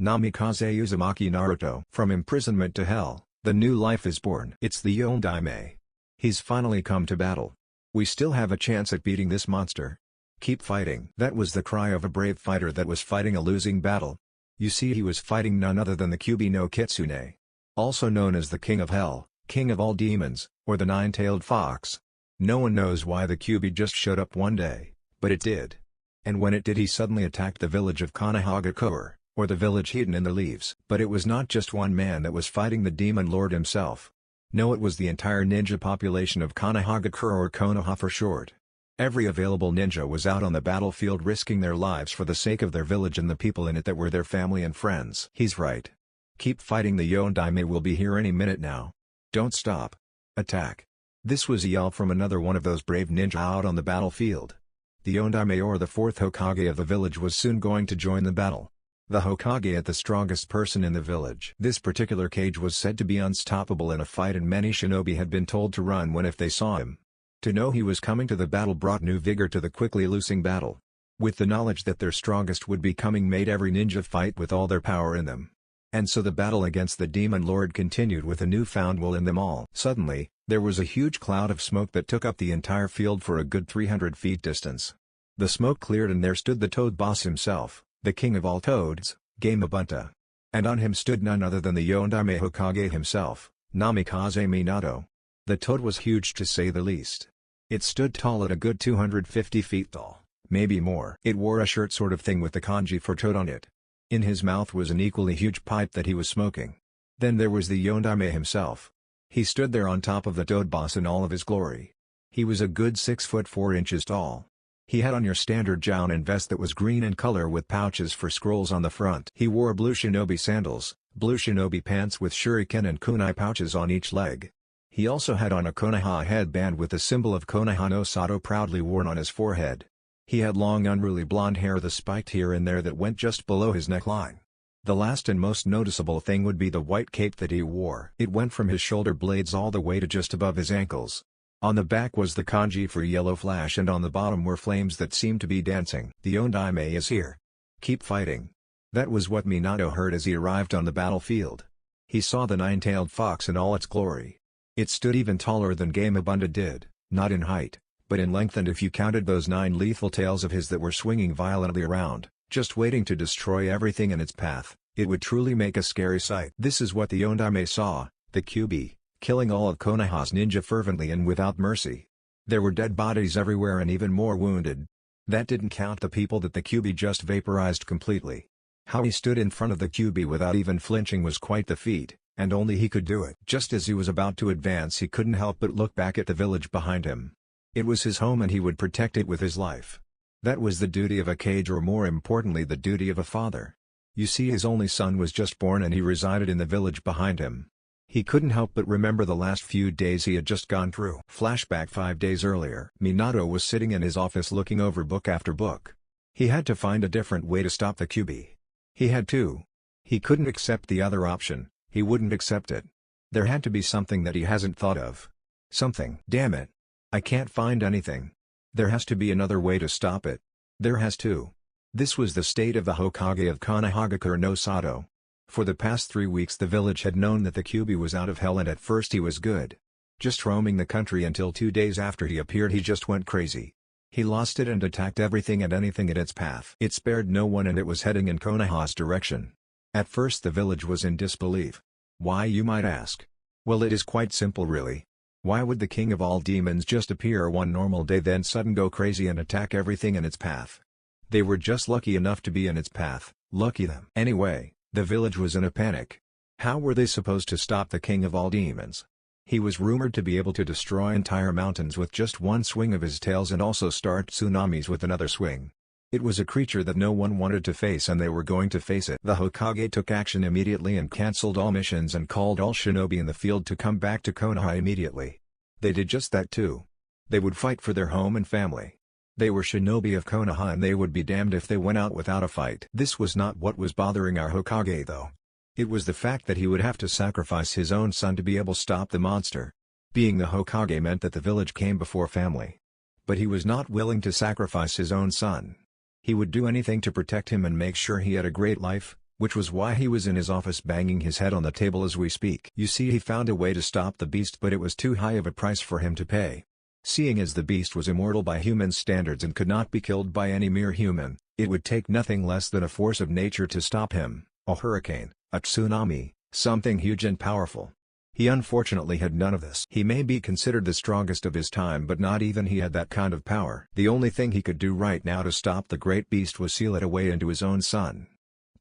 Namikaze Uzumaki Naruto. From imprisonment to hell, the new life is born. It's the Yōnin. He's finally come to battle. We still have a chance at beating this monster. Keep fighting. That was the cry of a brave fighter that was fighting a losing battle. You see, he was fighting none other than the Kyuubi no Kitsune. Also known as the King of Hell, King of all Demons, or the Nine-Tailed Fox. No one knows why the Kyuubi just showed up one day, but it did. And when it did, he suddenly attacked the village of Konohagakure, or the village hidden in the leaves. But it was not just one man that was fighting the Demon Lord himself. No, it was the entire ninja population of Konohagakure, or Konoha for short. Every available ninja was out on the battlefield risking their lives for the sake of their village and the people in it that were their family and friends. He's right. Keep fighting, the Yōnin will be here any minute now. Don't stop. Attack. This was a yell from another one of those brave ninja out on the battlefield. The Yōnin, or the fourth Hokage of the village, was soon going to join the battle. The Hokage at the strongest person in the village. This particular cage was said to be unstoppable in a fight, and many shinobi had been told to run when if they saw him. To know he was coming to the battle brought new vigor to the quickly losing battle. With the knowledge that their strongest would be coming made every ninja fight with all their power in them. And so the battle against the Demon Lord continued with a newfound will in them all. Suddenly, there was a huge cloud of smoke that took up the entire field for a good 300 feet distance. The smoke cleared and there stood the Toad Boss himself, the king of all toads, Gamabunta. And on him stood none other than the Yōnin Hokage himself, Namikaze Minato. The toad was huge to say the least. It stood tall at a good 250 feet tall, maybe more. It wore a shirt sort of thing with the kanji for toad on it. In his mouth was an equally huge pipe that he was smoking. Then there was the Yōnin himself. He stood there on top of the Toad Boss in all of his glory. He was a good 6 foot 4 inches tall. He had on your standard Jōnin vest that was green in color with pouches for scrolls on the front. He wore blue shinobi sandals, blue shinobi pants with shuriken and kunai pouches on each leg. He also had on a Konoha headband with the symbol of Konoha no Sato proudly worn on his forehead. He had long unruly blonde hair that spiked here and there that went just below his neckline. The last and most noticeable thing would be the white cape that he wore. It went from his shoulder blades all the way to just above his ankles. On the back was the kanji for yellow flash, and on the bottom were flames that seemed to be dancing. The Yōnin is here. Keep fighting. That was what Minato heard as he arrived on the battlefield. He saw the nine-tailed fox in all its glory. It stood even taller than Gamabunta did, not in height, but in length, and if you counted those 9 lethal tails of his that were swinging violently around, just waiting to destroy everything in its path, it would truly make a scary sight. This is what the Yōnin saw, the Kyuubi, killing all of Konoha's ninja fervently and without mercy. There were dead bodies everywhere and even more wounded. That didn't count the people that the Kyuubi just vaporized completely. How he stood in front of the Kyuubi without even flinching was quite the feat, and only he could do it. Just as he was about to advance, he couldn't help but look back at the village behind him. It was his home and he would protect it with his life. That was the duty of a kage, or more importantly the duty of a father. You see, his only son was just born and he resided in the village behind him. He couldn't help but remember the last few days he had just gone through. Flashback 5 days earlier. Minato was sitting in his office looking over book after book. He had to find a different way to stop the Kyuubi. He had to. He couldn't accept the other option. He wouldn't accept it. There had to be something that he hasn't thought of. Something. Damn it. I can't find anything. There has to be another way to stop it. There has to. This was the state of the Hokage of Konohagakure no Sato. For the past 3 weeks the village had known that the Kyuubi was out of hell, and at first he was good. Just roaming the country, until 2 days after he appeared he just went crazy. He lost it and attacked everything and anything in its path. It spared no one and it was heading in Konoha's direction. At first the village was in disbelief. Why, you might ask? Well, it is quite simple really. Why would the king of all demons just appear one normal day then sudden go crazy and attack everything in its path? They were just lucky enough to be in its path, lucky them. Anyway, the village was in a panic. How were they supposed to stop the king of all demons? He was rumored to be able to destroy entire mountains with just one swing of his tails and also start tsunamis with another swing. It was a creature that no one wanted to face, and they were going to face it. The Hokage took action immediately and cancelled all missions and called all shinobi in the field to come back to Konoha immediately. They did just that too. They would fight for their home and family. They were shinobi of Konoha and they would be damned if they went out without a fight. This was not what was bothering our Hokage though. It was the fact that he would have to sacrifice his own son to be able to stop the monster. Being the Hokage meant that the village came before family. But he was not willing to sacrifice his own son. He would do anything to protect him and make sure he had a great life, which was why he was in his office banging his head on the table as we speak. You see, he found a way to stop the beast, but it was too high of a price for him to pay. Seeing as the beast was immortal by human standards and could not be killed by any mere human, it would take nothing less than a force of nature to stop him, a hurricane, a tsunami, something huge and powerful. He unfortunately had none of this. He may be considered the strongest of his time, but not even he had that kind of power. The only thing he could do right now to stop the great beast was seal it away into his own son.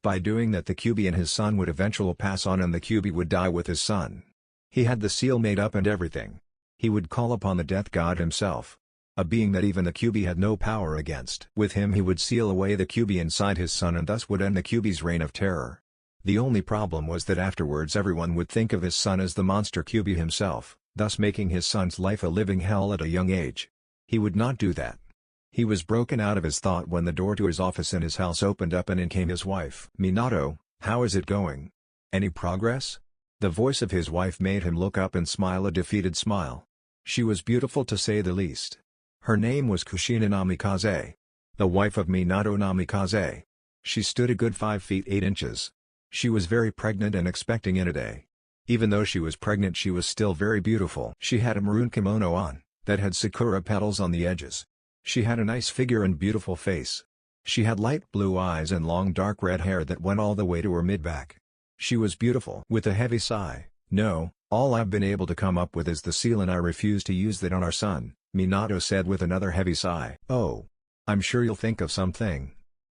By doing that, the Kyuubi and his son would eventually pass on and the Kyuubi would die with his son. He had the seal made up and everything. He would call upon the death god himself, a being that even the Kyuubi had no power against. With him he would seal away the Kyuubi inside his son and thus would end the Kyuubi's reign of terror. The only problem was that afterwards everyone would think of his son as the monster Kyuubi himself, thus making his son's life a living hell at a young age. He would not do that. He was broken out of his thought when the door to his office in his house opened up and in came his wife. "Minato, how is it going? Any progress?" The voice of his wife made him look up and smile a defeated smile. She was beautiful to say the least. Her name was Kushina Namikaze, the wife of Minato Namikaze. She stood a good 5 feet 8 inches. She was very pregnant and expecting in a day. Even though she was pregnant, she was still very beautiful. She had a maroon kimono on, that had sakura petals on the edges. She had a nice figure and beautiful face. She had light blue eyes and long dark red hair that went all the way to her mid-back. She was beautiful. With a heavy sigh, "No, all I've been able to come up with is the seal and I refuse to use that on our son," Minato said with another heavy sigh. "Oh. I'm sure you'll think of something.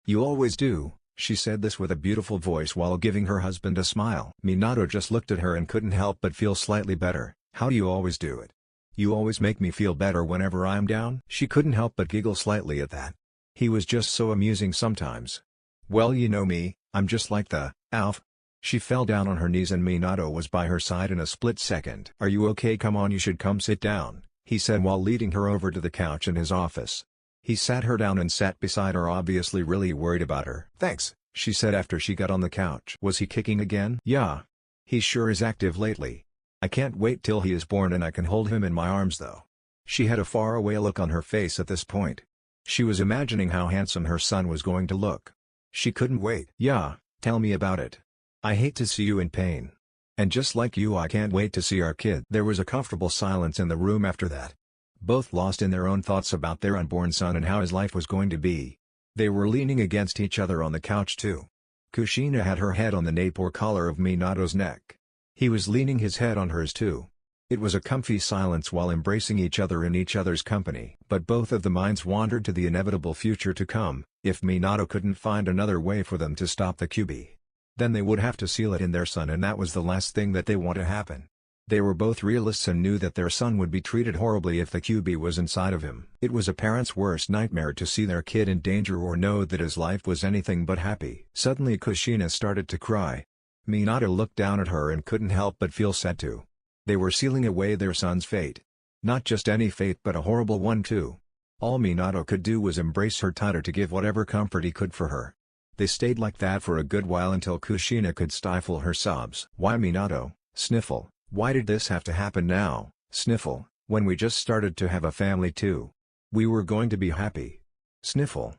You always do." She said this with a beautiful voice while giving her husband a smile. Minato just looked at her and couldn't help but feel slightly better. "How do you always do it? You always make me feel better whenever I'm down." She couldn't help but giggle slightly at that. He was just so amusing sometimes. "Well, you know me, I'm just like the Alf." She fell down on her knees and Minato was by her side in a split second. "Are you okay? Come on, you should come sit down," he said while leading her over to the couch in his office. He sat her down and sat beside her, obviously really worried about her. "Thanks," she said after she got on the couch. "Was he kicking again?" "Yeah. He sure is active lately. I can't wait till he is born and I can hold him in my arms though." She had a faraway look on her face at this point. She was imagining how handsome her son was going to look. She couldn't wait. "Yeah, tell me about it. I hate to see you in pain. And just like you, I can't wait to see our kid." There was a comfortable silence in the room after that. Both lost in their own thoughts about their unborn son and how his life was going to be. They were leaning against each other on the couch too. Kushina had her head on the nape or collar of Minato's neck. He was leaning his head on hers too. It was a comfy silence while embracing each other in each other's company. But both of the minds wandered to the inevitable future to come. If Minato couldn't find another way for them to stop the Kyuubi, then they would have to seal it in their son, and that was the last thing that they want to happen. They were both realists and knew that their son would be treated horribly if the Kyuubi was inside of him. It was a parent's worst nightmare to see their kid in danger or know that his life was anything but happy. Suddenly Kushina started to cry. Minato looked down at her and couldn't help but feel sad too. They were sealing away their son's fate. Not just any fate, but a horrible one too. All Minato could do was embrace her tighter to give whatever comfort he could for her. They stayed like that for a good while until Kushina could stifle her sobs. "Why, Minato?" Sniffle. "Why did this have to happen now?" Sniffle. "When we just started to have a family too. We were going to be happy." Sniffle.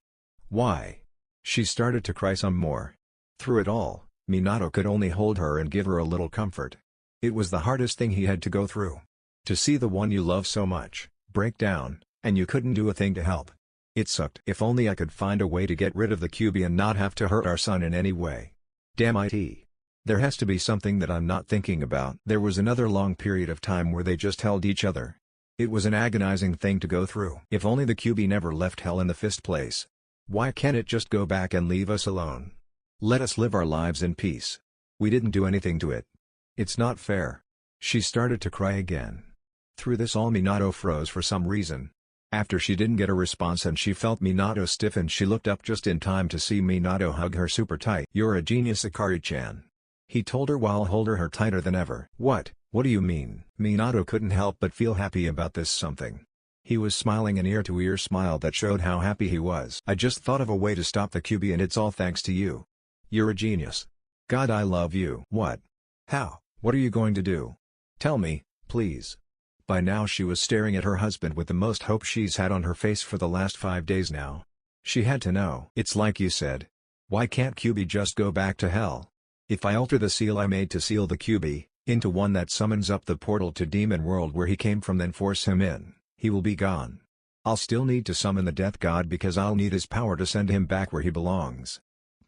"Why?" She started to cry some more. Through it all, Minato could only hold her and give her a little comfort. It was the hardest thing he had to go through. To see the one you love so much break down, and you couldn't do a thing to help. It sucked. "If only I could find a way to get rid of the Kyuubi and not have to hurt our son in any way. Damn it. There has to be something that I'm not thinking about." There was another long period of time where they just held each other. It was an agonizing thing to go through. If only the Kyuubi never left hell in the first place. Why can't it just go back and leave us alone? Let us live our lives in peace. We didn't do anything to it. It's not fair. She started to cry again. Through this all Minato froze for some reason. After she didn't get a response and she felt Minato stiffen, she looked up just in time to see Minato hug her super tight. "You're a genius, Akari-chan," he told her while holding her tighter than ever. What do you mean?" Minato couldn't help but feel happy about this something. He was smiling an ear-to-ear smile that showed how happy he was. "I just thought of a way to stop the Kyuubi and it's all thanks to you. You're a genius. God, I love you." "What? How? What are you going to do? Tell me, please." By now she was staring at her husband with the most hope she's had on her face for the last 5 days now. She had to know. "It's like you said. Why can't Kyuubi just go back to hell? If I alter the seal I made to seal the Kyuubi into one that summons up the portal to Demon World where he came from, then force him in, he will be gone. I'll still need to summon the Death God because I'll need his power to send him back where he belongs.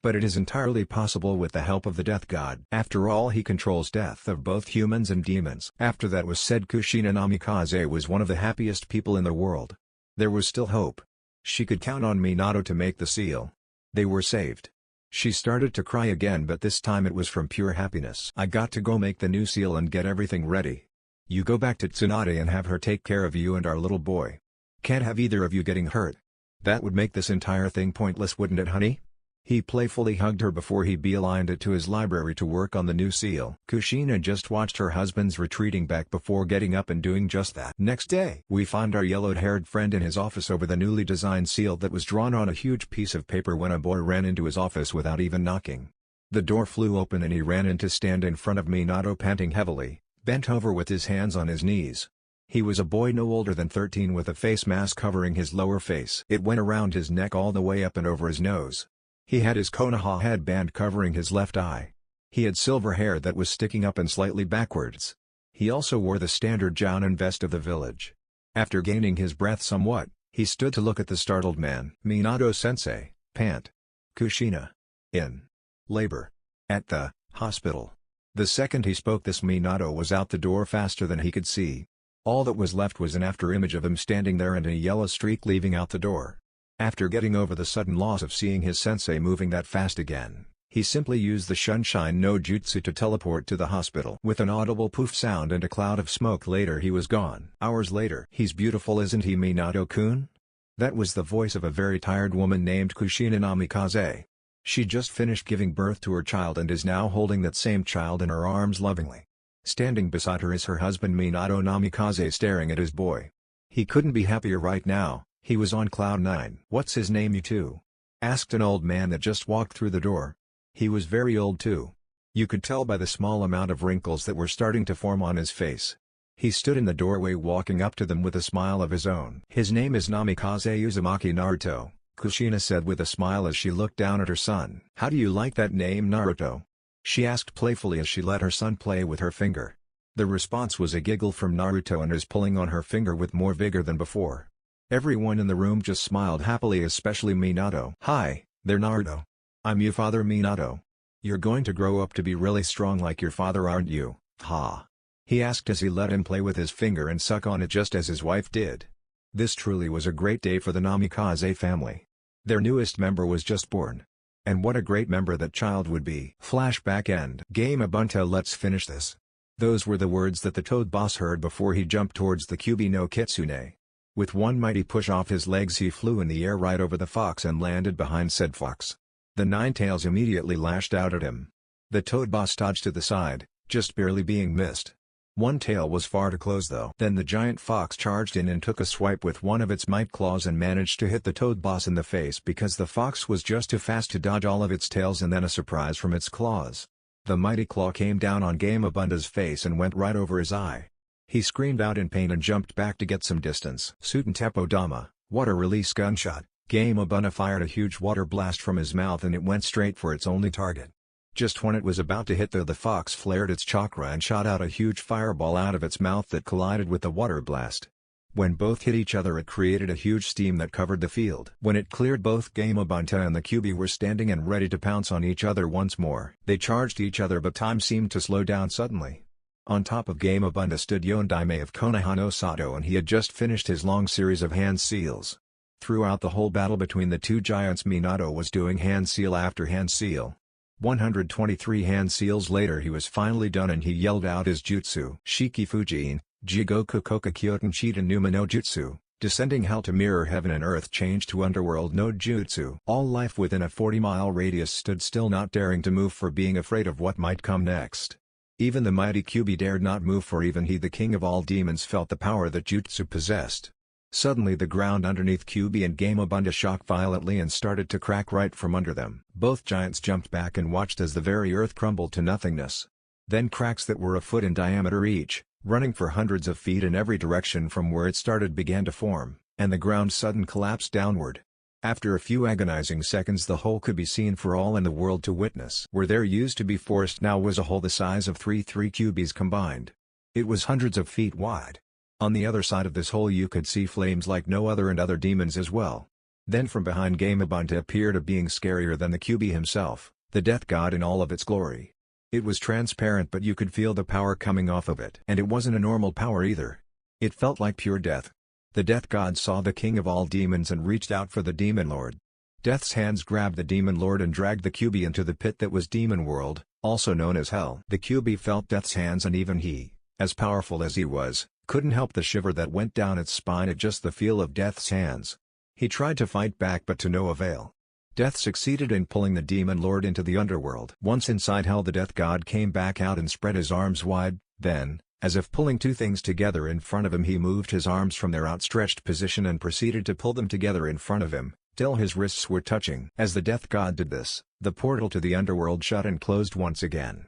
But it is entirely possible with the help of the Death God. After all, he controls death of both humans and demons. After that was said, Kushina Namikaze was one of the happiest people in the world. There was still hope. She could count on Minato to make the seal. They were saved. She started to cry again, but this time it was from pure happiness. I got to go make the new seal and get everything ready. You go back to Tsunade and have her take care of you and our little boy. Can't have either of you getting hurt. That would make this entire thing pointless, wouldn't it, honey? He playfully hugged her before he beelined it to his library to work on the new seal. Kushina just watched her husband's retreating back before getting up and doing just that. Next day, we find our yellowed-haired friend in his office over the newly designed seal that was drawn on a huge piece of paper when a boy ran into his office without even knocking. The door flew open and he ran in to stand in front of Minato, panting heavily, bent over with his hands on his knees. He was a boy no older than 13 with a face mask covering his lower face. It went around his neck all the way up and over his nose. He had his Konoha headband covering his left eye. He had silver hair that was sticking up and slightly backwards. He also wore the standard Jōnin vest of the village. After gaining his breath somewhat, he stood to look at the startled man. Minato-sensei, pant. Kushina. In labor. At the hospital. The second he spoke this, Minato was out the door faster than he could see. All that was left was an after-image of him standing there and a yellow streak leaving out the door. After getting over the sudden loss of seeing his sensei moving that fast again, he simply used the Sunshine no Jutsu to teleport to the hospital. With an audible poof sound and a cloud of smoke later, he was gone. Hours later, he's beautiful, isn't he, Minato-kun? That was the voice of a very tired woman named Kushina Namikaze. She just finished giving birth to her child and is now holding that same child in her arms lovingly. Standing beside her is her husband Minato Namikaze staring at his boy. He couldn't be happier right now. He was on cloud 9. "What's his name, you two?" asked an old man that just walked through the door. He was very old too. You could tell by the small amount of wrinkles that were starting to form on his face. He stood in the doorway walking up to them with a smile of his own. "His name is Namikaze Uzumaki Naruto," Kushina said with a smile as she looked down at her son. "How do you like that name, Naruto?" she asked playfully as she let her son play with her finger. The response was a giggle from Naruto and his pulling on her finger with more vigor than before. Everyone in the room just smiled happily, especially Minato. "Hi, there Naruto. I'm your father Minato. You're going to grow up to be really strong like your father, aren't you, ha?" he asked as he let him play with his finger and suck on it just as his wife did. This truly was a great day for the Namikaze family. Their newest member was just born. And what a great member that child would be. Flashback end. Game Ubuntu, let's finish this. Those were the words that the Toad Boss heard before he jumped towards the Kyuubi no Kitsune. With one mighty push off his legs he flew in the air right over the fox and landed behind said fox. The nine tails immediately lashed out at him. The Toad Boss dodged to the side, just barely being missed. One tail was far too close though. Then the giant fox charged in and took a swipe with one of its might claws and managed to hit the Toad Boss in the face because the fox was just too fast to dodge all of its tails and then a surprise from its claws. The mighty claw came down on Game Ubuntu's face and went right over his eye. He screamed out in pain and jumped back to get some distance. Sutentepo Dama, water release gunshot. Game Ubuntu fired a huge water blast from his mouth and it went straight for its only target. Just when it was about to hit though, the fox flared its chakra and shot out a huge fireball out of its mouth that collided with the water blast. When both hit each other it created a huge steam that covered the field. When it cleared, both Game Ubuntu and the Kyuubi were standing and ready to pounce on each other once more. They charged each other but time seemed to slow down suddenly. On top of Game Ubuntu stood Yondaime of Konoha no Sato and he had just finished his long series of hand seals. Throughout the whole battle between the two giants Minato was doing hand seal after hand seal. 123 hand seals later he was finally done and he yelled out his jutsu. Shiki Fujin, Jigoku Koka Kyoten Shita Numa no Jutsu, descending hell to mirror heaven and earth changed to underworld no Jutsu. All life within a 40-mile radius stood still, not daring to move for being afraid of what might come next. Even the mighty Kyuubi dared not move, for even he, the king of all demons, felt the power that jutsu possessed. Suddenly the ground underneath Kyuubi and Game Ubuntu shook violently and started to crack right from under them. Both giants jumped back and watched as the very earth crumbled to nothingness. Then cracks that were a foot in diameter each, running for hundreds of feet in every direction from where it started, began to form, and the ground suddenly collapsed downward. After a few agonizing seconds the hole could be seen for all in the world to witness. Where there used to be forest now was a hole the size of 3 cubies combined. It was hundreds of feet wide. On the other side of this hole you could see flames like no other and other demons as well. Then from behind Gamabunta appeared a being scarier than the Kyuubi himself, the death god in all of its glory. It was transparent but you could feel the power coming off of it. And it wasn't a normal power either. It felt like pure death. The death god saw the king of all demons and reached out for the demon lord. Death's hands grabbed the demon lord and dragged the Kyuubi into the pit that was Demon World, also known as Hell. The Kyuubi felt Death's hands and even he, as powerful as he was, couldn't help the shiver that went down its spine at just the feel of Death's hands. He tried to fight back but to no avail. Death succeeded in pulling the demon lord into the underworld. Once inside Hell the death god came back out and spread his arms wide, then, as if pulling two things together in front of him he moved his arms from their outstretched position and proceeded to pull them together in front of him, till his wrists were touching. As the death god did this, the portal to the underworld shut and closed once again.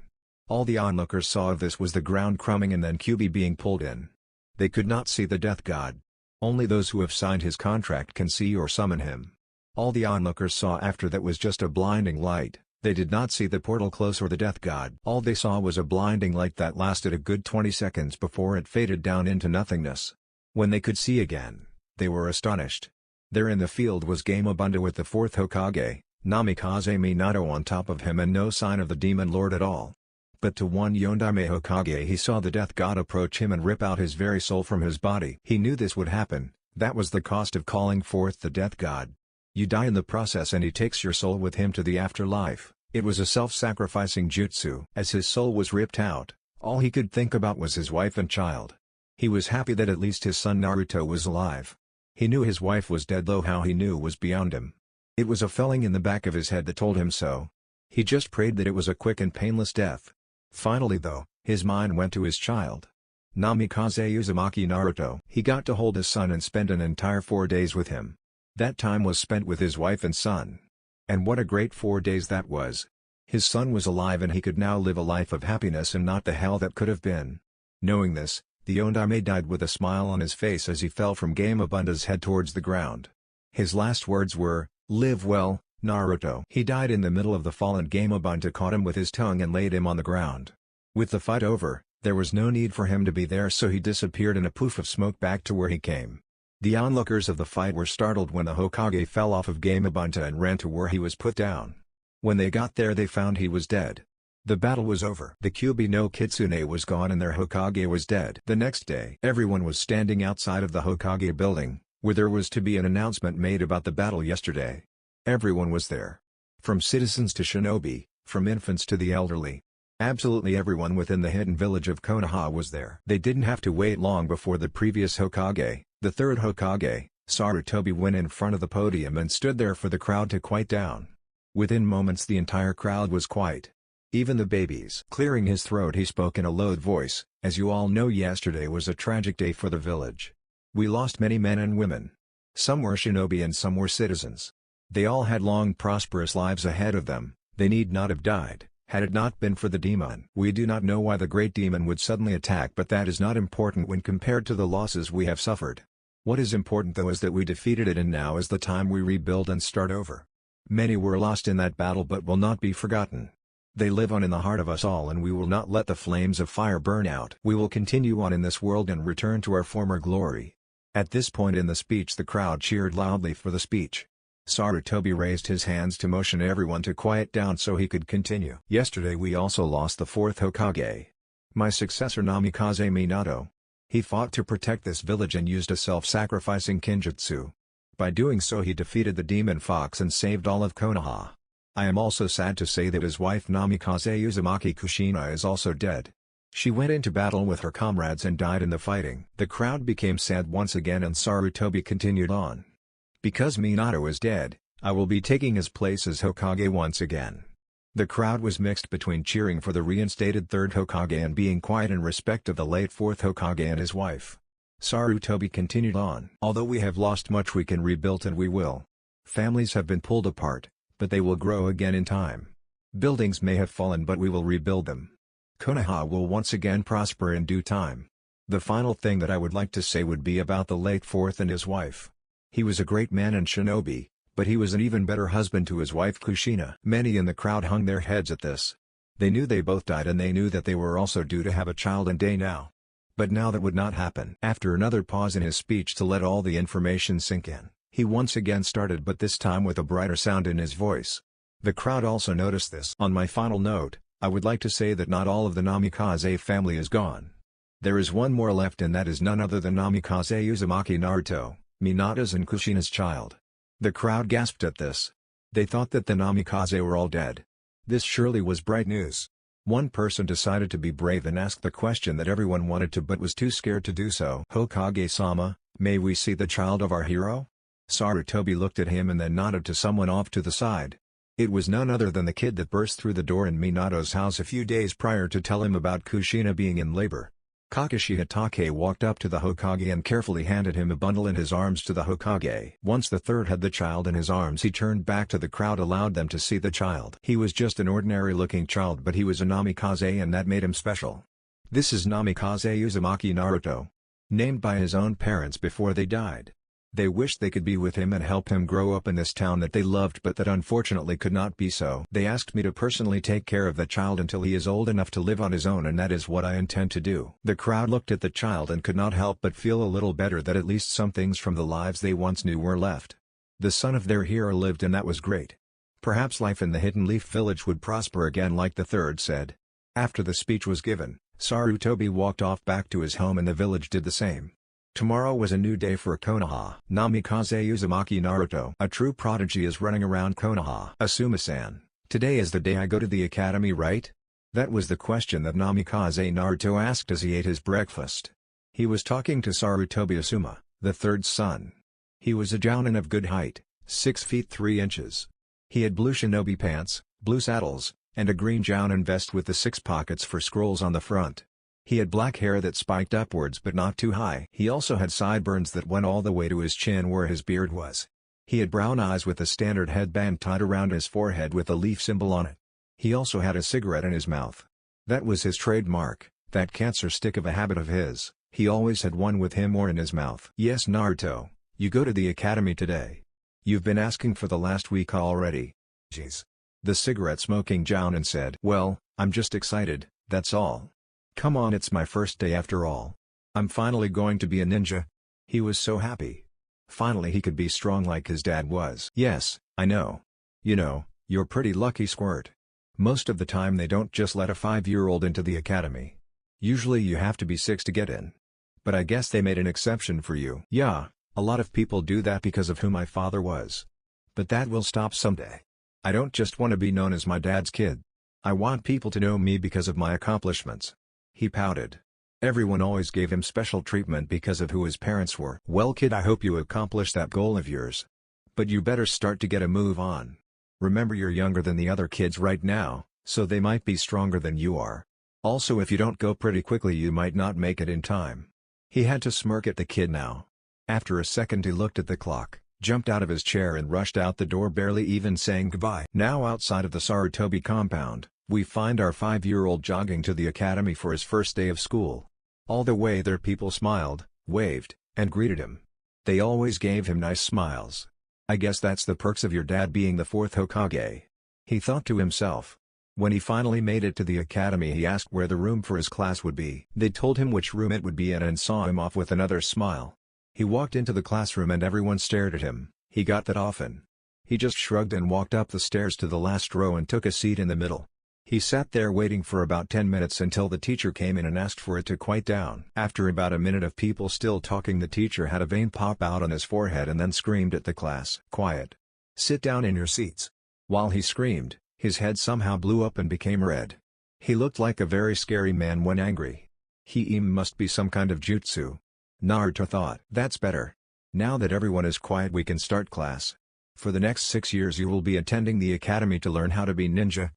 All the onlookers saw of this was the ground crumbing and then Kyuubi being pulled in. They could not see the death god. Only those who have signed his contract can see or summon him. All the onlookers saw after that was just a blinding light. They did not see the portal close or the death god. All they saw was a blinding light that lasted a good 20 seconds before it faded down into nothingness. When they could see again, they were astonished. There in the field was Gamabunta with the fourth Hokage, Namikaze Minato on top of him and no sign of the demon lord at all. But to one Yondaime Hokage he saw the death god approach him and rip out his very soul from his body. He knew this would happen, that was the cost of calling forth the death god. You die in the process and he takes your soul with him to the afterlife. It was a self-sacrificing jutsu. As his soul was ripped out, all he could think about was his wife and child. He was happy that at least his son Naruto was alive. He knew his wife was dead though how he knew was beyond him. It was a feeling in the back of his head that told him so. He just prayed that it was a quick and painless death. Finally though, his mind went to his child. Namikaze Uzumaki Naruto. He got to hold his son and spend an entire 4 days with him. That time was spent with his wife and son. And what a great 4 days that was. His son was alive and he could now live a life of happiness and not the hell that could have been. Knowing this, the Yondaime died with a smile on his face as he fell from Gamabunta's head towards the ground. His last words were, "Live well, Naruto." He died in the middle of the fall and Gamabunta caught him with his tongue and laid him on the ground. With the fight over, there was no need for him to be there so he disappeared in a poof of smoke back to where he came. The onlookers of the fight were startled when the Hokage fell off of Gamabunta and ran to where he was put down. When they got there they found he was dead. The battle was over. The Kyuubi no Kitsune was gone and their Hokage was dead. The next day, everyone was standing outside of the Hokage building, where there was to be an announcement made about the battle yesterday. Everyone was there. From citizens to shinobi, from infants to the elderly. Absolutely everyone within the hidden village of Konoha was there. They didn't have to wait long before the previous Hokage, the third Hokage, Sarutobi went in front of the podium and stood there for the crowd to quiet down. Within moments the entire crowd was quiet. Even the babies. Clearing his throat he spoke in a low voice, "As you all know yesterday was a tragic day for the village. We lost many men and women. Some were shinobi and some were citizens. They all had long prosperous lives ahead of them, they need not have died, had it not been for the demon. We do not know why the great demon would suddenly attack but that is not important when compared to the losses we have suffered. What is important though is that we defeated it and now is the time we rebuild and start over. Many were lost in that battle but will not be forgotten. They live on in the heart of us all and we will not let the flames of fire burn out. We will continue on in this world and return to our former glory." At this point in the speech the crowd cheered loudly for the speech. Sarutobi raised his hands to motion everyone to quiet down so he could continue. "Yesterday we also lost the fourth Hokage. My successor Namikaze Minato. He fought to protect this village and used a self-sacrificing kinjutsu. By doing so he defeated the demon fox and saved all of Konoha. I am also sad to say that his wife Namikaze Uzumaki Kushina is also dead. She went into battle with her comrades and died in the fighting." The crowd became sad once again and Sarutobi continued on. "Because Minato is dead, I will be taking his place as Hokage once again." The crowd was mixed between cheering for the reinstated third Hokage and being quiet in respect of the late fourth Hokage and his wife. Sarutobi continued on. "Although we have lost much we can rebuild and we will. Families have been pulled apart, but they will grow again in time. Buildings may have fallen but we will rebuild them. Konoha will once again prosper in due time. The final thing that I would like to say would be about the late fourth and his wife. He was a great man and shinobi, But he was an even better husband to his wife Kushina. Many in the crowd hung their heads at this. They knew they both died and they knew that they were also due to have a child and day now. But now that would not happen. After another pause in his speech to let all the information sink in, he once again started, but this time with a brighter sound in his voice. The crowd also noticed this. On my final note, I would like to say that not all of the Namikaze family is gone. There is one more left, and that is none other than Namikaze Uzumaki Naruto, Minato's and Kushina's child. The crowd gasped at this. They thought that the Namikaze were all dead. This surely was bright news. One person decided to be brave and ask the question that everyone wanted to but was too scared to do so. Hokage-sama, may we see the child of our hero? Sarutobi looked at him and then nodded to someone off to the side. It was none other than the kid that burst through the door in Minato's house a few days prior to tell him about Kushina being in labor. Kakashi Hatake walked up to the Hokage and carefully handed him a bundle in his arms to the Hokage. Once the third had the child in his arms, he turned back to the crowd, allowed them to see the child. He was just an ordinary looking child, but he was a Namikaze and that made him special. This is Namikaze Uzumaki Naruto. Named by his own parents before they died. They wished they could be with him and help him grow up in this town that they loved, but that unfortunately could not be so. They asked me to personally take care of the child until he is old enough to live on his own, and that is what I intend to do. The crowd looked at the child and could not help but feel a little better that at least some things from the lives they once knew were left. The son of their hero lived, and that was great. Perhaps life in the Hidden Leaf Village would prosper again, like the third said. After the speech was given, Sarutobi walked off back to his home and the village did the same. Tomorrow was a new day for Konoha. Namikaze Uzumaki Naruto, a true prodigy, is running around Konoha. Asuma-san, today is the day I go to the academy, right? That was the question that Namikaze Naruto asked as he ate his breakfast. He was talking to Sarutobi Asuma, the third son. He was a Jōnin of good height, 6 feet 3 inches. He had blue shinobi pants, blue saddles, and a green Jōnin vest with the 6 pockets for scrolls on the front. He had black hair that spiked upwards but not too high. He also had sideburns that went all the way to his chin where his beard was. He had brown eyes with a standard headband tied around his forehead with a leaf symbol on it. He also had a cigarette in his mouth. That was his trademark, that cancer stick of a habit of his. He always had one with him or in his mouth. Yes, Naruto, you go to the academy today. You've been asking for the last week already. Jeez. The cigarette-smoking Jōnin said. Well, I'm just excited, that's all. Come on, it's my first day after all. I'm finally going to be a ninja. He was so happy. Finally he could be strong like his dad was. Yes, I know. You know, you're pretty lucky, Squirt. Most of the time they don't just let a 5-year-old into the academy. Usually you have to be 6 to get in. But I guess they made an exception for you. Yeah, a lot of people do that because of who my father was. But that will stop someday. I don't just want to be known as my dad's kid. I want people to know me because of my accomplishments. He pouted. Everyone always gave him special treatment because of who his parents were. Well, kid, I hope you accomplish that goal of yours. But you better start to get a move on. Remember, you're younger than the other kids right now, so they might be stronger than you are. Also, if you don't go pretty quickly you might not make it in time. He had to smirk at the kid now. After a second he looked at the clock, jumped out of his chair and rushed out the door, barely even saying goodbye. Now outside of the Sarutobi compound, we find our 5-year-old jogging to the academy for his first day of school. All the way there people smiled, waved, and greeted him. They always gave him nice smiles. I guess that's the perks of your dad being the 4th Hokage. He thought to himself. When he finally made it to the academy he asked where the room for his class would be. They told him which room it would be in and saw him off with another smile. He walked into the classroom and everyone stared at him. He got that often. He just shrugged and walked up the stairs to the last row and took a seat in the middle. He sat there waiting for about 10 minutes until the teacher came in and asked for it to quiet down. After about a minute of people still talking, the teacher had a vein pop out on his forehead and then screamed at the class. Quiet. Sit down in your seats. While he screamed, his head somehow blew up and became red. He looked like a very scary man when angry. He must be some kind of jutsu. Naruto thought. That's better. Now that everyone is quiet we can start class. For the next 6 years you will be attending the academy to learn how to be ninja.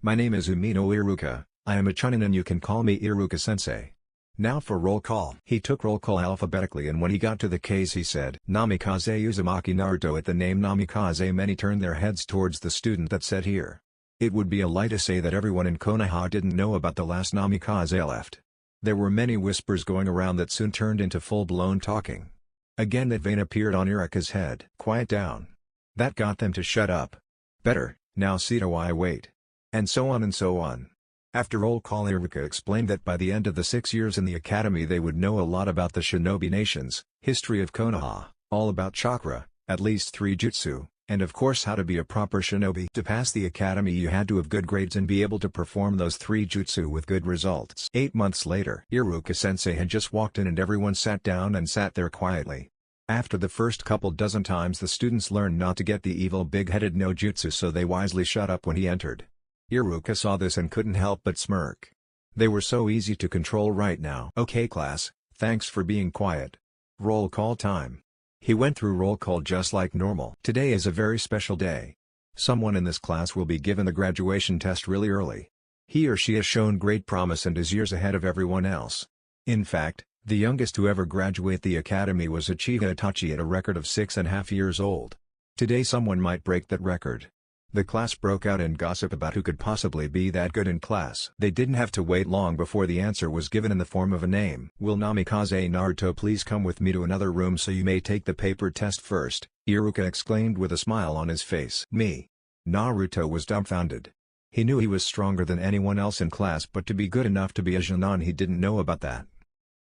My name is Umino Iruka, I am a Chunin and you can call me Iruka-sensei. Now for roll call. He took roll call alphabetically and when he got to the K's he said, Namikaze Uzumaki Naruto. At the name Namikaze many turned their heads towards the student that said here. It would be a lie to say that everyone in Konoha didn't know about the last Namikaze left. There were many whispers going around that soon turned into full-blown talking. Again that vein appeared on Iruka's head. Quiet down. That got them to shut up. Better, now see do I wait. And so on and so on. After roll call, Iruka explained that by the end of the 6 years in the academy they would know a lot about the shinobi nations, history of Konoha, all about chakra, at least 3 jutsu, and of course how to be a proper shinobi. To pass the academy you had to have good grades and be able to perform those 3 jutsu with good results. 8 months later, Iruka-sensei had just walked in and everyone sat down and sat there quietly. After the first couple dozen times the students learned not to get the evil big-headed no jutsu, so they wisely shut up when he entered. Iruka saw this and couldn't help but smirk. They were so easy to control right now. Okay class, thanks for being quiet. Roll call time. He went through roll call just like normal. Today is a very special day. Someone in this class will be given the graduation test really early. He or she has shown great promise and is years ahead of everyone else. In fact, the youngest to ever graduate the academy was Uchiha Itachi at a record of 6.5 years old. Today someone might break that record. The class broke out in gossip about who could possibly be that good in class. They didn't have to wait long before the answer was given in the form of a name. Will Namikaze Naruto please come with me to another room so you may take the paper test first, Iruka exclaimed with a smile on his face. Me. Naruto was dumbfounded. He knew he was stronger than anyone else in class, but to be good enough to be a Jōnin he didn't know about that.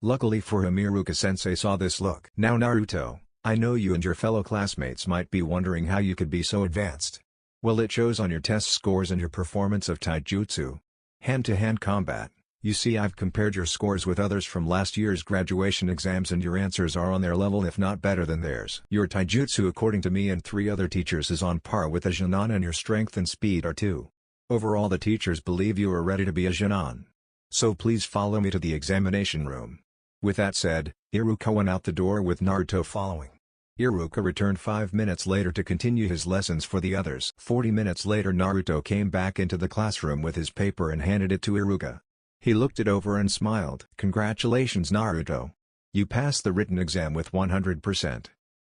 Luckily for him, Iruka-sensei saw this look. Now Naruto, I know you and your fellow classmates might be wondering how you could be so advanced. Well, it shows on your test scores and your performance of taijutsu. Hand-to-hand combat. You see, I've compared your scores with others from last year's graduation exams and your answers are on their level if not better than theirs. Your taijutsu according to me and 3 other teachers is on par with a Jōnin and your strength and speed are too. Overall the teachers believe you are ready to be a Jōnin. So please follow me to the examination room. With that said, Iruka went out the door with Naruto following. Iruka returned 5 minutes later to continue his lessons for the others. 40 minutes later Naruto came back into the classroom with his paper and handed it to Iruka. He looked it over and smiled. Congratulations Naruto. You passed the written exam with 100%.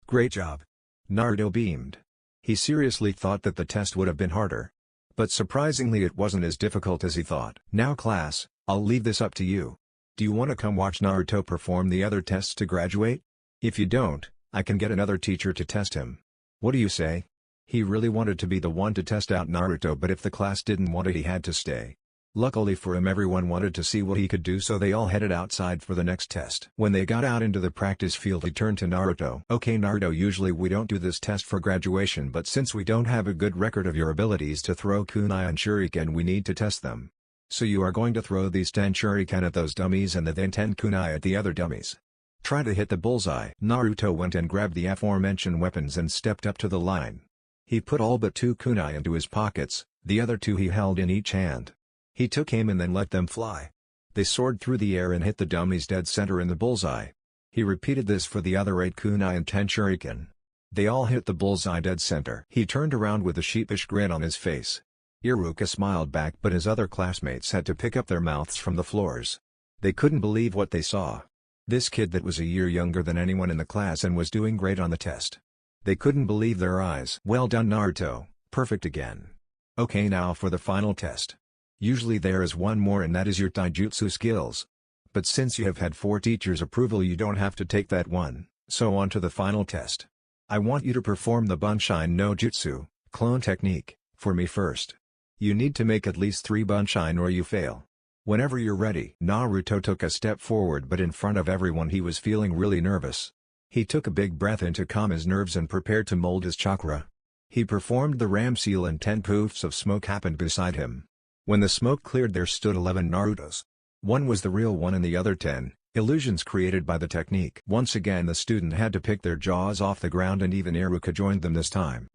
Great job. Naruto beamed. He seriously thought that the test would have been harder. But surprisingly it wasn't as difficult as he thought. Now class, I'll leave this up to you. Do you want to come watch Naruto perform the other tests to graduate? If you don't, I can get another teacher to test him. What do you say? He really wanted to be the one to test out Naruto, but if the class didn't want it he had to stay. Luckily for him everyone wanted to see what he could do, so they all headed outside for the next test. When they got out into the practice field he turned to Naruto. Okay Naruto, usually we don't do this test for graduation, but since we don't have a good record of your abilities to throw kunai and shuriken we need to test them. So you are going to throw these 10 shuriken at those dummies and then 10 kunai at the other dummies. Try to hit the bullseye. Naruto went and grabbed the aforementioned weapons and stepped up to the line. He put all but 2 kunai into his pockets, the other 2 he held in each hand. He took aim and then let them fly. They soared through the air and hit the dummies dead center in the bullseye. He repeated this for the other 8 kunai and 10 shuriken. They all hit the bullseye dead center. He turned around with a sheepish grin on his face. Iruka smiled back, but his other classmates had to pick up their mouths from the floors. They couldn't believe what they saw. This kid that was a year younger than anyone in the class and was doing great on the test. They couldn't believe their eyes. Well done Naruto, perfect again. Okay, now for the final test. Usually there is one more and that is your taijutsu skills. But since you have had 4 teachers' approval you don't have to take that one, so on to the final test. I want you to perform the Bunshin no Jutsu, clone technique, for me first. You need to make at least 3 Bunshin or you fail. Whenever you're ready. Naruto took a step forward, but in front of everyone he was feeling really nervous. He took a big breath in to calm his nerves and prepared to mold his chakra. He performed the ram seal and 10 poofs of smoke happened beside him. When the smoke cleared there stood 11 Narutos. One was the real one and the other 10, illusions created by the technique. Once again the student had to pick their jaws off the ground and even Iruka joined them this time.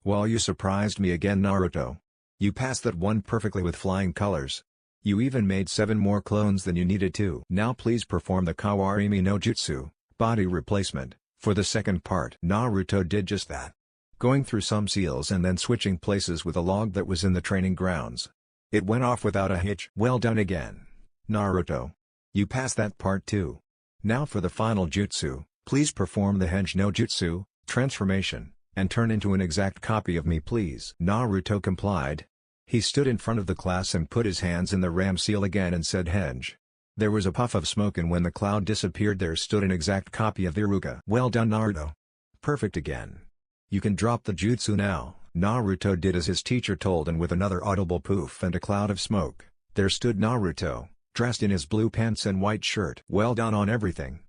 Well, you surprised me again Naruto. You passed that one perfectly with flying colors. You even made 7 more clones than you needed to. Now please perform the Kawarimi no Jutsu, body replacement, for the second part. Naruto did just that. Going through some seals and then switching places with a log that was in the training grounds. It went off without a hitch. Well done again, Naruto. You passed that part too. Now for the final jutsu, please perform the Henge no Jutsu, transformation, and turn into an exact copy of me please. Naruto complied. He stood in front of the class and put his hands in the ram seal again and said Henge. There was a puff of smoke and when the cloud disappeared there stood an exact copy of Iruka. Well done Naruto. Perfect again. You can drop the jutsu now." Naruto did as his teacher told, and with another audible poof and a cloud of smoke, there stood Naruto, dressed in his blue pants and white shirt. "Well done on everything.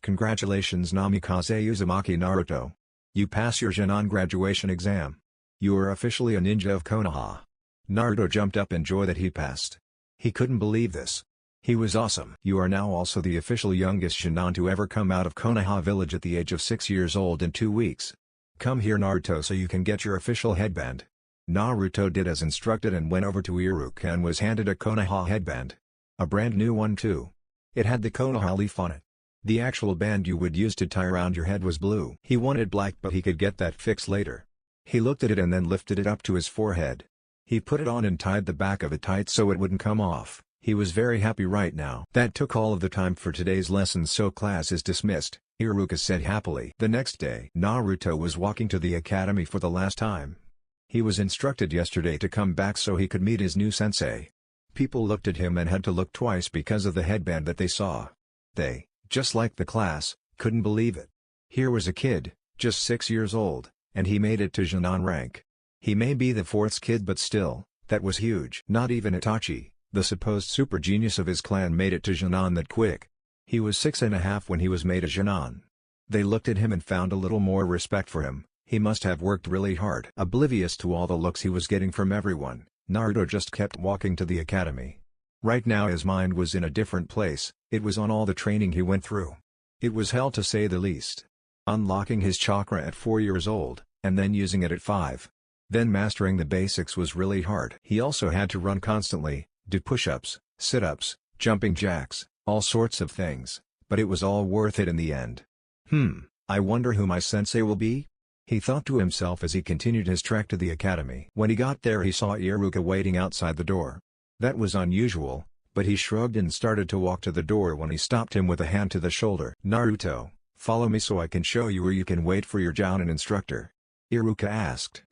Congratulations Namikaze Uzumaki Naruto. You pass your Jōnin graduation exam. You are officially a ninja of Konoha." Naruto jumped up in joy that he passed. He couldn't believe this. He was awesome. "You are now also the official youngest Jōnin to ever come out of Konoha village at the age of 6 years old in 2 weeks. Come here Naruto so you can get your official headband." Naruto did as instructed and went over to Iruka and was handed a Konoha headband. A brand new one too. It had the Konoha leaf on it. The actual band you would use to tie around your head was blue. He wanted black, but he could get that fixed later. He looked at it and then lifted it up to his forehead. He put it on and tied the back of it tight so it wouldn't come off. He was very happy right now. "That took all of the time for today's lesson, so class is dismissed," Iruka said happily. The next day, Naruto was walking to the academy for the last time. He was instructed yesterday to come back so he could meet his new sensei. People looked at him and had to look twice because of the headband that they saw. They, just like the class, couldn't believe it. Here was a kid, just 6 years old, and he made it to Jōnin rank. He may be the 4th kid, but still, that was huge. Not even Itachi, the supposed super genius of his clan, made it to Jōnin that quick. He was 6.5 when he was made a Jōnin. They looked at him and found a little more respect for him. He must have worked really hard. Oblivious to all the looks he was getting from everyone, Naruto just kept walking to the academy. Right now his mind was in a different place. It was on all the training he went through. It was hell to say the least. Unlocking his chakra at 4 years old, and then using it at 5. Then mastering the basics was really hard. He also had to run constantly, do push-ups, sit-ups, jumping jacks, all sorts of things, but it was all worth it in the end. I wonder who my sensei will be?" he thought to himself as he continued his trek to the academy. When he got there he saw Iruka waiting outside the door. That was unusual, but he shrugged and started to walk to the door when he stopped him with a hand to the shoulder. "Naruto, follow me so I can show you where you can wait for your Jōnin instructor," Iruka asked.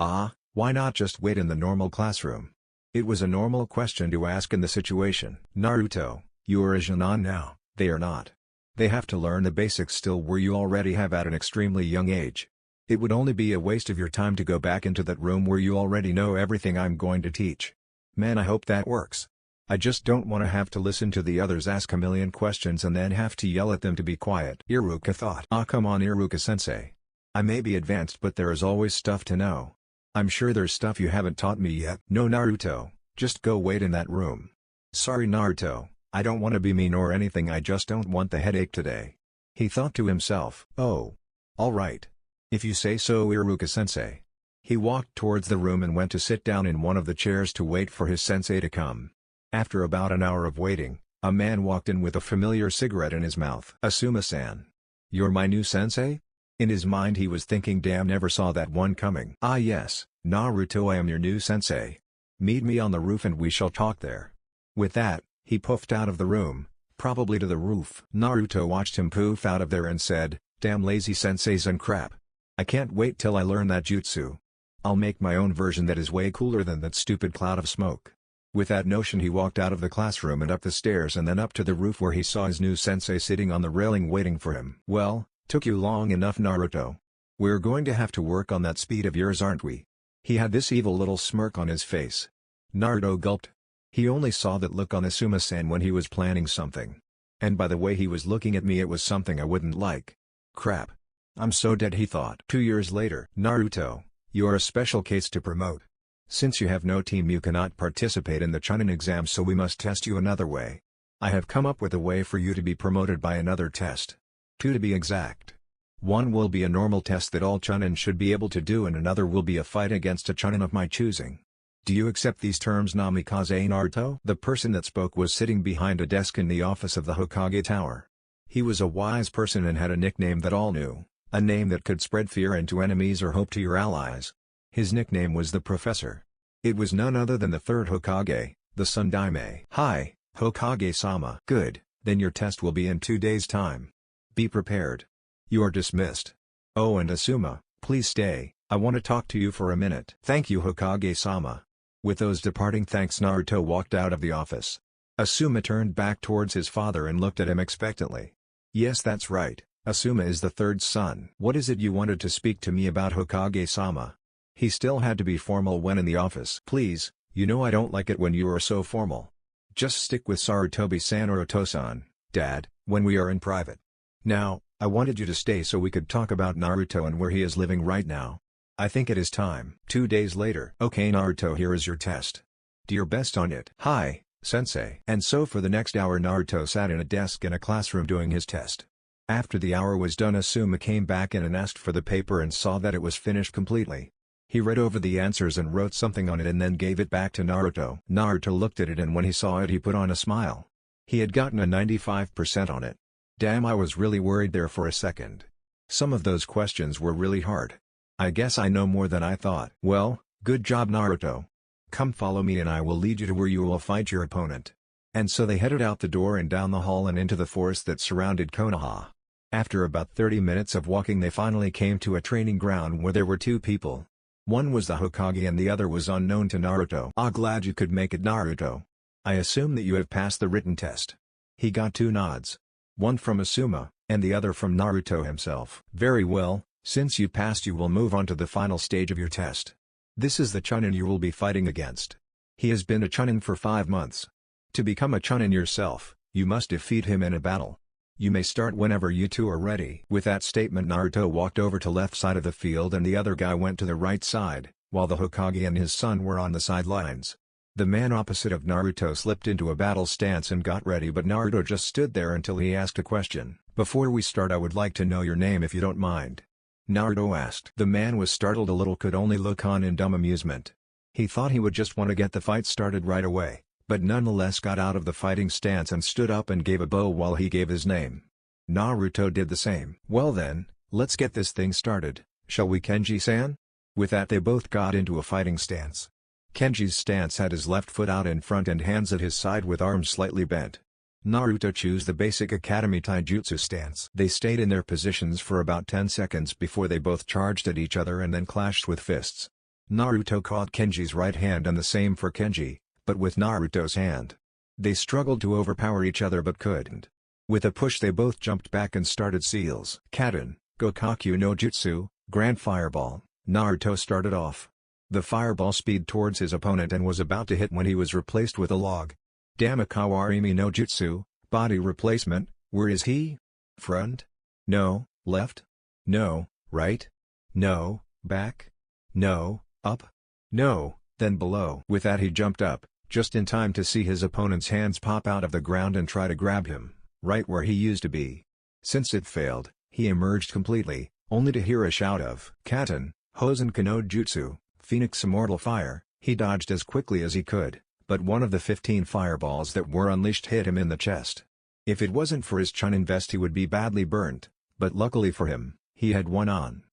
Why not just wait in the normal classroom? It was a normal question to ask in the situation. "Naruto, you are a Jōnin now." "They are not. They have to learn the basics still where you already have at an extremely young age. It would only be a waste of your time to go back into that room where you already know everything I'm going to teach." "Man, I hope that works. I just don't want to have to listen to the others ask a million questions and then have to yell at them to be quiet," Iruka thought. Come on Iruka-sensei. I may be advanced, but there is always stuff to know. I'm sure there's stuff you haven't taught me yet." "No Naruto, just go wait in that room." "Sorry Naruto, I don't want to be mean or anything, I just don't want the headache today," he thought to himself. "Oh. Alright. If you say so Iruka-sensei." He walked towards the room and went to sit down in one of the chairs to wait for his sensei to come. After about an hour of waiting, a man walked in with a familiar cigarette in his mouth. "Asuma-san. You're my new sensei?" In his mind he was thinking, damn, never saw that one coming. "Ah yes, Naruto, I am your new sensei. Meet me on the roof and we shall talk there." With that, he puffed out of the room, probably to the roof. Naruto watched him poof out of there and said, "Damn lazy senseis and crap. I can't wait till I learn that jutsu. I'll make my own version that is way cooler than that stupid cloud of smoke." With that notion he walked out of the classroom and up the stairs and then up to the roof where he saw his new sensei sitting on the railing waiting for him. "Well, took you long enough Naruto. We're going to have to work on that speed of yours, aren't we?" He had this evil little smirk on his face. Naruto gulped. He only saw that look on Asuma-san when he was planning something. And by the way he was looking at me, it was something I wouldn't like. Crap. I'm so dead, he thought. 2 years later. "Naruto, you are a special case to promote. Since you have no team you cannot participate in the Chunin exam, so we must test you another way. I have come up with a way for you to be promoted by another test. 2 to be exact. One will be a normal test that all Chunin should be able to do and another will be a fight against a Chunin of my choosing. Do you accept these terms Namikaze Naruto?" The person that spoke was sitting behind a desk in the office of the Hokage Tower. He was a wise person and had a nickname that all knew, a name that could spread fear into enemies or hope to your allies. His nickname was the Professor. It was none other than the 3rd Hokage, the Sun Daime. "Hi, Hokage-sama." "Good, then your test will be in 2 days' time. Be prepared. You are dismissed. Oh, and Asuma, please stay, I want to talk to you for a minute." "Thank you Hokage-sama." With those departing thanks Naruto walked out of the office. Asuma turned back towards his father and looked at him expectantly. "Yes, that's right, Asuma is the third son. What is it you wanted to speak to me about, Hokage-sama? He still had to be formal when in the office. Please, you know I don't like it when you are so formal. Just stick with Sarutobi-san or Oto-san, Dad, when we are in private. Now, I wanted you to stay so we could talk about Naruto and where he is living right now. I think it is time. 2 days later. Okay Naruto, here is your test. Do your best on it. Hi, Sensei. And so for the next hour Naruto sat in a desk in a classroom doing his test. After the hour was done, Asuma came back in and asked for the paper and saw that it was finished completely. He read over the answers and wrote something on it and then gave it back to Naruto. Naruto looked at it and when he saw it he put on a smile. He had gotten a 95% on it. Damn, I was really worried there for a second. Some of those questions were really hard. I guess I know more than I thought. Well, good job Naruto. Come follow me and I will lead you to where you will fight your opponent. And so they headed out the door and down the hall and into the forest that surrounded Konoha. After about 30 minutes of walking they finally came to a training ground where there were 2 people. One was the Hokage and the other was unknown to Naruto. Ah, glad you could make it Naruto. I assume that you have passed the written test. He got 2 nods. One from Asuma, and the other from Naruto himself. Very well, since you passed you will move on to the final stage of your test. This is the Chunin you will be fighting against. He has been a Chunin for 5 months. To become a Chunin yourself, you must defeat him in a battle. You may start whenever you two are ready. With that statement Naruto walked over to left side of the field and the other guy went to the right side, while the Hokage and his son were on the sidelines. The man opposite of Naruto slipped into a battle stance and got ready, but Naruto just stood there until he asked a question. Before we start I would like to know your name if you don't mind. Naruto asked. The man was startled a little, could only look on in dumb amusement. He thought he would just want to get the fight started right away, but nonetheless got out of the fighting stance and stood up and gave a bow while he gave his name. Naruto did the same. Well then, let's get this thing started, shall we Kenji-san? With that they both got into a fighting stance. Kenji's stance had his left foot out in front and hands at his side with arms slightly bent. Naruto chose the basic Academy Taijutsu stance. They stayed in their positions for about 10 seconds before they both charged at each other and then clashed with fists. Naruto caught Kenji's right hand and the same for Kenji, but with Naruto's hand. They struggled to overpower each other but couldn't. With a push they both jumped back and started seals. Kaden, Gokaku no Jutsu, Grand Fireball. Naruto started off. The fireball speed towards his opponent and was about to hit when he was replaced with a log. Damakawarimi no Jutsu, Body Replacement. Where is he? Front? No. Left? No. Right? No. Back? No. Up? No. Then below. With that he jumped up, just in time to see his opponent's hands pop out of the ground and try to grab him, right where he used to be. Since it failed, he emerged completely, only to hear a shout of Katen, Hosenka no Jutsu, Phoenix Immortal Fire. He dodged as quickly as he could, but one of the 15 fireballs that were unleashed hit him in the chest. If it wasn't for his Chunin vest he would be badly burnt, but luckily for him, he had one on.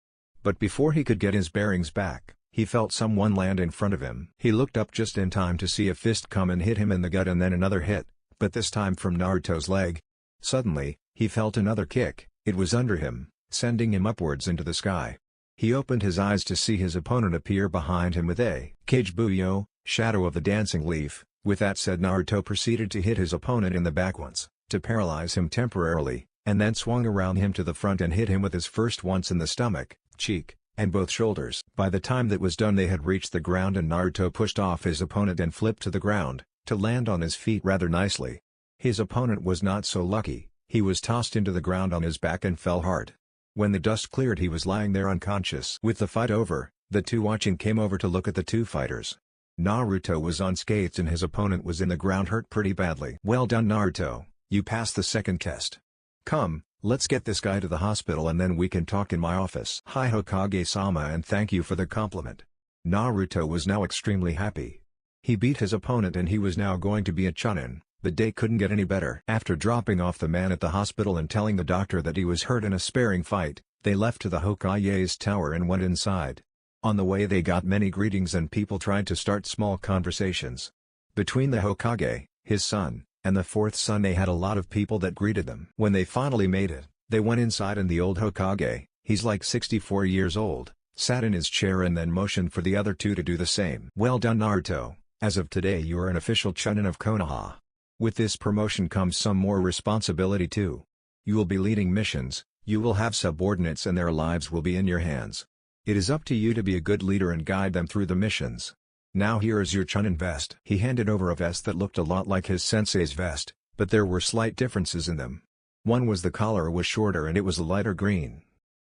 But before he could get his bearings back, he felt someone land in front of him. He looked up just in time to see a fist come and hit him in the gut and then another hit, but this time from Naruto's leg. Suddenly, he felt another kick. It was under him, sending him upwards into the sky. He opened his eyes to see his opponent appear behind him with a Kagebuyo, Shadow of the Dancing Leaf. With that said, Naruto proceeded to hit his opponent in the back once, to paralyze him temporarily, and then swung around him to the front and hit him with his first once in the stomach, cheek, and both shoulders. By the time that was done they had reached the ground and Naruto pushed off his opponent and flipped to the ground, to land on his feet rather nicely. His opponent was not so lucky. He was tossed into the ground on his back and fell hard. When the dust cleared he was lying there unconscious. With the fight over, the two watching came over to look at the two fighters. Naruto was unscathed and his opponent was in the ground hurt pretty badly. Well done Naruto, you passed the second test. Come, let's get this guy to the hospital and then we can talk in my office. Hi Hokage-sama and thank you for the compliment. Naruto was now extremely happy. He beat his opponent and he was now going to be a Chunin. The day couldn't get any better. After dropping off the man at the hospital and telling the doctor that he was hurt in a sparring fight, they left to the Hokage's tower and went inside. On the way they got many greetings and people tried to start small conversations. Between the Hokage, his son, and the fourth son they had a lot of people that greeted them. When they finally made it, they went inside and the old Hokage, he's like 64 years old, sat in his chair and then motioned for the other two to do the same. Well done Naruto, as of today you are an official Chunin of Konoha. With this promotion comes some more responsibility too. You will be leading missions, You will have subordinates and their lives will be in your hands. It is up to you to be a good leader and guide them through the missions. Now here is your Chunin vest." He handed over a vest that looked a lot like his sensei's vest, but there were slight differences in them. One was the collar was shorter and it was a lighter green.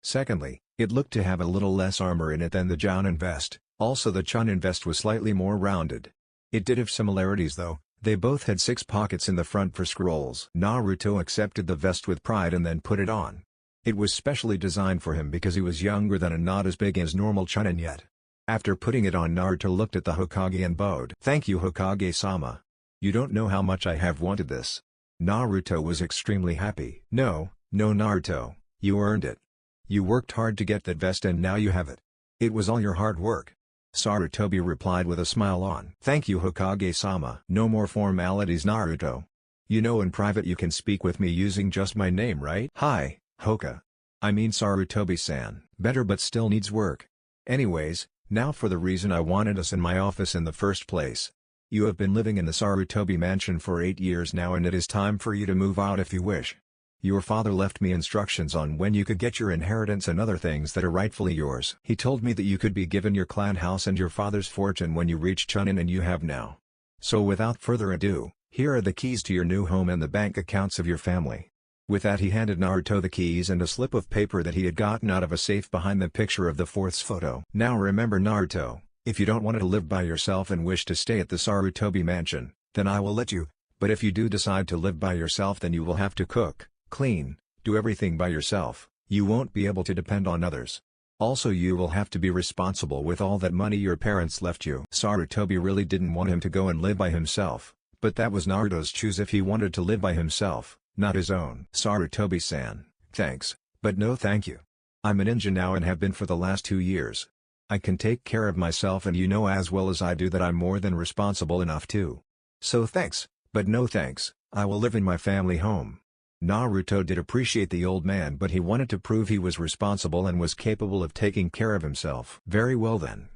Secondly, it looked to have a little less armor in it than the Jōnin vest, also the Chunin vest was slightly more rounded. It did have similarities though, they both had 6 pockets in the front for scrolls. Naruto accepted the vest with pride and then put it on. It was specially designed for him because he was younger than and not as big as normal Chunin yet. After putting it on, Naruto looked at the Hokage and bowed. "Thank you, Hokage-sama. You don't know how much I have wanted this." Naruto was extremely happy. No, Naruto, you earned it. You worked hard to get that vest and now you have it. It was all your hard work. Sarutobi replied with a smile on. "Thank you, Hokage-sama. No more formalities, Naruto. You know in private you can speak with me using just my name, right?" "Hi, Hoka. I mean Sarutobi-san. Better but still needs work. Anyways, now for the reason I wanted us in my office in the first place. You have been living in the Sarutobi mansion for 8 years now and it is time for you to move out if you wish. Your father left me instructions on when you could get your inheritance and other things that are rightfully yours. He told me that you could be given your clan house and your father's fortune when you reach Chunin and you have now. So without further ado, here are the keys to your new home and the bank accounts of your family." With that he handed Naruto the keys and a slip of paper that he had gotten out of a safe behind the picture of the fourth's photo. "Now remember, Naruto, if you don't want to live by yourself and wish to stay at the Sarutobi mansion, then I will let you, but if you do decide to live by yourself then you will have to cook, clean, do everything by yourself. You won't be able to depend on others. Also you will have to be responsible with all that money your parents left you." Sarutobi really didn't want him to go and live by himself, but that was Naruto's choice if he wanted to live by himself, not his own. "Sarutobi-san, thanks, but no thank you. I'm a ninja now and have been for the last 2 years. I can take care of myself and you know as well as I do that I'm more than responsible enough to. So thanks, but no thanks, I will live in my family home." Naruto did appreciate the old man but he wanted to prove he was responsible and was capable of taking care of himself. "Very well then.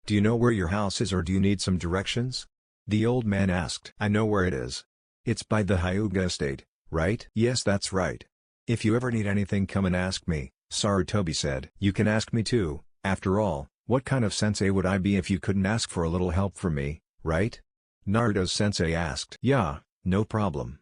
Do you know where your house is or do you need some directions?" the old man asked. "I know where it is. It's by the Hyuga estate, right?" "Yes, that's right. If you ever need anything come and ask me," Sarutobi said. "You can ask me too, after all, what kind of sensei would I be if you couldn't ask for a little help from me, right?" Naruto's sensei asked. "Yeah, no problem.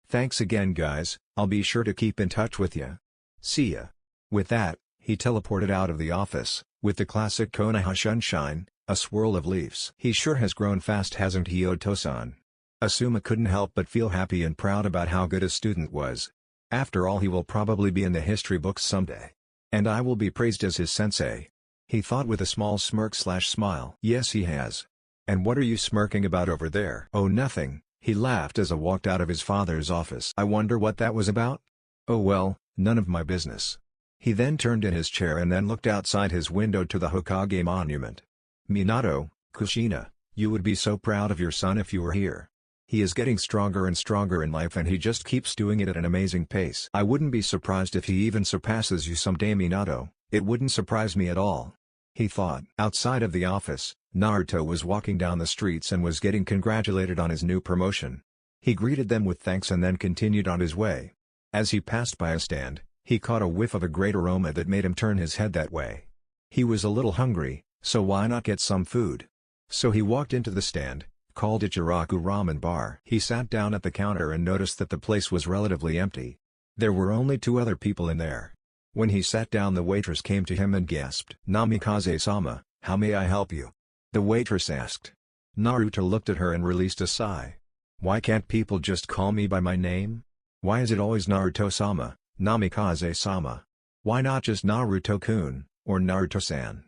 Thanks again guys, I'll be sure to keep in touch with ya. See ya." With that, he teleported out of the office, with the classic Konoha sunshine, a swirl of leaves. "He sure has grown fast, hasn't he, Oto-san?" Asuma couldn't help but feel happy and proud about how good a student was. After all, he will probably be in the history books someday. And I will be praised as his sensei. He thought with a small smirk/smile. "Yes, he has. And what are you smirking about over there?" "Oh, nothing," he laughed as he walked out of his father's office. "I wonder what that was about? Oh well, none of my business." He then turned in his chair and then looked outside his window to the Hokage monument. "Minato, Kushina, you would be so proud of your son if you were here. He is getting stronger and stronger in life and he just keeps doing it at an amazing pace. I wouldn't be surprised if he even surpasses you someday, Minato. It wouldn't surprise me at all," he thought. Outside of the office, Naruto was walking down the streets and was getting congratulated on his new promotion. He greeted them with thanks and then continued on his way. As he passed by a stand, he caught a whiff of a great aroma that made him turn his head that way. He was a little hungry, so why not get some food? So he walked into the stand, called Ichiraku Ramen Bar. He sat down at the counter and noticed that the place was relatively empty. There were only 2 other people in there. When he sat down, the waitress came to him and gasped. "Namikaze-sama, how may I help you?" the waitress asked. Naruto looked at her and released a sigh. "Why can't people just call me by my name? Why is it always Naruto-sama, Namikaze-sama? Why not just Naruto-kun, or Naruto-san?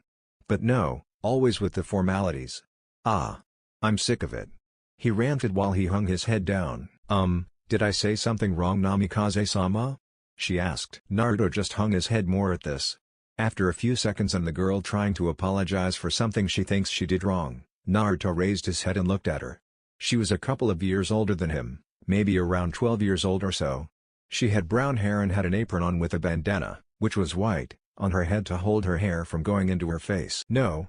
But no, always with the formalities. I'm sick of it." He ranted while he hung his head down. Did I say something wrong, Namikaze-sama?" she asked. Naruto just hung his head more at this. After a few seconds and the girl trying to apologize for something she thinks she did wrong, Naruto raised his head and looked at her. She was a couple of years older than him, maybe around 12 years old or so. She had brown hair and had an apron on with a bandana, which was white, on her head to hold her hair from going into her face. No.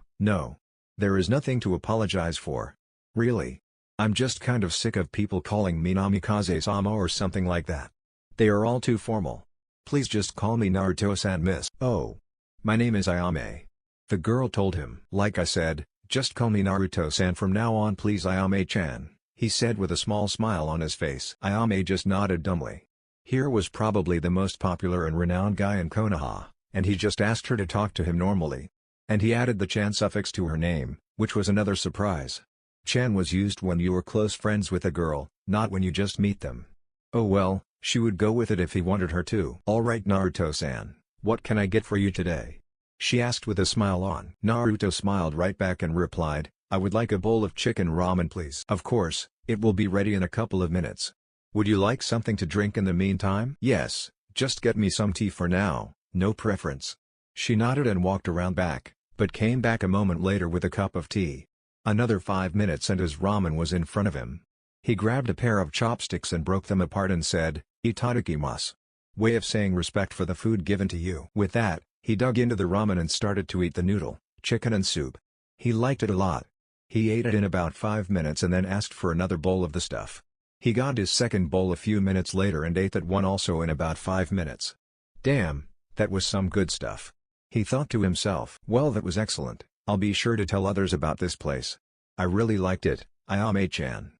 There is nothing to apologize for. Really. I'm just kind of sick of people calling me Namikaze-sama or something like that. They are all too formal. Please just call me Naruto-san, miss. Oh. My name is Ayame. The girl told him. Like I said, just call me Naruto-san from now on, please, Ayame-chan, he said with a small smile on his face. Ayame just nodded dumbly. Here was probably the most popular and renowned guy in Konoha, and he just asked her to talk to him normally. And he added the chan suffix to her name, which was another surprise. Chan was used when you were close friends with a girl, not when you just meet them. Oh well, she would go with it if he wanted her to. Alright Naruto-san, what can I get for you today? She asked with a smile on. Naruto smiled right back and replied, I would like a bowl of chicken ramen, please. Of course, it will be ready in a couple of minutes. Would you like something to drink in the meantime? Yes, just get me some tea for now, no preference. She nodded and walked around back, but came back a moment later with a cup of tea. Another 5 minutes and his ramen was in front of him. He grabbed a pair of chopsticks and broke them apart and said, Itadakimasu. Way of saying respect for the food given to you. With that, he dug into the ramen and started to eat the noodle, chicken and soup. He liked it a lot. He ate it in about 5 minutes and then asked for another bowl of the stuff. He got his second bowl a few minutes later and ate that one also in about 5 minutes. Damn, that was some good stuff. He thought to himself. Well, that was excellent. I'll be sure to tell others about this place. I really liked it, Ayame-chan.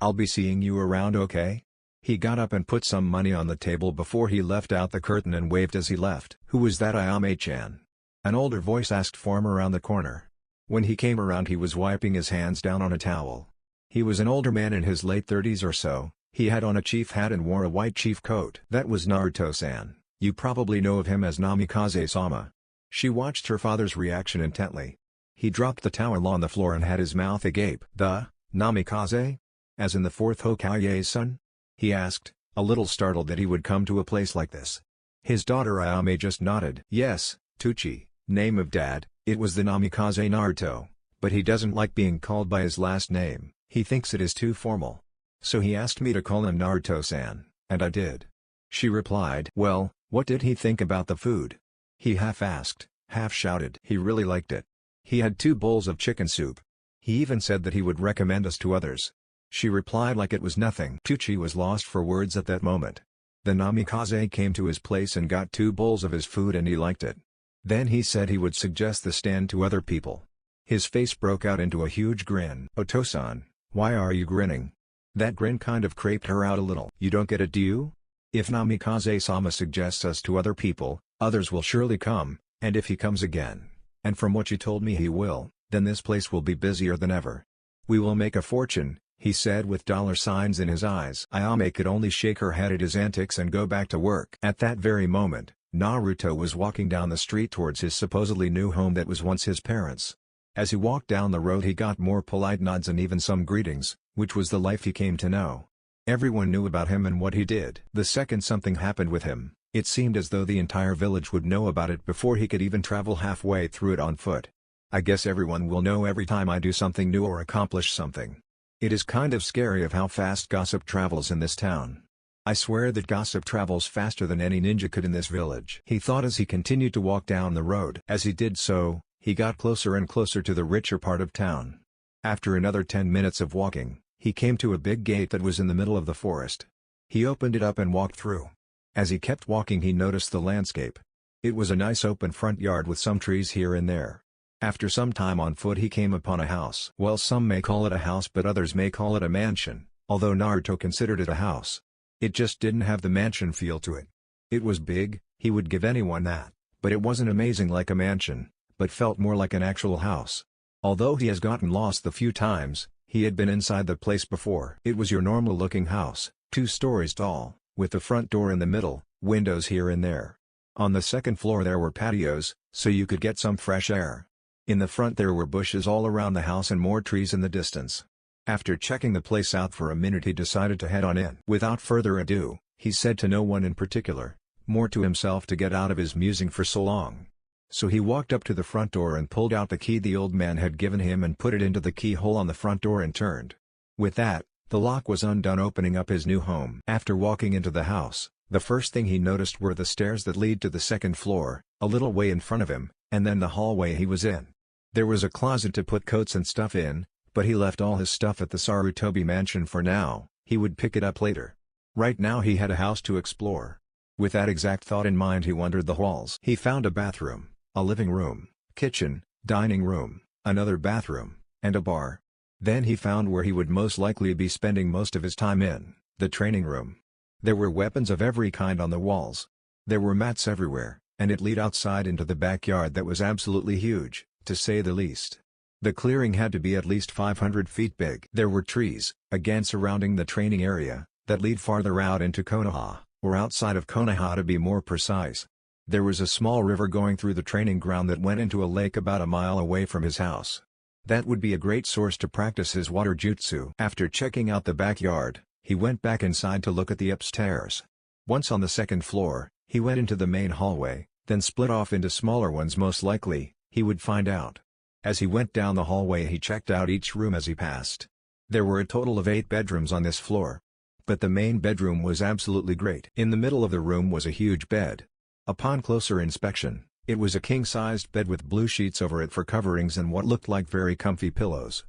I'll be seeing you around, okay? He got up and put some money on the table before he left out the curtain and waved as he left. Who was that, Ayame-chan? An older voice asked from around the corner. When he came around, he was wiping his hands down on a towel. He was an older man in his late 30s or so. He had on a chief hat and wore a white chief coat. That was Naruto-san. You probably know of him as Namikaze-sama. She watched her father's reaction intently. He dropped the towel on the floor and had his mouth agape. The Namikaze? As in the fourth Hokage's son? He asked, a little startled that he would come to a place like this. His daughter Ayame just nodded. Yes, Tuchi, name of dad, it was the Namikaze Naruto, but he doesn't like being called by his last name, he thinks it is too formal. So he asked me to call him Naruto-san, and I did. She replied. Well, what did he think about the food? He half asked, half shouted. He really liked it. He had 2 bowls of chicken soup. He even said that he would recommend us to others. She replied like it was nothing. Tucci was lost for words at that moment. The Namikaze came to his place and got 2 bowls of his food and he liked it. Then he said he would suggest the stand to other people. His face broke out into a huge grin. Oto-san, why are you grinning? That grin kind of creeped her out a little. You don't get it, do you? If Namikaze-sama suggests us to other people, others will surely come, and if he comes again, and from what you told me he will, then this place will be busier than ever. We will make a fortune, he said with dollar signs in his eyes. Ayame could only shake her head at his antics and go back to work. At that very moment, Naruto was walking down the street towards his supposedly new home that was once his parents'. As he walked down the road, he got more polite nods and even some greetings, which was the life he came to know. Everyone knew about him and what he did. The second something happened with him, it seemed as though the entire village would know about it before he could even travel halfway through it on foot. I guess everyone will know every time I do something new or accomplish something. It is kind of scary of how fast gossip travels in this town. I swear that gossip travels faster than any ninja could in this village, he thought as he continued to walk down the road. As he did so, he got closer and closer to the richer part of town. After another 10 minutes of walking, he came to a big gate that was in the middle of the forest. He opened it up and walked through. As he kept walking, he noticed the landscape. It was a nice open front yard with some trees here and there. After some time on foot, he came upon a house. Well, some may call it a house but others may call it a mansion, although Naruto considered it a house. It just didn't have the mansion feel to it. It was big, he would give anyone that, but it wasn't amazing like a mansion, but felt more like an actual house. Although he has gotten lost the few times, he had been inside the place before. It was your normal looking house, 2 stories tall, with the front door in the middle, windows here and there. On the second floor there were patios, so you could get some fresh air. In the front there were bushes all around the house and more trees in the distance. After checking the place out for a minute, he decided to head on in. Without further ado, he said to no one in particular, more to himself to get out of his musing for so long. So he walked up to the front door and pulled out the key the old man had given him and put it into the keyhole on the front door and turned. With that, the lock was undone, opening up his new home. After walking into the house, the first thing he noticed were the stairs that lead to the second floor, a little way in front of him, and then the hallway he was in. There was a closet to put coats and stuff in, but he left all his stuff at the Sarutobi mansion for now. He would pick it up later. Right now he had a house to explore. With that exact thought in mind he wandered the halls. He found a bathroom, a living room, kitchen, dining room, another bathroom, and a bar. Then he found where he would most likely be spending most of his time in, the training room. There were weapons of every kind on the walls. There were mats everywhere, and it led outside into the backyard that was absolutely huge, to say the least. The clearing had to be at least 500 feet big. There were trees, again surrounding the training area, that lead farther out into Konoha, or outside of Konoha to be more precise. There was a small river going through the training ground that went into a lake about a mile away from his house. That would be a great source to practice his water jutsu. After checking out the backyard, he went back inside to look at the upstairs. Once on the second floor, he went into the main hallway, then split off into smaller ones most likely, he would find out. As he went down the hallway he checked out each room as he passed. There were a total of 8 bedrooms on this floor. But the main bedroom was absolutely great. In the middle of the room was a huge bed. Upon closer inspection, it was a king-sized bed with blue sheets over it for coverings and what looked like very comfy pillows.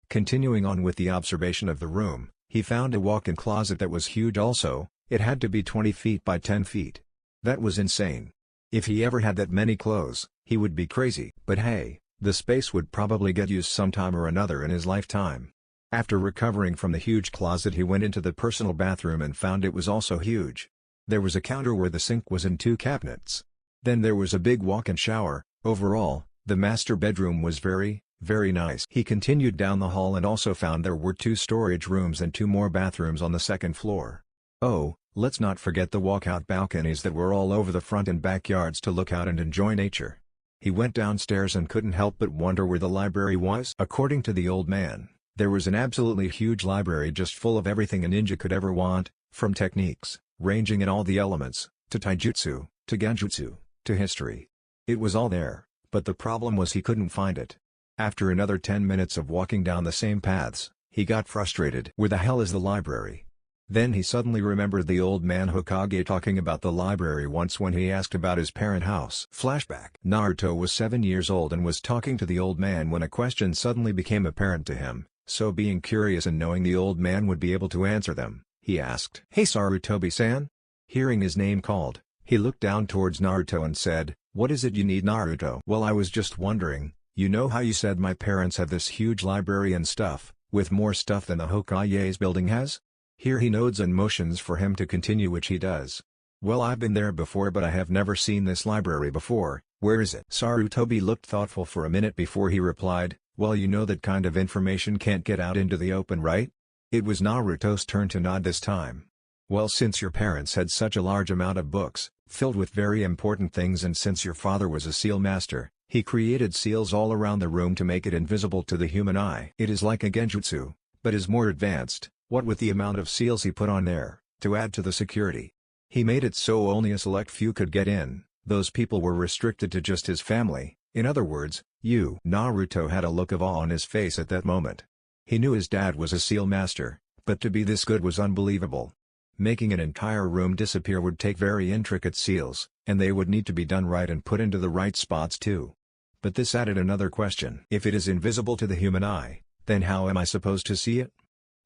Continuing on with the observation of the room, he found a walk-in closet that was huge also. It had to be 20 feet by 10 feet. That was insane. If he ever had that many clothes, he would be crazy. But hey, the space would probably get used sometime or another in his lifetime. After recovering from the huge closet he went into the personal bathroom and found it was also huge. There was a counter where the sink was and 2 cabinets. Then there was a big walk-in shower. Overall, the master bedroom was very, very nice. He continued down the hall and also found there were 2 storage rooms and 2 more bathrooms on the second floor. Oh, let's not forget the walkout balconies that were all over the front and backyards to look out and enjoy nature. He went downstairs and couldn't help but wonder where the library was. According to the old man, there was an absolutely huge library just full of everything a ninja could ever want, from techniques, ranging in all the elements, to taijutsu, to genjutsu, to history. It was all there, but the problem was he couldn't find it. After another 10 minutes of walking down the same paths, he got frustrated. Where the hell is the library? Then he suddenly remembered the old man Hokage talking about the library once when he asked about his parent house. Flashback. Naruto was 7 years old and was talking to the old man when a question suddenly became apparent to him. So being curious and knowing the old man would be able to answer them, he asked, "Hey Sarutobi-san?" Hearing his name called, he looked down towards Naruto and said, "What is it you need, Naruto?" "Well, I was just wondering, you know how you said my parents have this huge library and stuff, with more stuff than the Hokage's building has?" Here he nods and motions for him to continue, which he does. "Well, I've been there before but I have never seen this library before. Where is it?" Sarutobi looked thoughtful for a minute before he replied, "Well, you know that kind of information can't get out into the open, right?" It was Naruto's turn to nod this time. "Well, since your parents had such a large amount of books, filled with very important things, and since your father was a seal master, he created seals all around the room to make it invisible to the human eye. It is like a genjutsu, but is more advanced, what with the amount of seals he put on there, to add to the security. He made it so only a select few could get in, those people were restricted to just his family, in other words, you." Naruto had a look of awe on his face at that moment. He knew his dad was a seal master, but to be this good was unbelievable. Making an entire room disappear would take very intricate seals, and they would need to be done right and put into the right spots too. But this added another question. If it is invisible to the human eye, then how am I supposed to see it?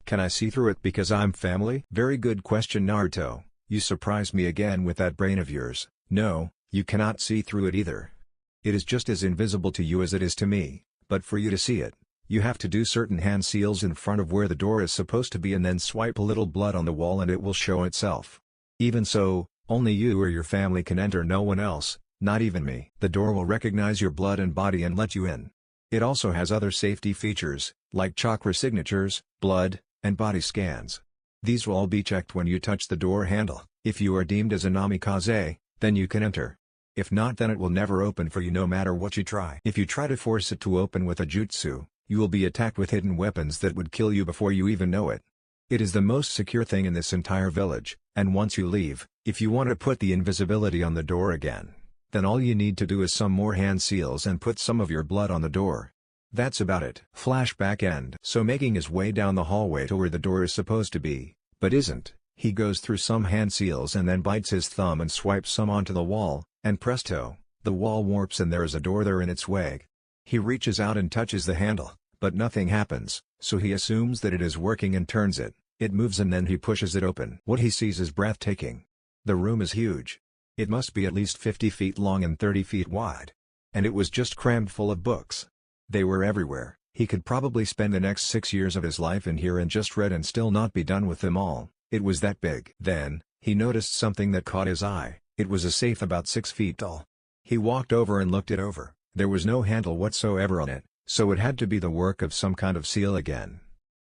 Can I see through it because I'm family? Very good question, Naruto. You surprised me again with that brain of yours. No, you cannot see through it either. It is just as invisible to you as it is to me, but for you to see it, you have to do certain hand seals in front of where the door is supposed to be and then swipe a little blood on the wall and it will show itself. Even so, only you or your family can enter, no one else, not even me. The door will recognize your blood and body and let you in. It also has other safety features, like chakra signatures, blood, and body scans. These will all be checked when you touch the door handle. If you are deemed as a namikaze, then you can enter. If not, then it will never open for you no matter what you try. If you try to force it to open with a jutsu, you will be attacked with hidden weapons that would kill you before you even know it. It is the most secure thing in this entire village, and once you leave, if you want to put the invisibility on the door again, then all you need to do is some more hand seals and put some of your blood on the door. That's about it. Flashback end. So making his way down the hallway to where the door is supposed to be, but isn't, he goes through some hand seals and then bites his thumb and swipes some onto the wall, and presto, the wall warps and there is a door there in its way. He reaches out and touches the handle, but nothing happens, so he assumes that it is working and turns it. It moves and then he pushes it open. What he sees is breathtaking. The room is huge. It must be at least 50 feet long and 30 feet wide. And it was just crammed full of books. They were everywhere. He could probably spend the next 6 years of his life in here and just read and still not be done with them all. It was that big. Then, he noticed something that caught his eye. It was a safe about 6 feet tall. He walked over and looked it over. There was no handle whatsoever on it, so it had to be the work of some kind of seal again.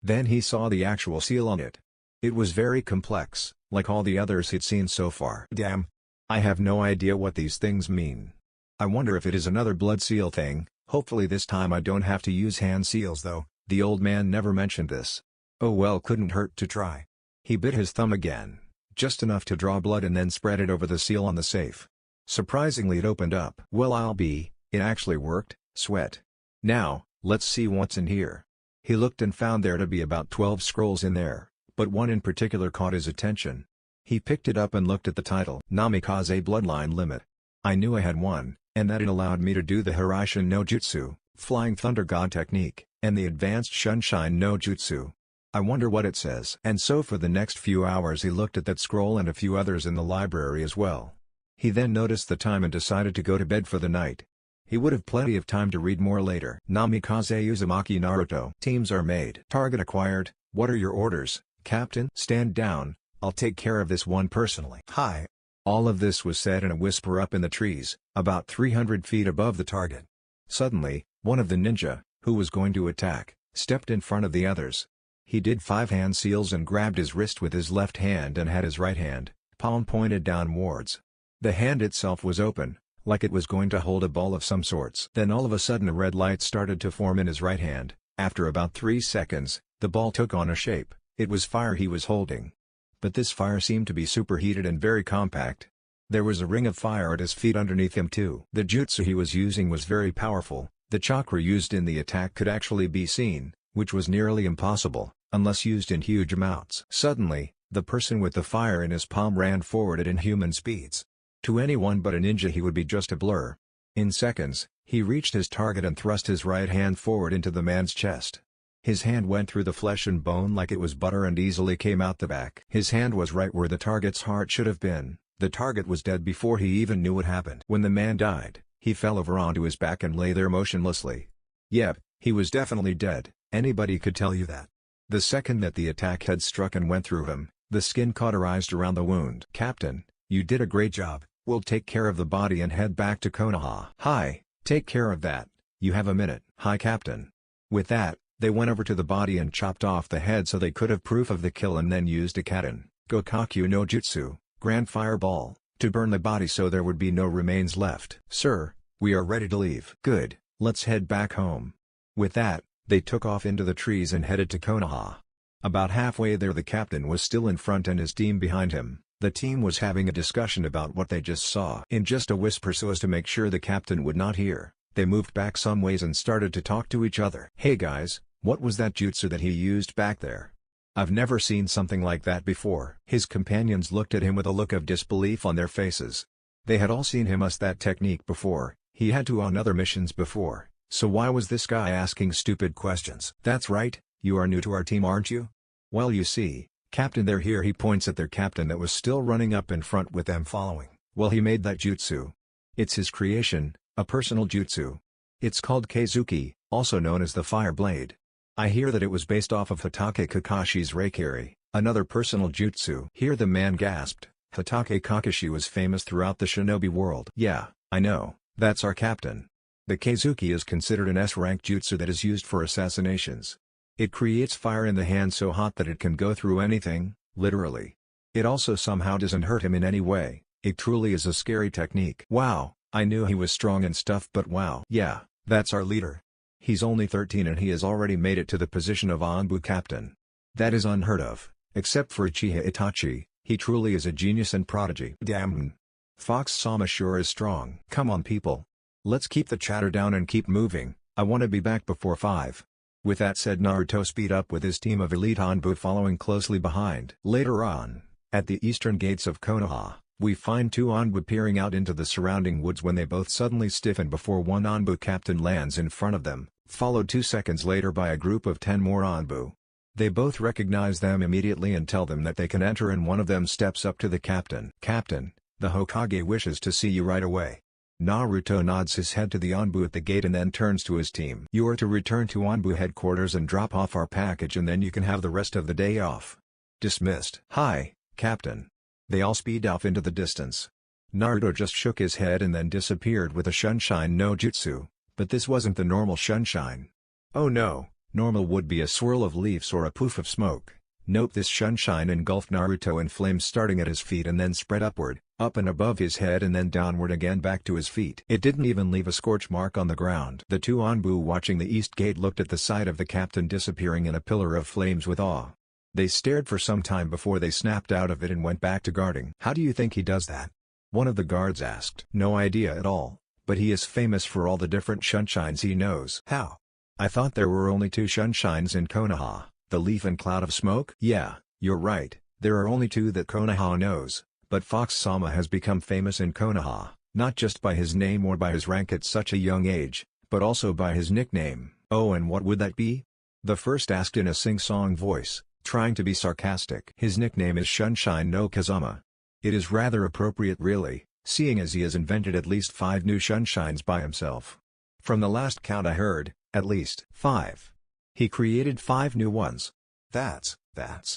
Then he saw the actual seal on it. It was very complex, like all the others he'd seen so far. Damn. I have no idea what these things mean. I wonder if it is another blood seal thing. Hopefully this time I don't have to use hand seals though. The old man never mentioned this. Oh well, couldn't hurt to try. He bit his thumb again, just enough to draw blood and then spread it over the seal on the safe. Surprisingly it opened up. Well it actually worked. Sweat. Now, let's see what's in here. He looked and found there to be about 12 scrolls in there, but one in particular caught his attention. He picked it up and looked at the title. Namikaze Bloodline Limit. I knew I had one, and that it allowed me to do the Hiraishin no Jutsu, Flying Thunder God technique, and the Advanced Shunshine no Jutsu. I wonder what it says. And so for the next few hours he looked at that scroll and a few others in the library as well. He then noticed the time and decided to go to bed for the night. He would have plenty of time to read more later. Namikaze Uzumaki Naruto. Teams are made. Target acquired. What are your orders, Captain? Stand down. I'll take care of this one personally. Hi. All of this was said in a whisper up in the trees, about 300 feet above the target. Suddenly, one of the ninja, who was going to attack, stepped in front of the others. He did 5 hand seals and grabbed his wrist with his left hand and had his right hand, palm pointed downwards. The hand itself was open, like it was going to hold a ball of some sorts. Then all of a sudden a red light started to form in his right hand. After about 3 seconds, the ball took on a shape. It was fire he was holding. But this fire seemed to be superheated and very compact. There was a ring of fire at his feet underneath him too. The jutsu he was using was very powerful. The chakra used in the attack could actually be seen, which was nearly impossible, unless used in huge amounts. Suddenly, the person with the fire in his palm ran forward at inhuman speeds. To anyone but a ninja he would be just a blur. In seconds, he reached his target and thrust his right hand forward into the man's chest. His hand went through the flesh and bone like it was butter and easily came out the back. His hand was right where the target's heart should have been. The target was dead before he even knew what happened. When the man died, he fell over onto his back and lay there motionlessly. Yep, he was definitely dead. Anybody could tell you that. The second that the attack had struck and went through him, the skin cauterized around the wound. Captain, you did a great job. We'll take care of the body and head back to Konoha. Hi, take care of that. You have a minute. Hi, Captain. With that, they went over to the body and chopped off the head so they could have proof of the kill and then used a katen, Gokaku no Jutsu, Grand Fireball, to burn the body so there would be no remains left. Sir, we are ready to leave. Good, let's head back home. With that, they took off into the trees and headed to Konoha. About halfway there the captain was still in front and his team behind him. The team was having a discussion about what they just saw. In just a whisper so as to make sure the captain would not hear, they moved back some ways and started to talk to each other. Hey guys, what was that jutsu that he used back there? I've never seen something like that before. His companions looked at him with a look of disbelief on their faces. They had all seen him use that technique before. He had to on other missions before, so why was this guy asking stupid questions? That's right, you are new to our team aren't you? Well you see, Captain they're here. He points at their captain that was still running up in front with them following. Well he made that jutsu. It's his creation, a personal jutsu. It's called Keizuki, also known as the Fire Blade. I hear that it was based off of Hatake Kakashi's Reikiri, another personal jutsu. Here the man gasped. Hatake Kakashi was famous throughout the shinobi world. Yeah, I know, that's our captain. The Keizuki is considered an S-rank jutsu that is used for assassinations. It creates fire in the hand so hot that it can go through anything, literally. It also somehow doesn't hurt him in any way. It truly is a scary technique. Wow, I knew he was strong and stuff but wow. Yeah, that's our leader. He's only 13 and he has already made it to the position of Anbu captain. That is unheard of, except for Uchiha Itachi, he truly is a genius and prodigy. Damn. Fox-sama sure is strong. Come on people. Let's keep the chatter down and keep moving, I want to be back before 5. With that said Naruto speed up with his team of elite Anbu following closely behind. Later on, at the eastern gates of Konoha, we find 2 Anbu peering out into the surrounding woods when they both suddenly stiffen before one Anbu captain lands in front of them, followed 2 seconds later by a group of 10 more Anbu. They both recognize them immediately and tell them that they can enter, and one of them steps up to the captain. "Captain, the Hokage wishes to see you right away." Naruto nods his head to the Anbu at the gate and then turns to his team. "You are to return to Anbu headquarters and drop off our package, and then you can have the rest of the day off." Dismissed. "Hi, Captain." They all speed off into the distance. Naruto just shook his head and then disappeared with a Sunshine no Jutsu, but this wasn't the normal Sunshine. Oh no, normal would be a swirl of leaves or a poof of smoke. Nope, this Sunshine engulfed Naruto in flames starting at his feet and then spread upward, up and above his head and then downward again back to his feet. It didn't even leave a scorch mark on the ground. The two Anbu watching the east gate looked at the sight of the captain disappearing in a pillar of flames with awe. They stared for some time before they snapped out of it and went back to guarding. "How do you think he does that?" one of the guards asked. "No idea at all, but he is famous for all the different Sunshines he knows." "How? I thought there were only two Sunshines in Konoha, the leaf and cloud of smoke?" "Yeah, you're right, there are only two that Konoha knows, but Fox-sama has become famous in Konoha, not just by his name or by his rank at such a young age, but also by his nickname." "Oh, and what would that be?" the first asked in a sing-song voice, trying to be sarcastic. "His nickname is Sunshine no Kazama. It is rather appropriate really, seeing as he has invented at least 5 new Sunshines by himself. From the last count I heard, at least 5. He created 5 new ones. That's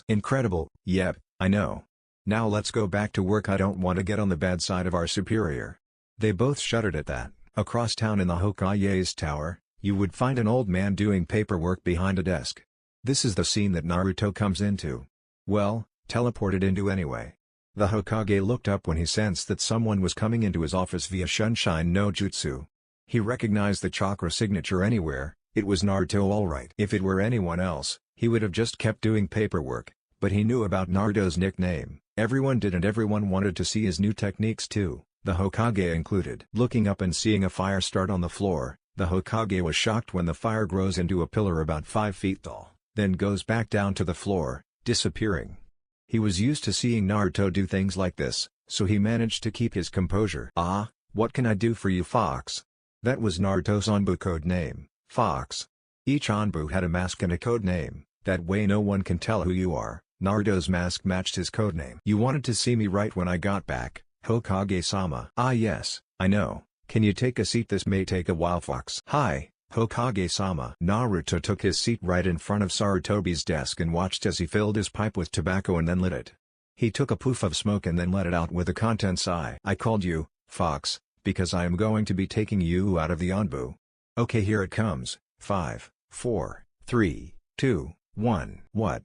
incredible." "Yep, I know. Now let's go back to work. I don't want to get on the bad side of our superior." They both shuddered at that. Across town in the Hokage's tower, you would find an old man doing paperwork behind a desk. This is the scene that Naruto comes into. Well, teleported into anyway. The Hokage looked up when he sensed that someone was coming into his office via Sunshine no Jutsu. He recognized the chakra signature anywhere. It was Naruto alright. If it were anyone else, he would have just kept doing paperwork, but he knew about Naruto's nickname. Everyone did, and everyone wanted to see his new techniques too, the Hokage included. Looking up and seeing a fire start on the floor, the Hokage was shocked when the fire grows into a pillar about 5 feet tall, then goes back down to the floor, disappearing. He was used to seeing Naruto do things like this, so he managed to keep his composure. "Ah, what can I do for you, Fox?" That was Naruto's Anbu code name, Fox. Each Anbu had a mask and a code name, that way no one can tell who you are. Naruto's mask matched his codename. "You wanted to see me right when I got back, Hokage-sama." "Ah yes, I know. Can you take a seat? This may take a while, Fox." "Hi, Hokage-sama." Naruto took his seat right in front of Sarutobi's desk and watched as he filled his pipe with tobacco and then lit it. He took a poof of smoke and then let it out with the contents. "I called you, Fox, because I am going to be taking you out of the Anbu. Okay, here it comes. 5, 4, 3, 2, 1. What?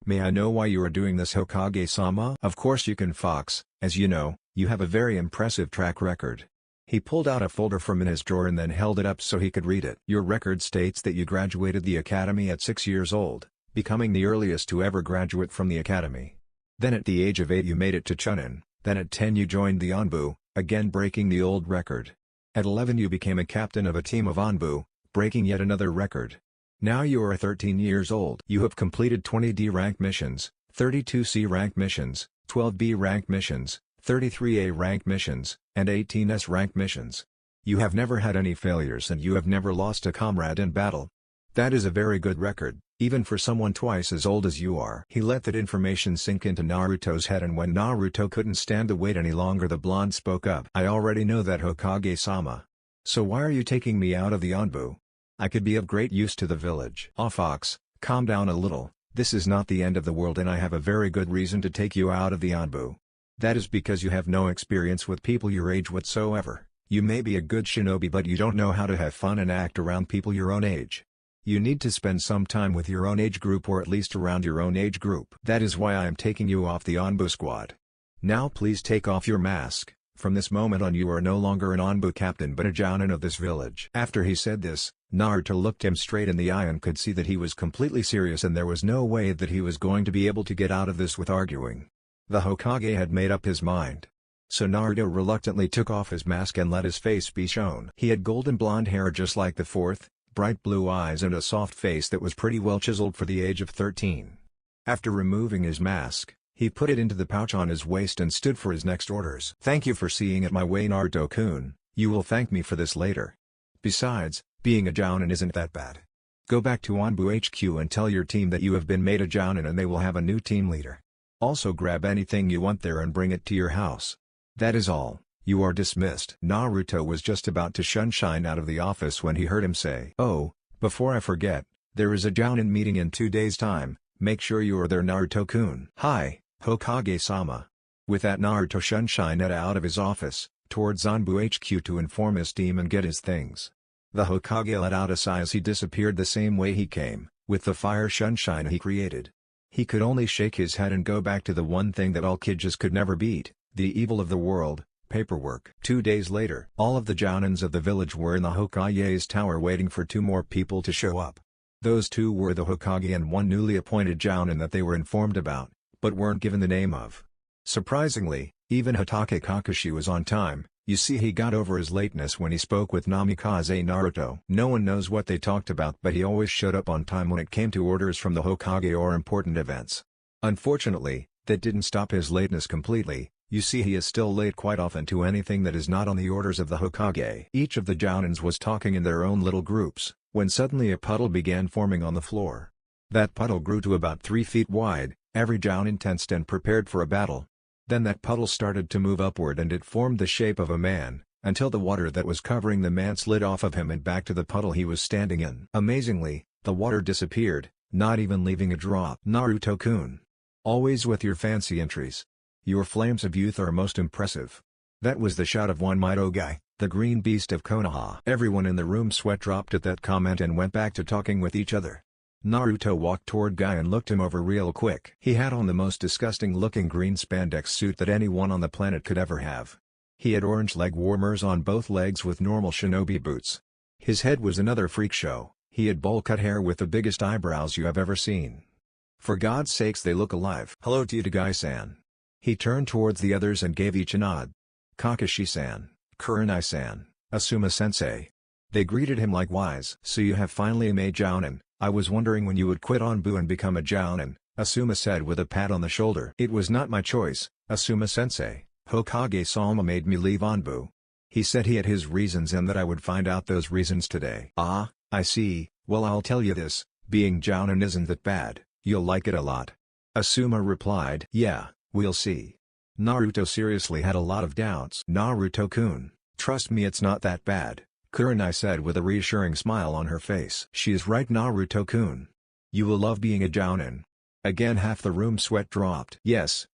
May I know why you are doing this, Hokage-sama?" "Of course you can, Fox. As you know, you have a very impressive track record." He pulled out a folder from in his drawer and then held it up so he could read it. "Your record states that you graduated the academy at 6 years old, becoming the earliest to ever graduate from the academy. Then at the age of 8 you made it to Chunin, then at 10 you joined the Anbu, again breaking the old record. At 11 you became a captain of a team of Anbu, breaking yet another record. Now you are 13 years old. You have completed 20 D rank missions, 32 C rank missions, 12 B rank missions, 33 A rank missions, and 18 S rank missions. You have never had any failures and you have never lost a comrade in battle. That is a very good record, even for someone twice as old as you are." He let that information sink into Naruto's head, and when Naruto couldn't stand the wait any longer, the blonde spoke up. "I already know that, Hokage-sama. So why are you taking me out of the Anbu? I could be of great use to the village." "Ah, Fox, calm down a little. This is not the end of the world and I have a very good reason to take you out of the Anbu. That is because you have no experience with people your age whatsoever. You may be a good shinobi but you don't know how to have fun and act around people your own age. You need to spend some time with your own age group, or at least around your own age group. That is why I am taking you off the Anbu squad. Now please take off your mask. From this moment on you are no longer an Anbu captain but a Jōnin of this village." After he said this, Naruto looked him straight in the eye and could see that he was completely serious and there was no way that he was going to be able to get out of this with arguing. The Hokage had made up his mind. So Naruto reluctantly took off his mask and let his face be shown. He had golden blonde hair just like the fourth, bright blue eyes and a soft face that was pretty well chiseled for the age of 13. After removing his mask, he put it into the pouch on his waist and stood for his next orders. "Thank you for seeing it my way, Naruto-kun. You will thank me for this later. Besides, being a Jōnin isn't that bad. Go back to Anbu HQ and tell your team that you have been made a Jōnin and they will have a new team leader. Also grab anything you want there and bring it to your house. That is all, you are dismissed." Naruto was just about to shine out of the office when he heard him say, "Oh, before I forget, there is a Jōnin meeting in 2 days' time, make sure you are there, Naruto-kun." "Hi, Hokage-sama." With that, Naruto shined out of his office, towards Anbu HQ to inform his team and get his things. The Hokage let out a sigh as he disappeared the same way he came, with the fire sunshine he created. He could only shake his head and go back to the one thing that all kids could never beat, the evil of the world, paperwork. 2 days later, all of the Jōnins of the village were in the Hokage's tower waiting for 2 more people to show up. Those 2 were the Hokage and one newly appointed Jōnin that they were informed about, but weren't given the name of. Surprisingly, even Hatake Kakashi was on time. You see, he got over his lateness when he spoke with Namikaze Naruto. No one knows what they talked about, but he always showed up on time when it came to orders from the Hokage or important events. Unfortunately, that didn't stop his lateness completely. You see, he is still late quite often to anything that is not on the orders of the Hokage. Each of the Jōnins was talking in their own little groups, when suddenly a puddle began forming on the floor. That puddle grew to about 3 feet wide, every Jōnin tensed and prepared for a battle. Then that puddle started to move upward and it formed the shape of a man, until the water that was covering the man slid off of him and back to the puddle he was standing in. Amazingly, the water disappeared, not even leaving a drop. "Naruto-kun. Always with your fancy entries. Your flames of youth are most impressive." That was the shout of one Mido guy, the green beast of Konoha. Everyone in the room sweat dropped at that comment and went back to talking with each other. Naruto walked toward Guy and looked him over real quick. He had on the most disgusting looking green spandex suit that anyone on the planet could ever have. He had orange leg warmers on both legs with normal shinobi boots. His head was another freak show. He had bowl cut hair with the biggest eyebrows you have ever seen. For God's sakes, they look alive. "Hello to you, Guy-san." He turned towards the others and gave each a nod. "Kakashi-san, Kurenai-san, Asuma-sensei." They greeted him likewise. "So you have finally made Jōnin. I was wondering when you would quit Anbu and become a Jōnin," Asuma said with a pat on the shoulder. "It was not my choice, Asuma-sensei. Hokage-sama made me leave Anbu. He said he had his reasons and that I would find out those reasons today." "Ah, I see. Well, I'll tell you this, being Jōnin isn't that bad, you'll like it a lot." Asuma replied. "Yeah, we'll see." Naruto seriously had a lot of doubts. "Naruto-kun, trust me, it's not that bad," Kurenai said with a reassuring smile on her face. "She is right, Naruto-kun. You will love being a Jōnin." Again half the room sweat dropped. Yes,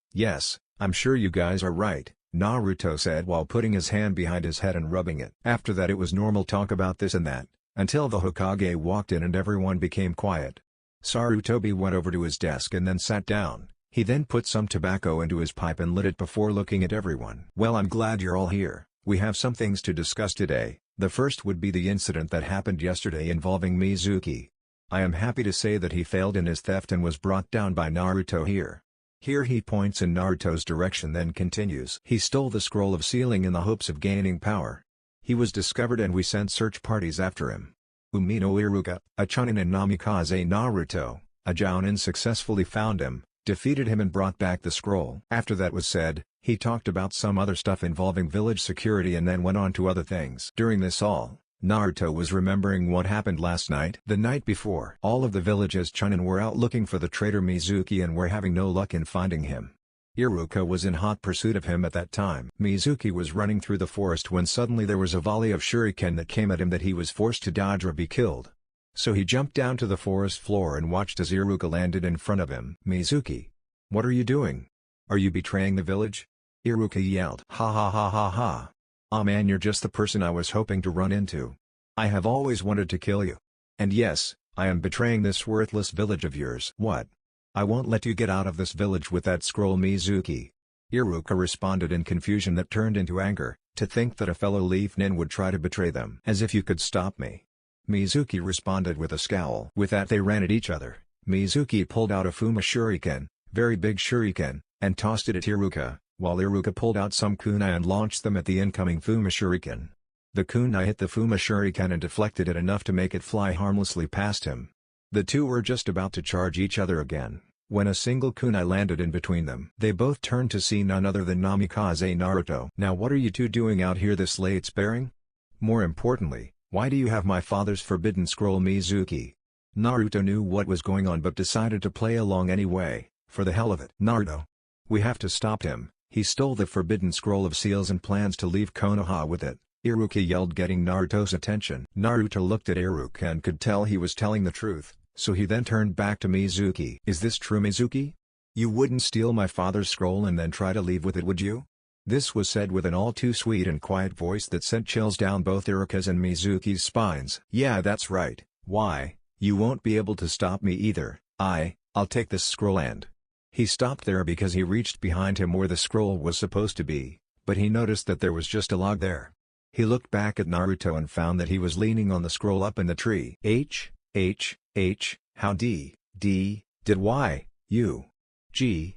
I'm sure you guys are right," Naruto said while putting his hand behind his head and rubbing it. After that it was normal talk about this and that, until the Hokage walked in and everyone became quiet. Sarutobi went over to his desk and then sat down. He then put some tobacco into his pipe and lit it before looking at everyone. "Well, I'm glad you're all here. We have some things to discuss today. The first would be the incident that happened yesterday involving Mizuki. I am happy to say that he failed in his theft and was brought down by Naruto here." Here he points in Naruto's direction, then continues. "He stole the scroll of sealing in the hopes of gaining power. He was discovered and we sent search parties after him. Umino Iruka, a Chunin, and Namikaze Naruto, a Jōnin, successfully found him, defeated him and brought back the scroll." After that was said, he talked about some other stuff involving village security and then went on to other things. During this all, Naruto was remembering what happened last night. The night before, all of the village's Chunin were out looking for the traitor Mizuki and were having no luck in finding him. Iruka was in hot pursuit of him at that time. Mizuki was running through the forest when suddenly there was a volley of shuriken that came at him that he was forced to dodge or be killed. So he jumped down to the forest floor and watched as Iruka landed in front of him. "Mizuki, what are you doing? Are you betraying the village?" Iruka yelled. "Ha ha ha ha ha. Aw man, you're just the person I was hoping to run into. I have always wanted to kill you. And yes, I am betraying this worthless village of yours." "What? I won't let you get out of this village with that scroll, Mizuki." Iruka responded in confusion that turned into anger, to think that a fellow Leaf Nin would try to betray them. "As if you could stop me." Mizuki responded with a scowl. With that they ran at each other. Mizuki pulled out a Fuma Shuriken, very big shuriken, and tossed it at Iruka, while Iruka pulled out some kunai and launched them at the incoming Fuma Shuriken. The kunai hit the Fuma Shuriken and deflected it enough to make it fly harmlessly past him. The two were just about to charge each other again, when a single kunai landed in between them. They both turned to see none other than Namikaze Naruto. "Now what are you two doing out here this late, sparring? More importantly, why do you have my father's forbidden scroll, Mizuki?" Naruto knew what was going on but decided to play along anyway, for the hell of it. Naruto. We have to stop him, he stole the forbidden scroll of seals and plans to leave Konoha with it, Iruka yelled, getting Naruto's attention. Naruto looked at Iruka and could tell he was telling the truth, so he then turned back to Mizuki. Is this true, Mizuki? You wouldn't steal my father's scroll and then try to leave with it, would you? This was said with an all too sweet and quiet voice that sent chills down both Iruka's and Mizuki's spines. Yeah, that's right. Why? You won't be able to stop me either. I'll take this scroll and... He stopped there because he reached behind him where the scroll was supposed to be, but he noticed that there was just a log there. He looked back at Naruto and found that he was leaning on the scroll up in the tree. How did Y, U, G,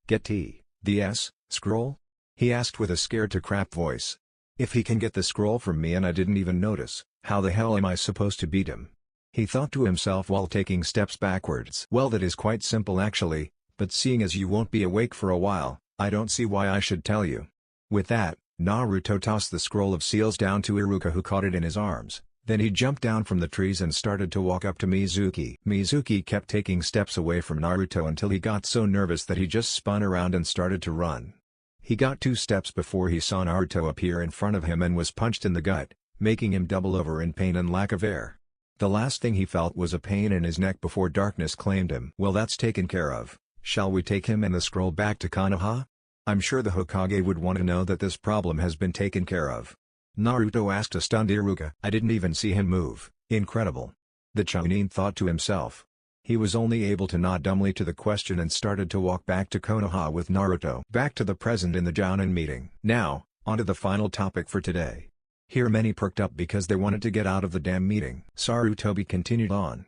get T, the S, scroll? He asked with a scared to crap voice. If he can get the scroll from me and I didn't even notice, how the hell am I supposed to beat him? He thought to himself while taking steps backwards. Well, that is quite simple actually, but seeing as you won't be awake for a while, I don't see why I should tell you. With that, Naruto tossed the scroll of seals down to Iruka, who caught it in his arms. Then he jumped down from the trees and started to walk up to Mizuki. Mizuki kept taking steps away from Naruto until he got so nervous that he just spun around and started to run. He got 2 steps before he saw Naruto appear in front of him and was punched in the gut, making him double over in pain and lack of air. The last thing he felt was a pain in his neck before darkness claimed him. Well, that's taken care of. Shall we take him and the scroll back to Konoha? I'm sure the Hokage would want to know that this problem has been taken care of. Naruto asked a stunned Iruka. I didn't even see him move. Incredible. The Jōnin thought to himself. He was only able to nod dumbly to the question and started to walk back to Konoha with Naruto. Back to the present in the Jōnin meeting. Now, onto the final topic for today. Here many perked up because they wanted to get out of the damn meeting. Sarutobi continued on.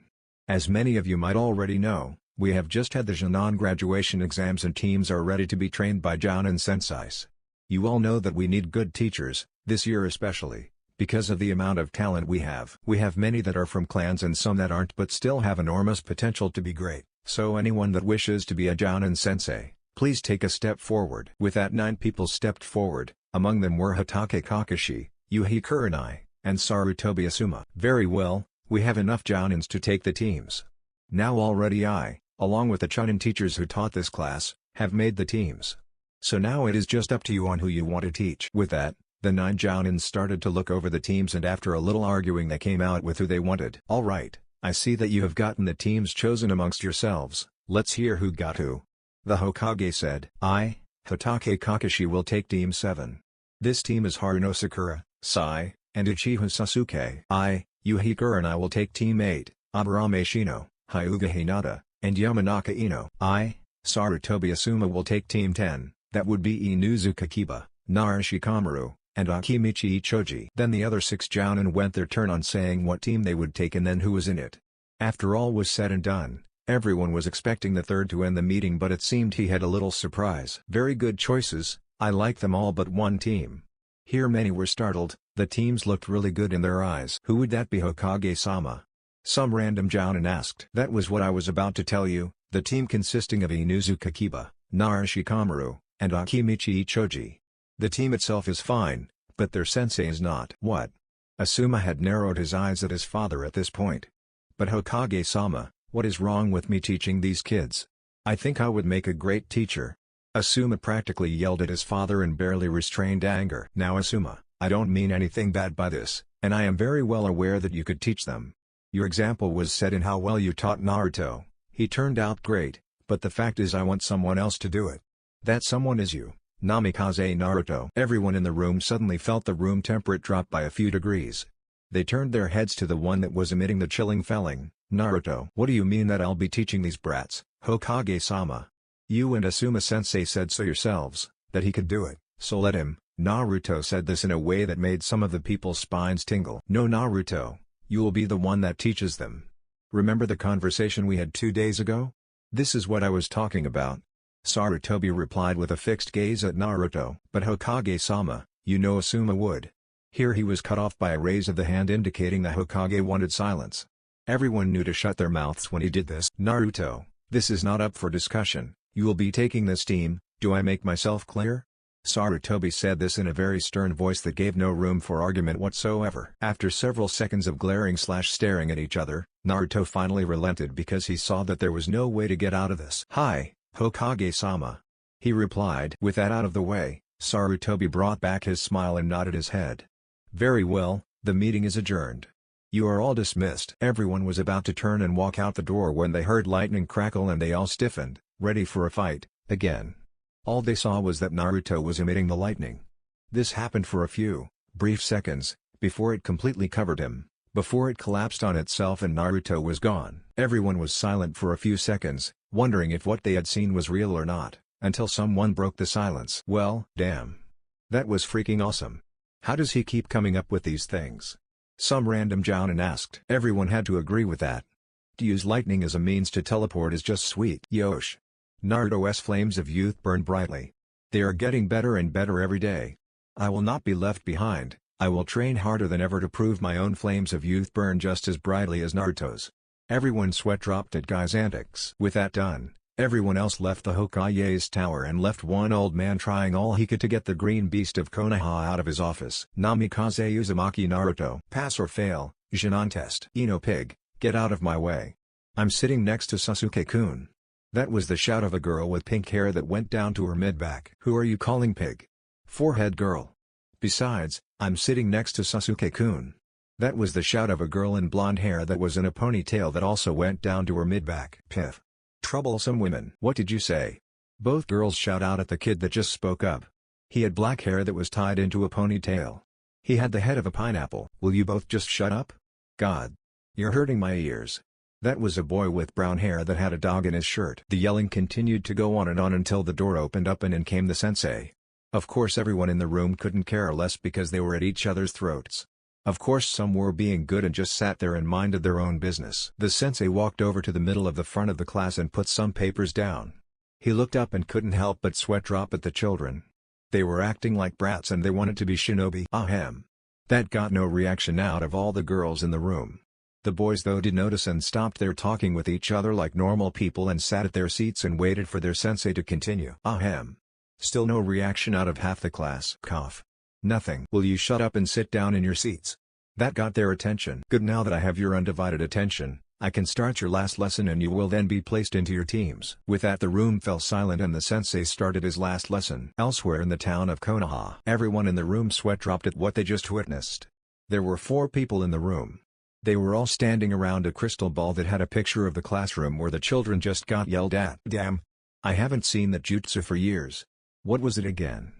As many of you might already know, we have just had the Jōnin graduation exams and teams are ready to be trained by Jōnin senseis. You all know that we need good teachers, this year especially, because of the amount of talent we have. We have many that are from clans and some that aren't but still have enormous potential to be great. So anyone that wishes to be a Jōnin sensei, please take a step forward. With that 9 people stepped forward, among them were Hatake Kakashi, Yuhi Kurenai, and Sarutobi Asuma. Very well, we have enough Jōnins to take the teams. Now already I, along with the Chunin teachers who taught this class, have made the teams. So now it is just up to you on who you want to teach. With that, the 9 Jōnins started to look over the teams and after a little arguing they came out with who they wanted. Alright, I see that you have gotten the teams chosen amongst yourselves, let's hear who got who. The Hokage said. I, Hatake Kakashi will take Team 7. This team is Haruno Sakura, Sai, and Uchiha Sasuke. I, Yuhi Kurenai will take Team 8, Aburame Shino, Hyuga Hinata, and Yamanaka Ino. I, Sarutobi Asuma will take Team 10, that would be Inuzu Kakiba, Naruto Shikamaru, and Akimichi Ichoji. Then the other 6 Jōnin went their turn on saying what team they would take and then who was in it. After all was said and done, everyone was expecting the third to end the meeting, but it seemed he had a little surprise. Very good choices, I like them all but one team. Here many were startled, the teams looked really good in their eyes. Who would that be, Hokage-sama? Some random Jōnin asked. That was what I was about to tell you, the team consisting of Inuzu Kakiba, Naruto Shikamaru, and Akimichi Ichoji. The team itself is fine, but their sensei is not. What? Asuma had narrowed his eyes at his father at this point. But Hokage-sama, what is wrong with me teaching these kids? I think I would make a great teacher. Asuma practically yelled at his father in barely restrained anger. Now Asuma, I don't mean anything bad by this, and I am very well aware that you could teach them. Your example was set in how well you taught Naruto. He turned out great, but the fact is I want someone else to do it. That someone is you, Namikaze Naruto. Everyone in the room suddenly felt the room temperature drop by a few degrees. They turned their heads to the one that was emitting the chilling feeling. Naruto. What do you mean that I'll be teaching these brats, Hokage-sama? You and Asuma-sensei said so yourselves, that he could do it, so let him. Naruto said this in a way that made some of the people's spines tingle. No, Naruto, you will be the one that teaches them. Remember the conversation we had 2 days ago? This is what I was talking about. Sarutobi replied with a fixed gaze at Naruto. But Hokage-sama, you know Asuma would. Here he was cut off by a raise of the hand indicating the Hokage wanted silence. Everyone knew to shut their mouths when he did this. Naruto, this is not up for discussion. You will be taking this team, do I make myself clear? Sarutobi said this in a very stern voice that gave no room for argument whatsoever. After several seconds of glaring/staring at each other, Naruto finally relented because he saw that there was no way to get out of this. "Hi, Hokage-sama," he replied. With that out of the way, Sarutobi brought back his smile and nodded his head. "Very well, the meeting is adjourned. You are all dismissed." Everyone was about to turn and walk out the door when they heard lightning crackle and they all stiffened, ready for a fight, again. All they saw was that Naruto was emitting the lightning. This happened for a few brief seconds, before it completely covered him, before it collapsed on itself and Naruto was gone. Everyone was silent for a few seconds, wondering if what they had seen was real or not, until someone broke the silence. "Well, damn. That was freaking awesome. How does he keep coming up with these things?" some random Jōnin asked. Everyone had to agree with that. To use lightning as a means to teleport is just sweet. Yosh. Naruto's flames of youth burn brightly. They are getting better and better every day. I will not be left behind. I will train harder than ever to prove my own flames of youth burn just as brightly as Naruto's. Everyone's sweat dropped at Guy's antics. With that done, everyone else left the Hokage's tower and left one old man trying all he could to get the green beast of Konoha out of his office. Namikaze Uzumaki Naruto. Pass or fail, Jōnin test. Ino pig, get out of my way. I'm sitting next to Sasuke-kun. That was the shout of a girl with pink hair that went down to her mid-back. Who are you calling pig? Forehead girl. Besides, I'm sitting next to Sasuke-kun. That was the shout of a girl in blonde hair that was in a ponytail that also went down to her mid-back. Piff. Troublesome women. What did you say? Both girls shout out at the kid that just spoke up. He had black hair that was tied into a ponytail. He had the head of a pineapple. Will you both just shut up? God. You're hurting my ears. That was a boy with brown hair that had a dog in his shirt. The yelling continued to go on and on until the door opened up and in came the sensei. Of course everyone in the room couldn't care less because they were at each other's throats. Of course some were being good and just sat there and minded their own business. The sensei walked over to the middle of the front of the class and put some papers down. He looked up and couldn't help but sweat drop at the children. They were acting like brats and they wanted to be shinobi. Ahem. That got no reaction out of all the girls in the room. The boys though did notice and stopped their talking with each other like normal people and sat at their seats and waited for their sensei to continue. Ahem. Still no reaction out of half the class. Cough. Nothing. Will you shut up and sit down in your seats? That got their attention. Good, now that I have your undivided attention, I can start your last lesson and you will then be placed into your teams. With that the room fell silent and the sensei started his last lesson. Elsewhere in the town of Konoha, everyone in the room sweat dropped at what they just witnessed. There were 4 people in the room. They were all standing around a crystal ball that had a picture of the classroom where the children just got yelled at. Damn. I haven't seen that jutsu for years. What was it again?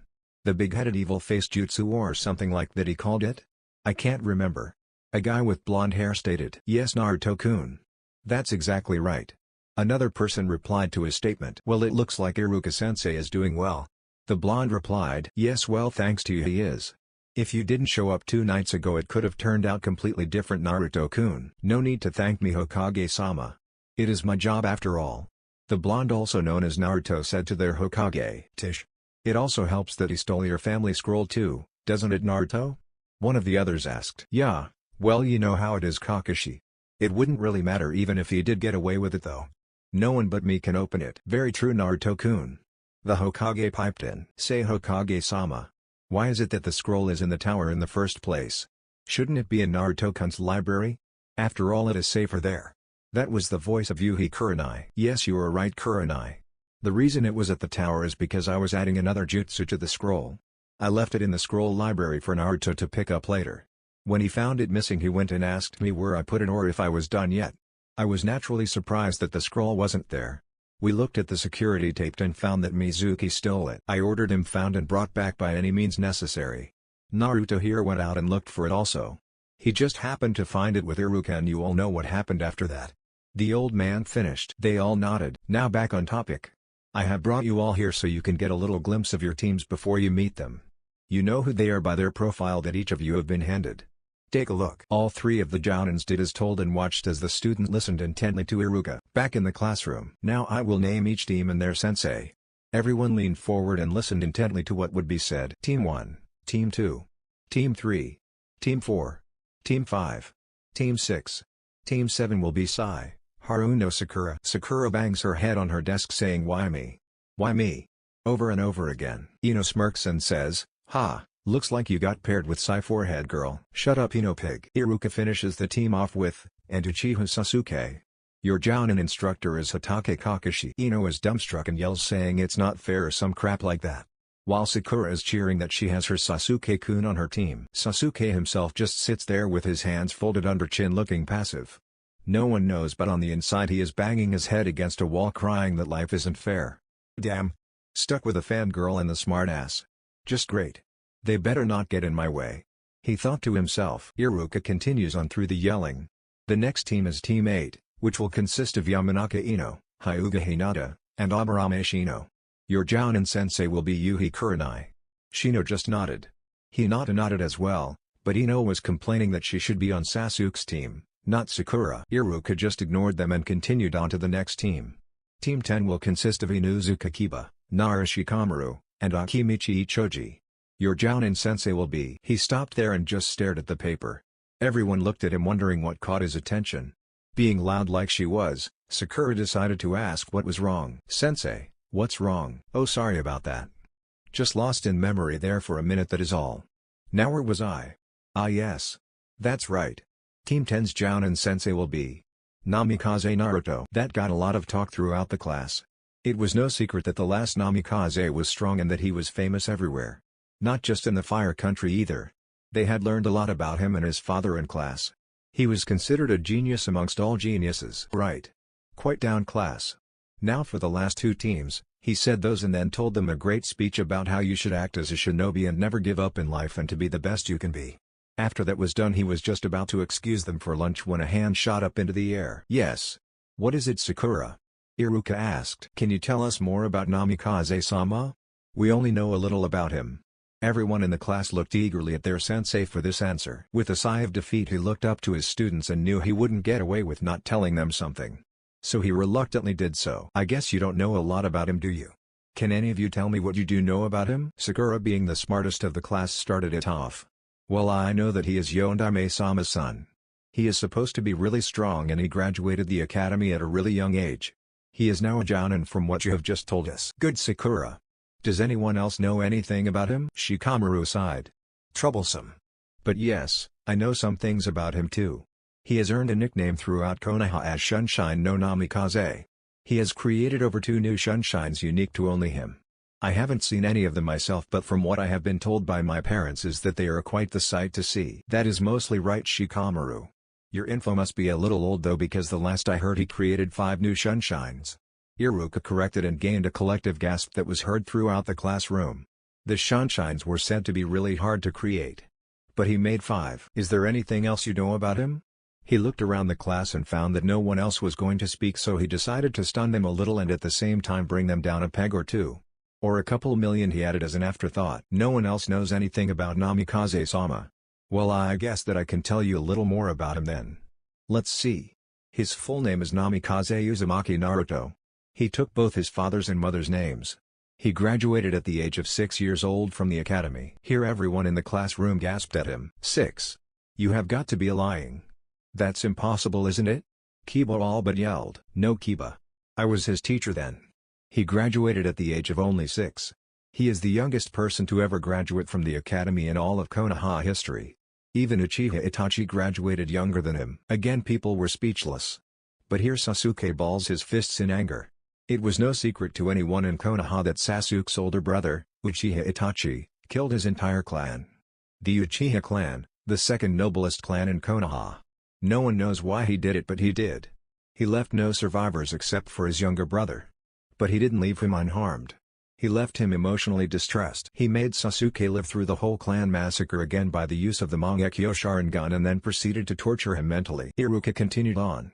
The big-headed evil-face jutsu or something like that he called it? I can't remember. A guy with blonde hair stated. Yes, Naruto-kun. That's exactly right. Another person replied to his statement. Well, it looks like Iruka-sensei is doing well. The blonde replied. Yes, well, thanks to you he is. If you didn't show up 2 nights ago it could have turned out completely different, Naruto-kun. No need to thank me, Hokage-sama. It is my job after all. The blonde, also known as Naruto, said to their Hokage. Tish. It also helps that he stole your family scroll too, doesn't it, Naruto? One of the others asked. Yeah, well, you know how it is, Kakashi. It wouldn't really matter even if he did get away with it though. No one but me can open it. Very true, Naruto-kun. The Hokage piped in. Say, Hokage-sama. Why is it that the scroll is in the tower in the first place? Shouldn't it be in Naruto-kun's library? After all, it is safer there. That was the voice of Yuhi Kurenai. Yes, you are right, Kurenai. The reason it was at the tower is because I was adding another jutsu to the scroll. I left it in the scroll library for Naruto to pick up later. When he found it missing he went and asked me where I put it or if I was done yet. I was naturally surprised that the scroll wasn't there. We looked at the security tape and found that Mizuki stole it. I ordered him found and brought back by any means necessary. Naruto here went out and looked for it also. He just happened to find it with Iruka and you all know what happened after that. The old man finished. They all nodded. Now back on topic. I have brought you all here so you can get a little glimpse of your teams before you meet them. You know who they are by their profile that each of you have been handed. Take a look. All 3 of the Jōnins did as told and watched as the student listened intently to Iruka. Back in the classroom. Now I will name each team and their sensei. Everyone leaned forward and listened intently to what would be said. Team 1, Team 2, Team 3, Team 4, Team 5, Team 6, Team 7 will be Sai, Haruno Sakura. Sakura bangs her head on her desk saying, why me? Why me? over and over again. Ino smirks and says, "Ha, looks like you got paired with Forehead Girl." "Shut up, Ino pig." Iruka finishes the team off with, "And Uchiha Sasuke. Your Jōnin instructor is Hatake Kakashi." Ino is dumbstruck and yells saying it's not fair or some crap like that. While Sakura is cheering that she has her Sasuke-kun on her team. Sasuke himself just sits there with his hands folded under chin looking passive. No one knows, but on the inside he is banging his head against a wall crying that life isn't fair. Damn. Stuck with a fangirl and the smartass. Just great. They better not get in my way. He thought to himself. Iruka continues on through the yelling. The next team is Team 8, which will consist of Yamanaka Ino, Hyuga Hinata, and Aburame Shino. Your Jōnin sensei will be Yuhi Kurenai. Shino just nodded. Hinata nodded as well, but Ino was complaining that she should be on Sasuke's team, not Sakura. Iruka just ignored them and continued on to the next team. Team 10 will consist of Inuzuka Kiba, Nara Shikamaru, and Akimichi Ichoji. Your Jōnin sensei will be. He stopped there and just stared at the paper. Everyone looked at him wondering what caught his attention. Being loud like she was, Sakura decided to ask what was wrong. "Sensei, what's wrong?" "Oh, sorry about that. Just lost in memory there for a minute, that is all." "Now where was I?" "Ah yes. That's right. Team 10's Jōnin sensei will be Namikaze Naruto." That got a lot of talk throughout the class. It was no secret that the last Namikaze was strong and that he was famous everywhere. Not just in the Fire Country either. They had learned a lot about him and his father in class. He was considered a genius amongst all geniuses. Right. Quite down class. Now for the last two teams, he said those and then told them a great speech about how you should act as a shinobi and never give up in life and to be the best you can be. After that was done, he was just about to excuse them for lunch when a hand shot up into the air. "Yes. What is it, Sakura?" Iruka asked. "Can you tell us more about Namikaze-sama? We only know a little about him." Everyone in the class looked eagerly at their sensei for this answer. With a sigh of defeat, he looked up to his students and knew he wouldn't get away with not telling them something. So he reluctantly did so. "I guess you don't know a lot about him, do you? Can any of you tell me what you do know about him?" Sakura, being the smartest of the class, started it off. "Well, I know that he is Yondaime-sama's son. He is supposed to be really strong and he graduated the academy at a really young age. He is now a Jōnin from what you have just told us." "Good, Sakura. Does anyone else know anything about him?" Shikamaru sighed. "Troublesome. But yes, I know some things about him too. He has earned a nickname throughout Konoha as Sunshine no Namikaze. He has created over 2 new Sunshines unique to only him. I haven't seen any of them myself, but from what I have been told by my parents is that they are quite the sight to see." "That is mostly right, Shikamaru. Your info must be a little old though, because the last I heard he created 5 new Sunshines." Iruka corrected and gained a collective gasp that was heard throughout the classroom. The Sunshines were said to be really hard to create. But he made 5. "Is there anything else you know about him?" He looked around the class and found that no one else was going to speak, so he decided to stun them a little and at the same time bring them down a peg or two. Or a couple million, he added as an afterthought. "No one else knows anything about Namikaze-sama. Well, I guess that I can tell you a little more about him then. Let's see. His full name is Namikaze Uzumaki Naruto. He took both his father's and mother's names. He graduated at the age of 6 years old from the academy." Here everyone in the classroom gasped at him. 6? You have got to be lying. That's impossible, isn't it? Kiba all but yelled. "No, Kiba. I was his teacher then. He graduated at the age of only 6. He is the youngest person to ever graduate from the academy in all of Konoha history. Even Uchiha Itachi graduated younger than him." Again people were speechless. But here Sasuke balls his fists in anger. It was no secret to anyone in Konoha that Sasuke's older brother, Uchiha Itachi, killed his entire clan. The Uchiha clan, the second noblest clan in Konoha. No one knows why he did it, but he did. He left no survivors except for his younger brother. But he didn't leave him unharmed. He left him emotionally distressed. He made Sasuke live through the whole clan massacre again by the use of the Mangekyo Sharingan and then proceeded to torture him mentally. Iruka continued on.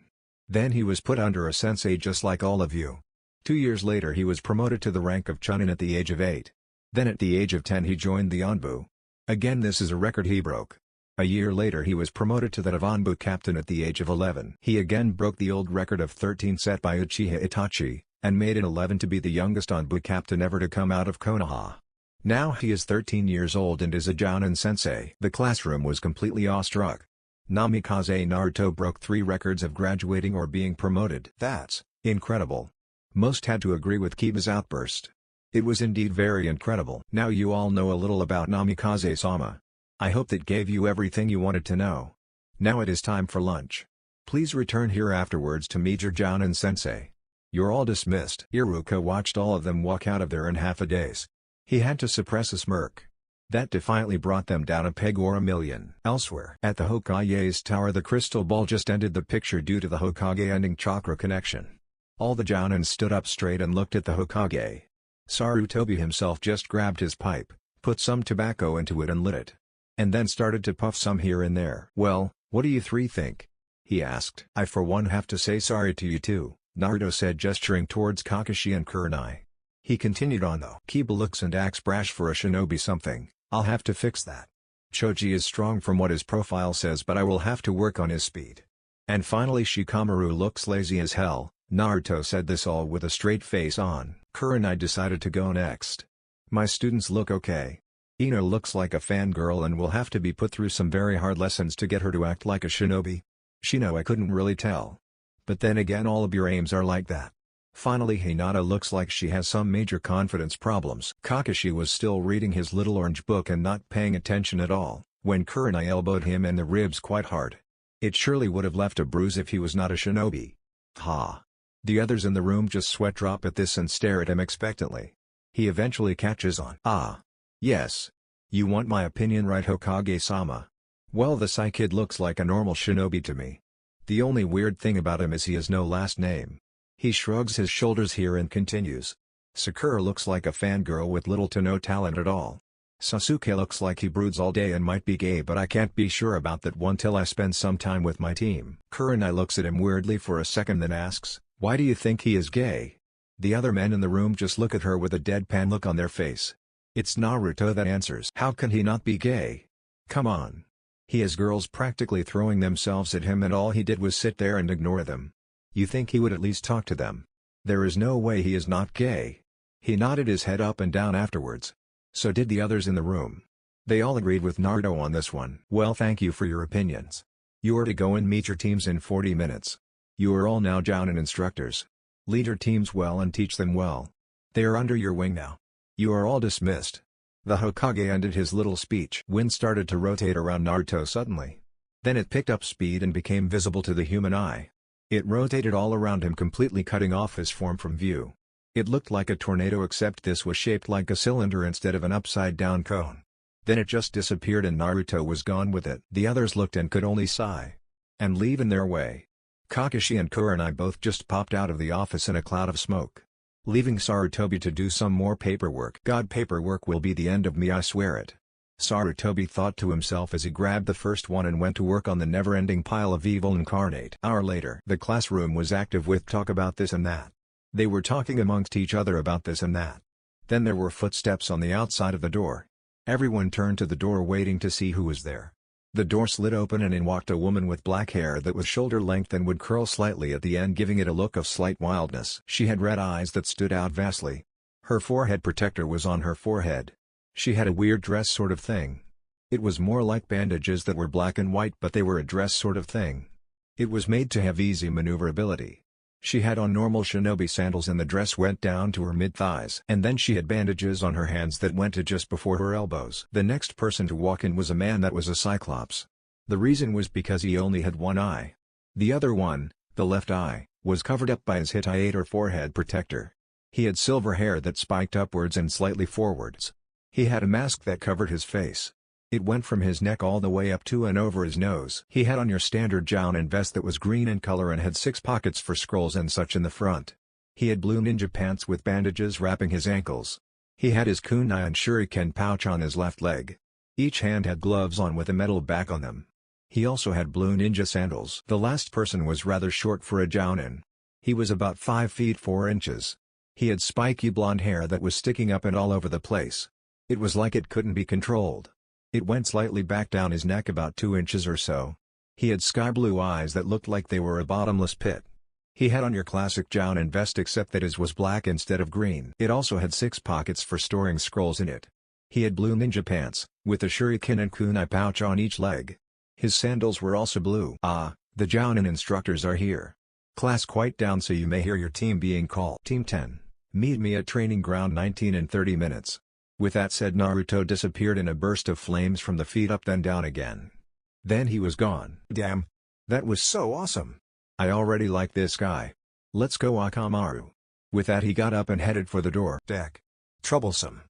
Then he was put under a sensei just like all of you. 2 years later he was promoted to the rank of Chunin at the age of 8. Then at the age of 10 he joined the Anbu. Again this is a record he broke. A year later he was promoted to that of Anbu captain at the age of 11. He again broke the old record of 13 set by Uchiha Itachi, and made it 11 to be the youngest Anbu captain ever to come out of Konoha. Now he is 13 years old and is a Jōnin sensei. The classroom was completely awestruck. Namikaze Naruto broke 3 records of graduating or being promoted. That's incredible. Most had to agree with Kiba's outburst. It was indeed very incredible. Now you all know a little about Namikaze-sama. I hope that gave you everything you wanted to know. Now it is time for lunch. Please return here afterwards to meet your Jōnin sensei. You're all dismissed. Iruka watched all of them walk out of there in half a daze. He had to suppress a smirk. That defiantly brought them down a peg or a million. Elsewhere, at the Hokage's tower, the crystal ball just ended the picture due to the Hokage ending chakra connection. All the Jōnin stood up straight and looked at the Hokage. Sarutobi himself just grabbed his pipe, put some tobacco into it and lit it. And then started to puff some here and there. "Well, what do you three think?" he asked. "I for one have to say sorry to you too," Naruto said, gesturing towards Kakashi and Kurenai. He continued on though. "Kiba looks and acts brash for a shinobi something. I'll have to fix that. Choji is strong from what his profile says, but I will have to work on his speed. And finally Shikamaru looks lazy as hell." Naruto said this all with a straight face on. Kurenai decided to go next. "My students look okay. Ino looks like a fangirl and will have to be put through some very hard lessons to get her to act like a shinobi. Shino, I couldn't really tell. But then again, all of your aims are like that. Finally Hinata looks like she has some major confidence problems." Kakashi was still reading his little orange book and not paying attention at all, when Kurenai elbowed him in the ribs quite hard. It surely would have left a bruise if he was not a shinobi. Ha! The others in the room just sweat drop at this and stare at him expectantly. He eventually catches on. "Ah. Yes. You want my opinion, right, Hokage-sama? Well, the Sai kid looks like a normal shinobi to me. The only weird thing about him is he has no last name." He shrugs his shoulders here and continues. "Sakura looks like a fangirl with little to no talent at all. Sasuke looks like he broods all day and might be gay, but I can't be sure about that one till I spend some time with my team." Kurenai looks at him weirdly for a second, then asks, "Why do you think he is gay?" The other men in the room just look at her with a deadpan look on their face. It's Naruto that answers. "How can he not be gay? Come on. He has girls practically throwing themselves at him and all he did was sit there and ignore them. You think he would at least talk to them? There is no way he is not gay." He nodded his head up and down afterwards. So did the others in the room. They all agreed with Naruto on this one. "Well, thank you for your opinions. You are to go and meet your teams in 40 minutes. You are all now Jōnin instructors. Lead your teams well and teach them well. They are under your wing now. You are all dismissed." The Hokage ended his little speech. Wind started to rotate around Naruto suddenly. Then it picked up speed and became visible to the human eye. It rotated all around him, completely cutting off his form from view. It looked like a tornado, except this was shaped like a cylinder instead of an upside-down cone. Then it just disappeared and Naruto was gone with it. The others looked and could only sigh and leave in their way. Kakashi and Kurenai both just popped out of the office in a cloud of smoke, leaving Sarutobi to do some more paperwork. "God, paperwork will be the end of me, I swear it," Sarutobi thought to himself as he grabbed the first one and went to work on the never-ending pile of evil incarnate. Hour later, the classroom was active with talk about this and that. They were talking amongst each other about this and that. Then there were footsteps on the outside of the door. Everyone turned to the door waiting to see who was there. The door slid open and in walked a woman with black hair that was shoulder length and would curl slightly at the end, giving it a look of slight wildness. She had red eyes that stood out vastly. Her forehead protector was on her forehead. She had a weird dress sort of thing. It was more like bandages that were black and white, but they were a dress sort of thing. It was made to have easy maneuverability. She had on normal shinobi sandals and the dress went down to her mid-thighs. And then she had bandages on her hands that went to just before her elbows. The next person to walk in was a man that was a cyclops. The reason was because he only had one eye. The other one, the left eye, was covered up by his Hittite or forehead protector. He had silver hair that spiked upwards and slightly forwards. He had a mask that covered his face. It went from his neck all the way up to and over his nose. He had on your standard Jōnin vest that was green in color and had 6 pockets for scrolls and such in the front. He had blue ninja pants with bandages wrapping his ankles. He had his kunai and shuriken pouch on his left leg. Each hand had gloves on with a metal back on them. He also had blue ninja sandals. The last person was rather short for a Jōnin. He was about 5 feet 4 inches. He had spiky blonde hair that was sticking up and all over the place. It was like it couldn't be controlled. It went slightly back down his neck about 2 inches or so. He had sky blue eyes that looked like they were a bottomless pit. He had on your classic Jōnin vest except that his was black instead of green. It also had 6 pockets for storing scrolls in it. He had blue ninja pants, with a shuriken and kunai pouch on each leg. His sandals were also blue. "Ah, the Jōnin instructors are here. Class, quiet down so you may hear your team being called." Team 10. Meet me at training ground 19 in 30 minutes. With that said, Naruto disappeared in a burst of flames from the feet up then down again. Then he was gone. Damn. That was so awesome. I already like this guy. Let's go Akamaru. With that he got up and headed for the door. Deck. Troublesome.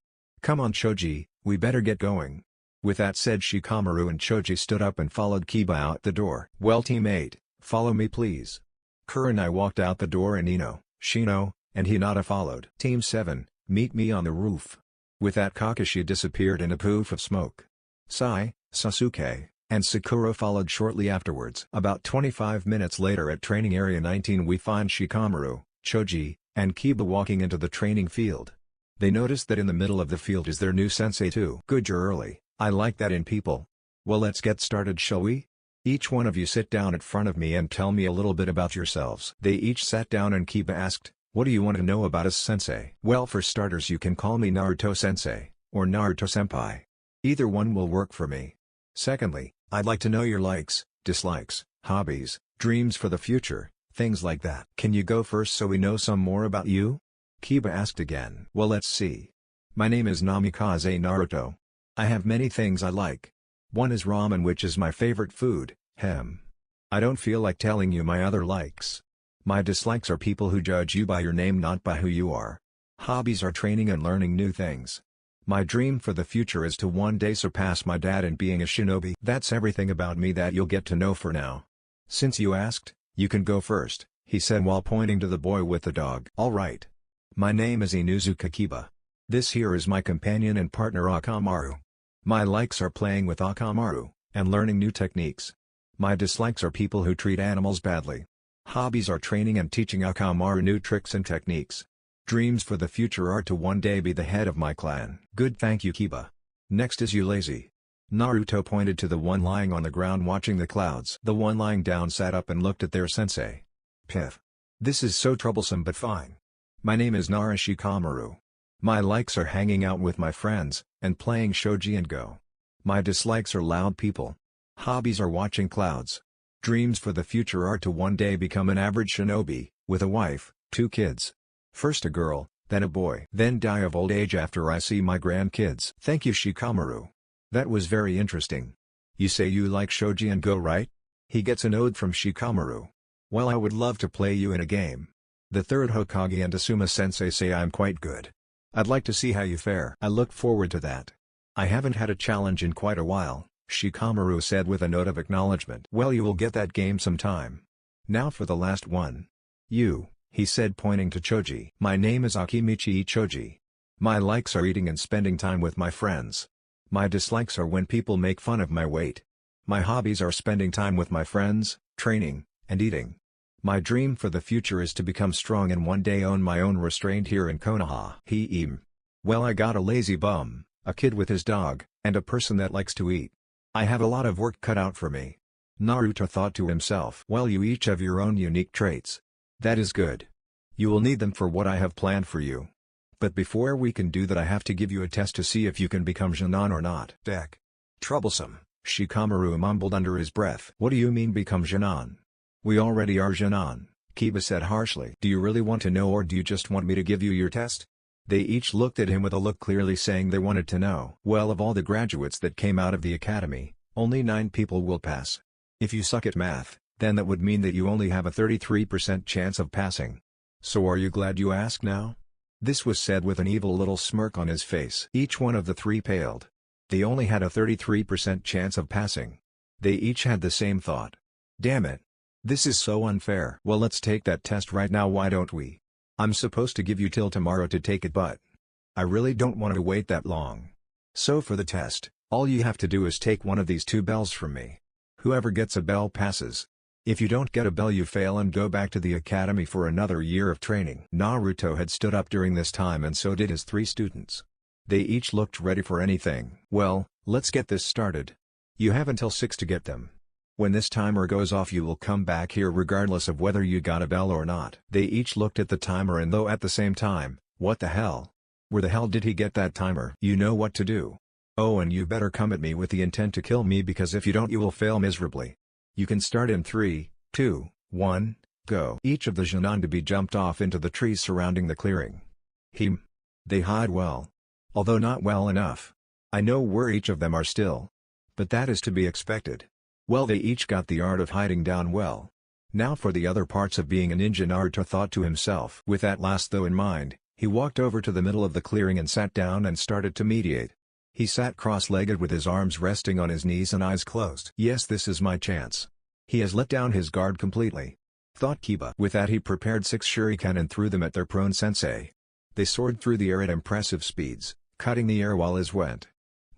Come on Choji, we better get going. With that said, Shikamaru and Choji stood up and followed Kiba out the door. Well teammate, follow me please. Kurenai walked out the door and Ino, Shino, and Hinata followed. Team 7, meet me on the roof. With that Kakashi disappeared in a poof of smoke. Sai, Sasuke, and Sakura followed shortly afterwards. About 25 minutes later at training area 19 we find Shikamaru, Choji, and Kiba walking into the training field. They notice that in the middle of the field is their new sensei too. Good, you're early. I like that in people. Well, let's get started, shall we? Each one of you sit down in front of me and tell me a little bit about yourselves. They each sat down and Kiba asked, what do you want to know about us, sensei? Well, for starters you can call me Naruto sensei, or Naruto senpai. Either one will work for me. Secondly, I'd like to know your likes, dislikes, hobbies, dreams for the future, things like that. Can you go first so we know some more about you? Kiba asked again. Well, let's see. My name is Namikaze Naruto. I have many things I like. One is ramen, which is my favorite food. I don't feel like telling you my other likes. My dislikes are people who judge you by your name, not by who you are. Hobbies are training and learning new things. My dream for the future is to one day surpass my dad in being a shinobi. That's everything about me that you'll get to know for now. Since you asked, you can go first, he said while pointing to the boy with the dog. Alright. My name is Inuzuka Kiba. This here is my companion and partner Akamaru. My likes are playing with Akamaru, and learning new techniques. My dislikes are people who treat animals badly. Hobbies are training and teaching Akamaru new tricks and techniques. Dreams for the future are to one day be the head of my clan. Good, thank you Kiba. Next is you, lazy. Naruto pointed to the one lying on the ground watching the clouds. The one lying down sat up and looked at their sensei. Piff. This is so troublesome, but fine. My name is Nara Shikamaru. My likes are hanging out with my friends, and playing shogi and go. My dislikes are loud people. Hobbies are watching clouds. Dreams for the future are to one day become an average shinobi, with a wife, 2 kids. First a girl, then a boy. Then die of old age after I see my grandkids. Thank you Shikamaru. That was very interesting. You say you like shogi and go, right? He gets an ode from Shikamaru. Well, I would love to play you in a game. The third Hokage and Asuma sensei say I'm quite good. I'd like to see how you fare. I look forward to that. I haven't had a challenge in quite a while, Shikamaru said with a note of acknowledgement. Well, you will get that game sometime. Now for the last one. You, he said pointing to Choji. My name is Akimichi Choji. My likes are eating and spending time with my friends. My dislikes are when people make fun of my weight. My hobbies are spending time with my friends, training, and eating. My dream for the future is to become strong and one day own my own restaurant here in Konoha. Well, I got a lazy bum, a kid with his dog, and a person that likes to eat. I have a lot of work cut out for me. Naruto thought to himself. Well, you each have your own unique traits. That is good. You will need them for what I have planned for you. But before we can do that, I have to give you a test to see if you can become Jōnin or not. Deck. Troublesome, Shikamaru mumbled under his breath. What do you mean become Jōnin? We already are Jōnin, Kiba said harshly. Do you really want to know, or do you just want me to give you your test? They each looked at him with a look clearly saying they wanted to know. Well, of all the graduates that came out of the academy, only 9 people will pass. If you suck at math, then that would mean that you only have a 33% chance of passing. So are you glad you asked now? This was said with an evil little smirk on his face. Each one of the 3 paled. They only had a 33% chance of passing. They each had the same thought. Damn it. This is so unfair. Well, let's take that test right now, why don't we? I'm supposed to give you till tomorrow to take it, but I really don't want to wait that long. So for the test, all you have to do is take one of these 2 bells from me. Whoever gets a bell passes. If you don't get a bell, you fail and go back to the academy for another year of training. Naruto had stood up during this time, and so did his 3 students. They each looked ready for anything. Well, let's get this started. You have until 6 to get them. When this timer goes off, you will come back here regardless of whether you got a bell or not. They each looked at the timer and though at the same time, what the hell? Where the hell did he get that timer? You know what to do. Oh, and you better come at me with the intent to kill me, because if you don't, you will fail miserably. You can start in 3, 2, 1, go. Each of the Jōnin to be jumped off into the trees surrounding the clearing. They hide well. Although not well enough. I know where each of them are still. But that is to be expected. Well, they each got the art of hiding down well. Now for the other parts of being a ninja, Naruto thought to himself. With that last though in mind, he walked over to the middle of the clearing and sat down and started to meditate. He sat cross-legged with his arms resting on his knees and eyes closed. Yes, this is my chance. He has let down his guard completely, thought Kiba. With that he prepared 6 shuriken and threw them at their prone sensei. They soared through the air at impressive speeds, cutting the air while his went.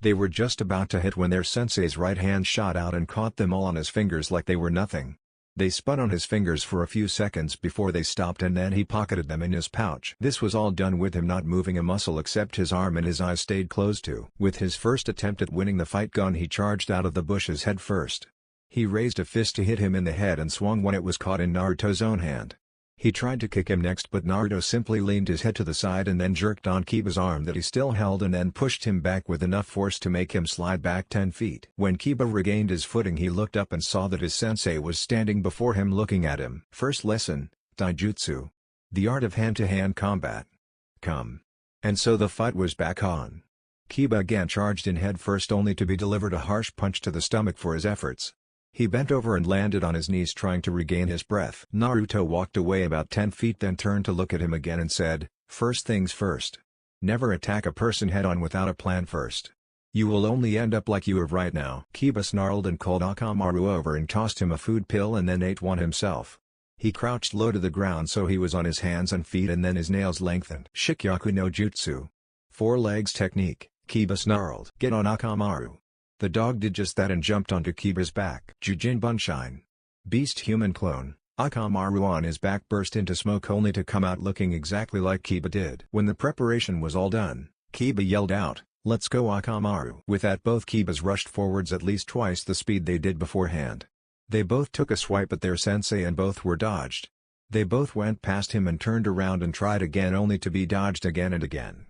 They were just about to hit when their sensei's right hand shot out and caught them all on his fingers like they were nothing. They spun on his fingers for a few seconds before they stopped, and then he pocketed them in his pouch. This was all done with him not moving a muscle except his arm, and his eyes stayed closed too. With his first attempt at winning the fight gun, he charged out of the bushes head first. He raised a fist to hit him in the head and swung when it was caught in Naruto's own hand. He tried to kick him next, but Naruto simply leaned his head to the side and then jerked on Kiba's arm that he still held and then pushed him back with enough force to make him slide back 10 feet. When Kiba regained his footing, he looked up and saw that his sensei was standing before him looking at him. First lesson, Taijutsu. The art of hand-to-hand combat. Come. And so the fight was back on. Kiba again charged in head first, only to be delivered a harsh punch to the stomach for his efforts. He bent over and landed on his knees trying to regain his breath. Naruto walked away about 10 feet, then turned to look at him again and said, "First things first. Never attack a person head-on without a plan first. You will only end up like you are right now." Kiba snarled and called Akamaru over and tossed him a food pill and then ate one himself. He crouched low to the ground so he was on his hands and feet, and then his nails lengthened. Shikyaku no Jutsu. 4 legs technique, Kiba snarled. "Get on, Akamaru." The dog did just that and jumped onto Kiba's back. Jujin Bunshine. Beast human clone. Akamaru on his back burst into smoke only to come out looking exactly like Kiba did. When the preparation was all done, Kiba yelled out, "Let's go, Akamaru." With that, both Kibas rushed forwards at least twice the speed they did beforehand. They both took a swipe at their sensei and both were dodged. They both went past him and turned around and tried again only to be dodged again and again.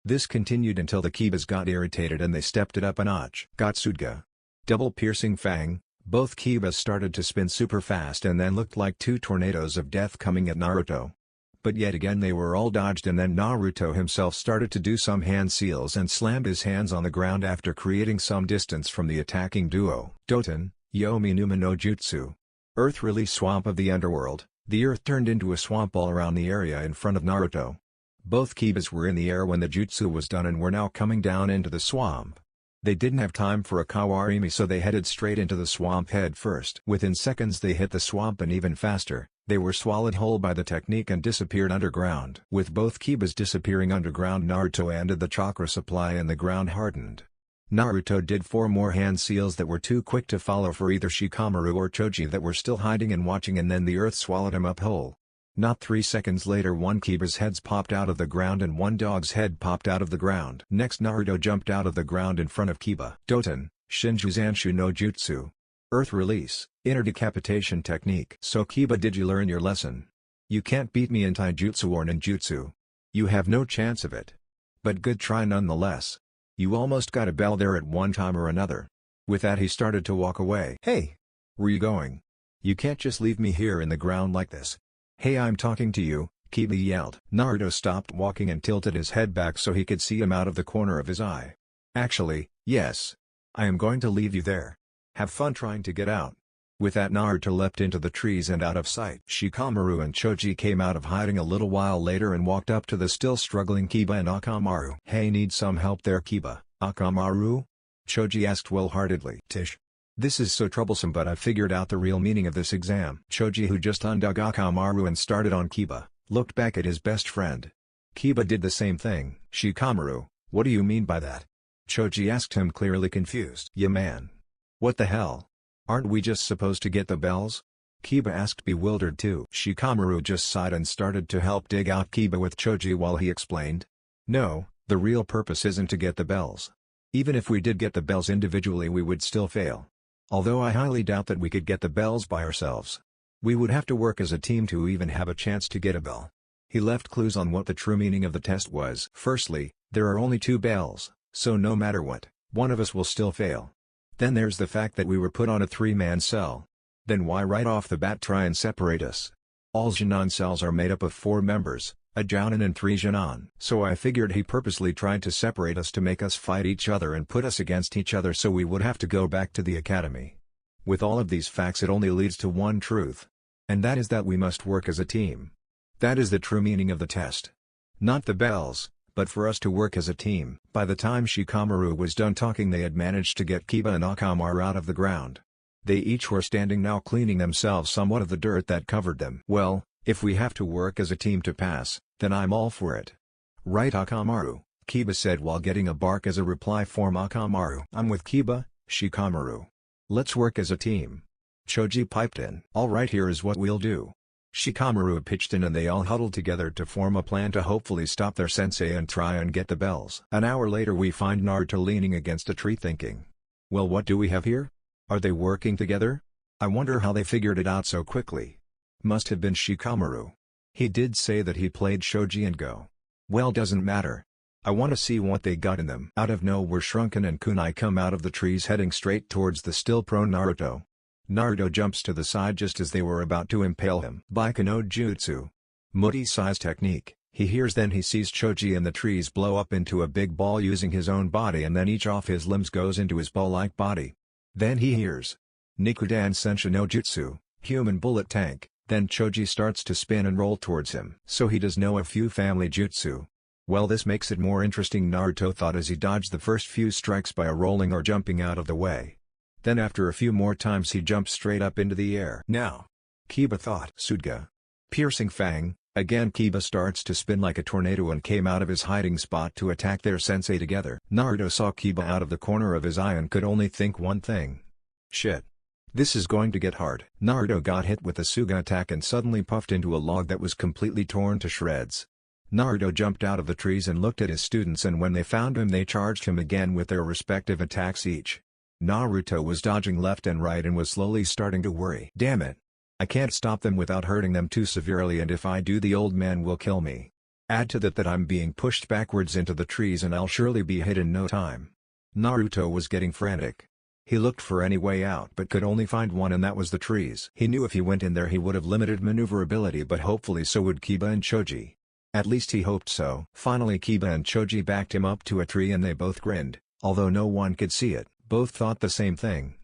This continued until the Kibas got irritated and they stepped it up a notch. Gotsuga. Double piercing fang. Both Kibas started to spin super fast and then looked like 2 tornadoes of death coming at Naruto. But yet again they were all dodged, and then Naruto himself started to do some hand seals and slammed his hands on the ground after creating some distance from the attacking duo. Doton, Yomi Numa no Jutsu. Earth release swamp of the underworld. The earth turned into a swamp all around the area in front of Naruto. Both Kibas were in the air when the jutsu was done and were now coming down into the swamp. They didn't have time for a kawarimi, so they headed straight into the swamp head first. Within seconds they hit the swamp, and even faster, they were swallowed whole by the technique and disappeared underground. With both Kibas disappearing underground, Naruto ended the chakra supply and the ground hardened. Naruto did 4 more hand seals that were too quick to follow for either Shikamaru or Choji that were still hiding and watching, and then the earth swallowed him up whole. Not 3 seconds later, 1 Kiba's heads popped out of the ground and 1 dog's head popped out of the ground. Next, Naruto jumped out of the ground in front of Kiba. Doton, Shinju Zanshu no Jutsu. Earth release, inner decapitation technique. "So Kiba, did you learn your lesson? You can't beat me in taijutsu or ninjutsu. You have no chance of it. But good try nonetheless. You almost got a bell there at one time or another." With that he started to walk away. "Hey! Where you going? You can't just leave me here in the ground like this." "Hey, I'm talking to you," Kiba yelled. Naruto stopped walking and tilted his head back so he could see him out of the corner of his eye. "Actually, yes. I am going to leave you there. Have fun trying to get out." With that, Naruto leapt into the trees and out of sight. Shikamaru and Choji came out of hiding a little while later and walked up to the still struggling Kiba and Akamaru. "Hey, need some help there, Kiba, Akamaru?" Choji asked well-heartedly. "Tish. This is so troublesome, but I've figured out the real meaning of this exam." Choji, who just undug Akamaru and started on Kiba, looked back at his best friend. Kiba did the same thing. "Shikamaru, what do you mean by that?" Choji asked him, clearly confused. "Yeah man. What the hell? Aren't we just supposed to get the bells?" Kiba asked, bewildered too. Shikamaru just sighed and started to help dig out Kiba with Choji while he explained. "No, the real purpose isn't to get the bells. Even if we did get the bells individually, we would still fail. Although I highly doubt that we could get the bells by ourselves. We would have to work as a team to even have a chance to get a bell." He left clues on what the true meaning of the test was. Firstly, there are only 2 bells, so no matter what, one of us will still fail. Then there's the fact that we were put on a 3-man cell. Then why right off the bat try and separate us? All Jōnin cells are made up of 4 members, a Jōnin and 3 Jōnin. So I figured he purposely tried to separate us to make us fight each other and put us against each other so we would have to go back to the academy. With all of these facts it only leads to one truth. And that is that we must work as a team. That is the true meaning of the test. Not the bells, but for us to work as a team. By the time Shikamaru was done talking they had managed to get Kiba and Akamaru out of the ground. They each were standing now cleaning themselves somewhat of the dirt that covered them. Well, if we have to work as a team to pass, then I'm all for it. Right Akamaru, Kiba said while getting a bark as a reply from Akamaru. I'm with Kiba, Shikamaru. Let's work as a team. Choji piped in. Alright, here is what we'll do. Shikamaru pitched in and they all huddled together to form a plan to hopefully stop their sensei and try and get the bells. An hour later we find Naruto leaning against a tree thinking. Well, what do we have here? Are they working together? I wonder how they figured it out so quickly. Must have been Shikamaru. He did say that he played shogi and go. Well, doesn't matter. I want to see what they got in them. Out of nowhere Shrunken and Kunai come out of the trees heading straight towards the still prone Naruto. Naruto jumps to the side just as they were about to impale him. Baika no Jutsu. Muti size technique. He hears then he sees Choji in the trees blow up into a big ball using his own body and then each of his limbs goes into his ball-like body. Then he hears Nikudan Sensha no Jutsu, human bullet tank. Then Choji starts to spin and roll towards him. So he does know a few family jutsu. Well, this makes it more interesting, Naruto thought as he dodged the first few strikes by rolling or jumping out of the way. Then after a few more times he jumped straight up into the air. Now, Kiba thought. Suga. Piercing Fang. Again Kiba starts to spin like a tornado and came out of his hiding spot to attack their sensei together. Naruto saw Kiba out of the corner of his eye and could only think one thing. Shit. This is going to get hard. Naruto got hit with a Suga attack and suddenly puffed into a log that was completely torn to shreds. Naruto jumped out of the trees and looked at his students, and when they found him they charged him again with their respective attacks each. Naruto was dodging left and right and was slowly starting to worry. Damn it. I can't stop them without hurting them too severely, and if I do the old man will kill me. Add to that I'm being pushed backwards into the trees and I'll surely be hit in no time. Naruto was getting frantic. He looked for any way out but could only find one, and that was the trees. He knew if he went in there he would have limited maneuverability, but hopefully so would Kiba and Choji. At least he hoped so. Finally Kiba and Choji backed him up to a tree and they both grinned. Although no one could see it, both thought the same thing.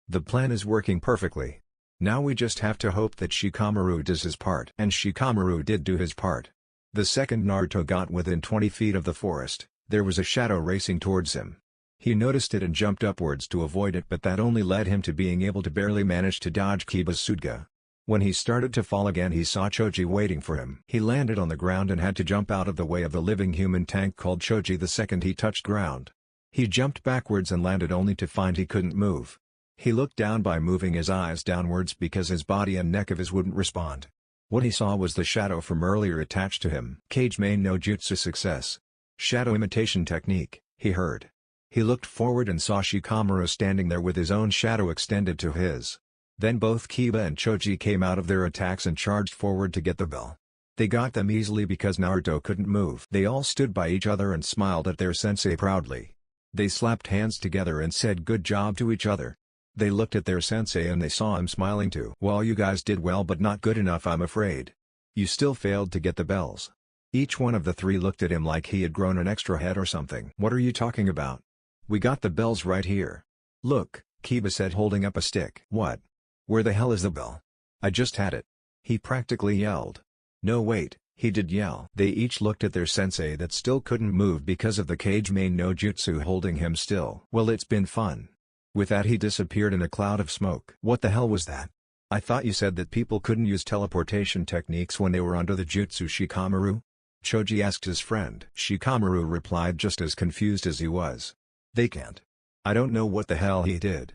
The plan is working perfectly. Now we just have to hope that Shikamaru does his part. And Shikamaru did do his part. The second Naruto got within 20 feet of the forest, there was a shadow racing towards him. He noticed it and jumped upwards to avoid it, but that only led him to being able to barely manage to dodge Kiba's Suga. When he started to fall again he saw Choji waiting for him. He landed on the ground and had to jump out of the way of the living human tank called Choji the second he touched ground. He jumped backwards and landed only to find he couldn't move. He looked down by moving his eyes downwards because his body and neck of his wouldn't respond. What he saw was the shadow from earlier attached to him. Kage main no jutsu success. Shadow imitation technique, he heard. He looked forward and saw Shikamaru standing there with his own shadow extended to his. Then both Kiba and Choji came out of their attacks and charged forward to get the bell. They got them easily because Naruto couldn't move. They all stood by each other and smiled at their sensei proudly. They slapped hands together and said good job to each other. They looked at their sensei and they saw him smiling too. Well, you guys did well but not good enough, I'm afraid. You still failed to get the bells. Each one of the three looked at him like he had grown an extra head or something. What are you talking about? We got the bells right here. Look, Kiba said holding up a stick. What? Where the hell is the bell? I just had it. He practically yelled. No wait, he did yell. They each looked at their sensei that still couldn't move because of the Kage main no jutsu holding him still. Well, it's been fun. With that he disappeared in a cloud of smoke. What the hell was that? I thought you said that people couldn't use teleportation techniques when they were under the jutsu, Shikamaru? Choji asked his friend. Shikamaru replied just as confused as he was. They can't. I don't know what the hell he did.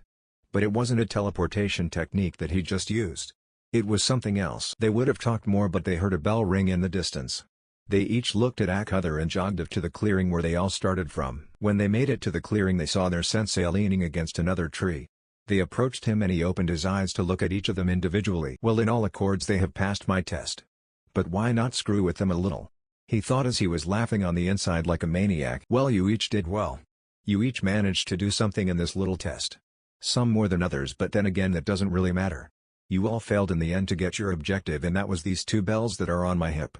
But it wasn't a teleportation technique that he just used. It was something else. They would have talked more but they heard a bell ring in the distance. They each looked at each other and jogged up to the clearing where they all started from. When they made it to the clearing they saw their sensei leaning against another tree. They approached him and he opened his eyes to look at each of them individually. Well, in all accords they have passed my test. But why not screw with them a little? He thought as he was laughing on the inside like a maniac. Well, you each did well. You each managed to do something in this little test. Some more than others, but then again that doesn't really matter. You all failed in the end to get your objective, and that was these two bells that are on my hip.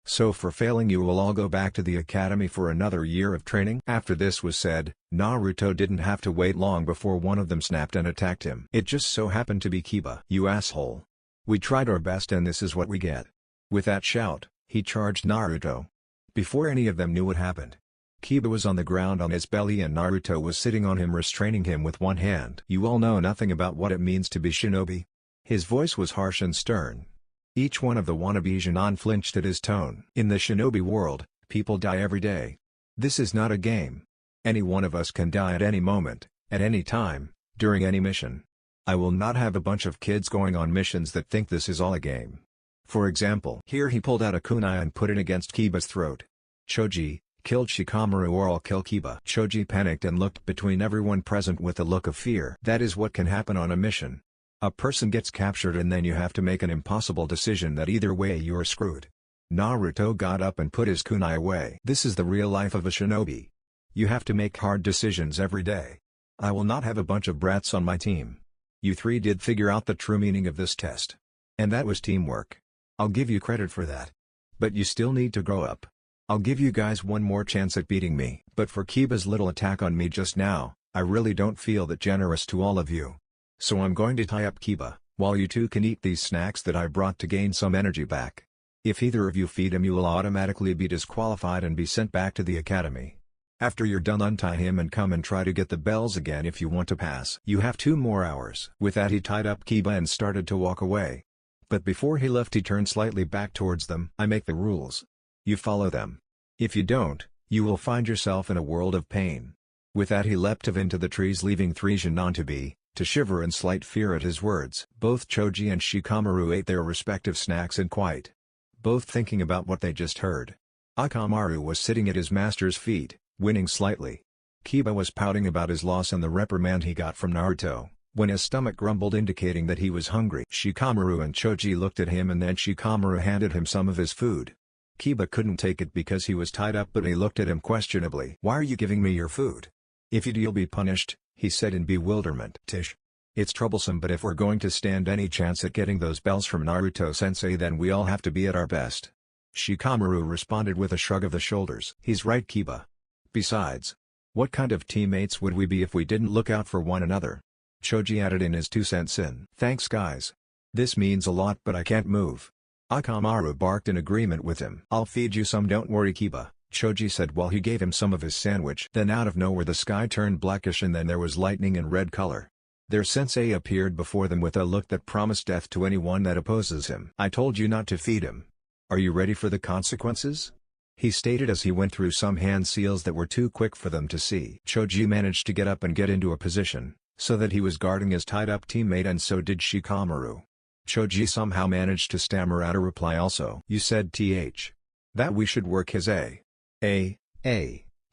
So for failing you will all go back to the academy for another year of training?" After this was said, Naruto didn't have to wait long before one of them snapped and attacked him. It just so happened to be Kiba. "You asshole. We tried our best and this is what we get." With that shout, he charged Naruto. Before any of them knew what happened, Kiba was on the ground on his belly and Naruto was sitting on him, restraining him with one hand. "You all know nothing about what it means to be shinobi." His voice was harsh and stern. Each one of the wannabe Jōnin flinched at his tone. "In the shinobi world, people die every day. This is not a game. Any one of us can die at any moment, at any time, during any mission. I will not have a bunch of kids going on missions that think this is all a game. For example," here he pulled out a kunai and put it against Kiba's throat. "Choji, killed Shikamaru or I'll kill Kiba." Choji panicked and looked between everyone present with a look of fear. That is what can happen on a mission. A person gets captured and then you have to make an impossible decision that either way you're screwed. Naruto got up and put his kunai away. "This is the real life of a shinobi. You have to make hard decisions every day. I will not have a bunch of brats on my team. You three did figure out the true meaning of this test. And that was teamwork. I'll give you credit for that. But you still need to grow up. I'll give you guys one more chance at beating me. But for Kiba's little attack on me just now, I really don't feel that generous to all of you. So I'm going to tie up Kiba, while you two can eat these snacks that I brought to gain some energy back. If either of you feed him you will automatically be disqualified and be sent back to the academy. After you're done untie him and come and try to get the bells again if you want to pass. You have 2 more hours." With that he tied up Kiba and started to walk away. But before he left he turned slightly back towards them. "I make the rules. You follow them. If you don't, you will find yourself in a world of pain." With that he leapt off into the trees, leaving 3 Jōnin to shiver in slight fear at his words. Both Choji and Shikamaru ate their respective snacks in quiet, both thinking about what they just heard. Akamaru was sitting at his master's feet, winning slightly. Kiba was pouting about his loss and the reprimand he got from Naruto, when his stomach grumbled indicating that he was hungry. Shikamaru and Choji looked at him and then Shikamaru handed him some of his food. Kiba couldn't take it because he was tied up, but he looked at him questionably. "Why are you giving me your food? If you do you'll be punished," he said in bewilderment. "Tish. It's troublesome, but if we're going to stand any chance at getting those bells from Naruto-sensei then we all have to be at our best." Shikamaru responded with a shrug of the shoulders. "He's right, Kiba. Besides, what kind of teammates would we be if we didn't look out for one another?" Choji added in his 2 cents in. "Thanks guys. This means a lot, but I can't move." Akamaru barked in agreement with him. "I'll feed you some, don't worry Kiba," Choji said while he gave him some of his sandwich. Then out of nowhere the sky turned blackish and then there was lightning and red color. Their sensei appeared before them with a look that promised death to anyone that opposes him. "I told you not to feed him. Are you ready for the consequences?" he stated as he went through some hand seals that were too quick for them to see. Choji managed to get up and get into a position, so that he was guarding his tied-up teammate, and so did Shikamaru. Choji somehow managed to stammer out a reply also. "You said that we should work as a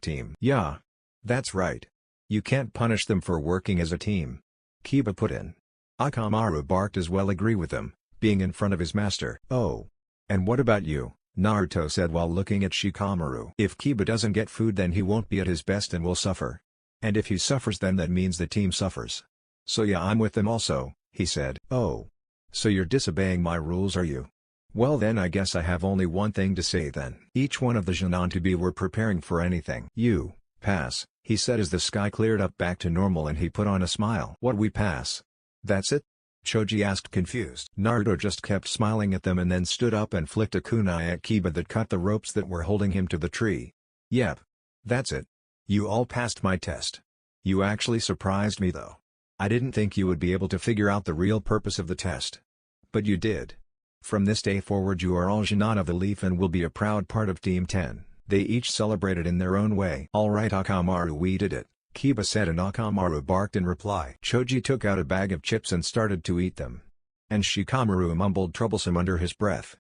team." "Yeah. That's right. You can't punish them for working as a team," Kiba put in. Akamaru barked as well, agree with him, being in front of his master. "Oh. And what about you?" Naruto said while looking at Shikamaru. "If Kiba doesn't get food then he won't be at his best and will suffer. And if he suffers then that means the team suffers. So yeah, I'm with them also," he said. "Oh. So you're disobeying my rules, are you? Well then I guess I have only one thing to say then." Each one of the Jōnin were preparing for anything. "You pass," he said as the sky cleared up back to normal and he put on a smile. "What, we pass? That's it?" Choji asked confused. Naruto just kept smiling at them and then stood up and flicked a kunai at Kiba that cut the ropes that were holding him to the tree. "Yep. That's it. You all passed my test. You actually surprised me though. I didn't think you would be able to figure out the real purpose of the test. But you did. From this day forward you are all Jōnin of the Leaf and will be a proud part of Team 10. They each celebrated in their own way. "Alright Akamaru, we did it," Kiba said and Akamaru barked in reply. Choji took out a bag of chips and started to eat them. And Shikamaru mumbled troublesome under his breath.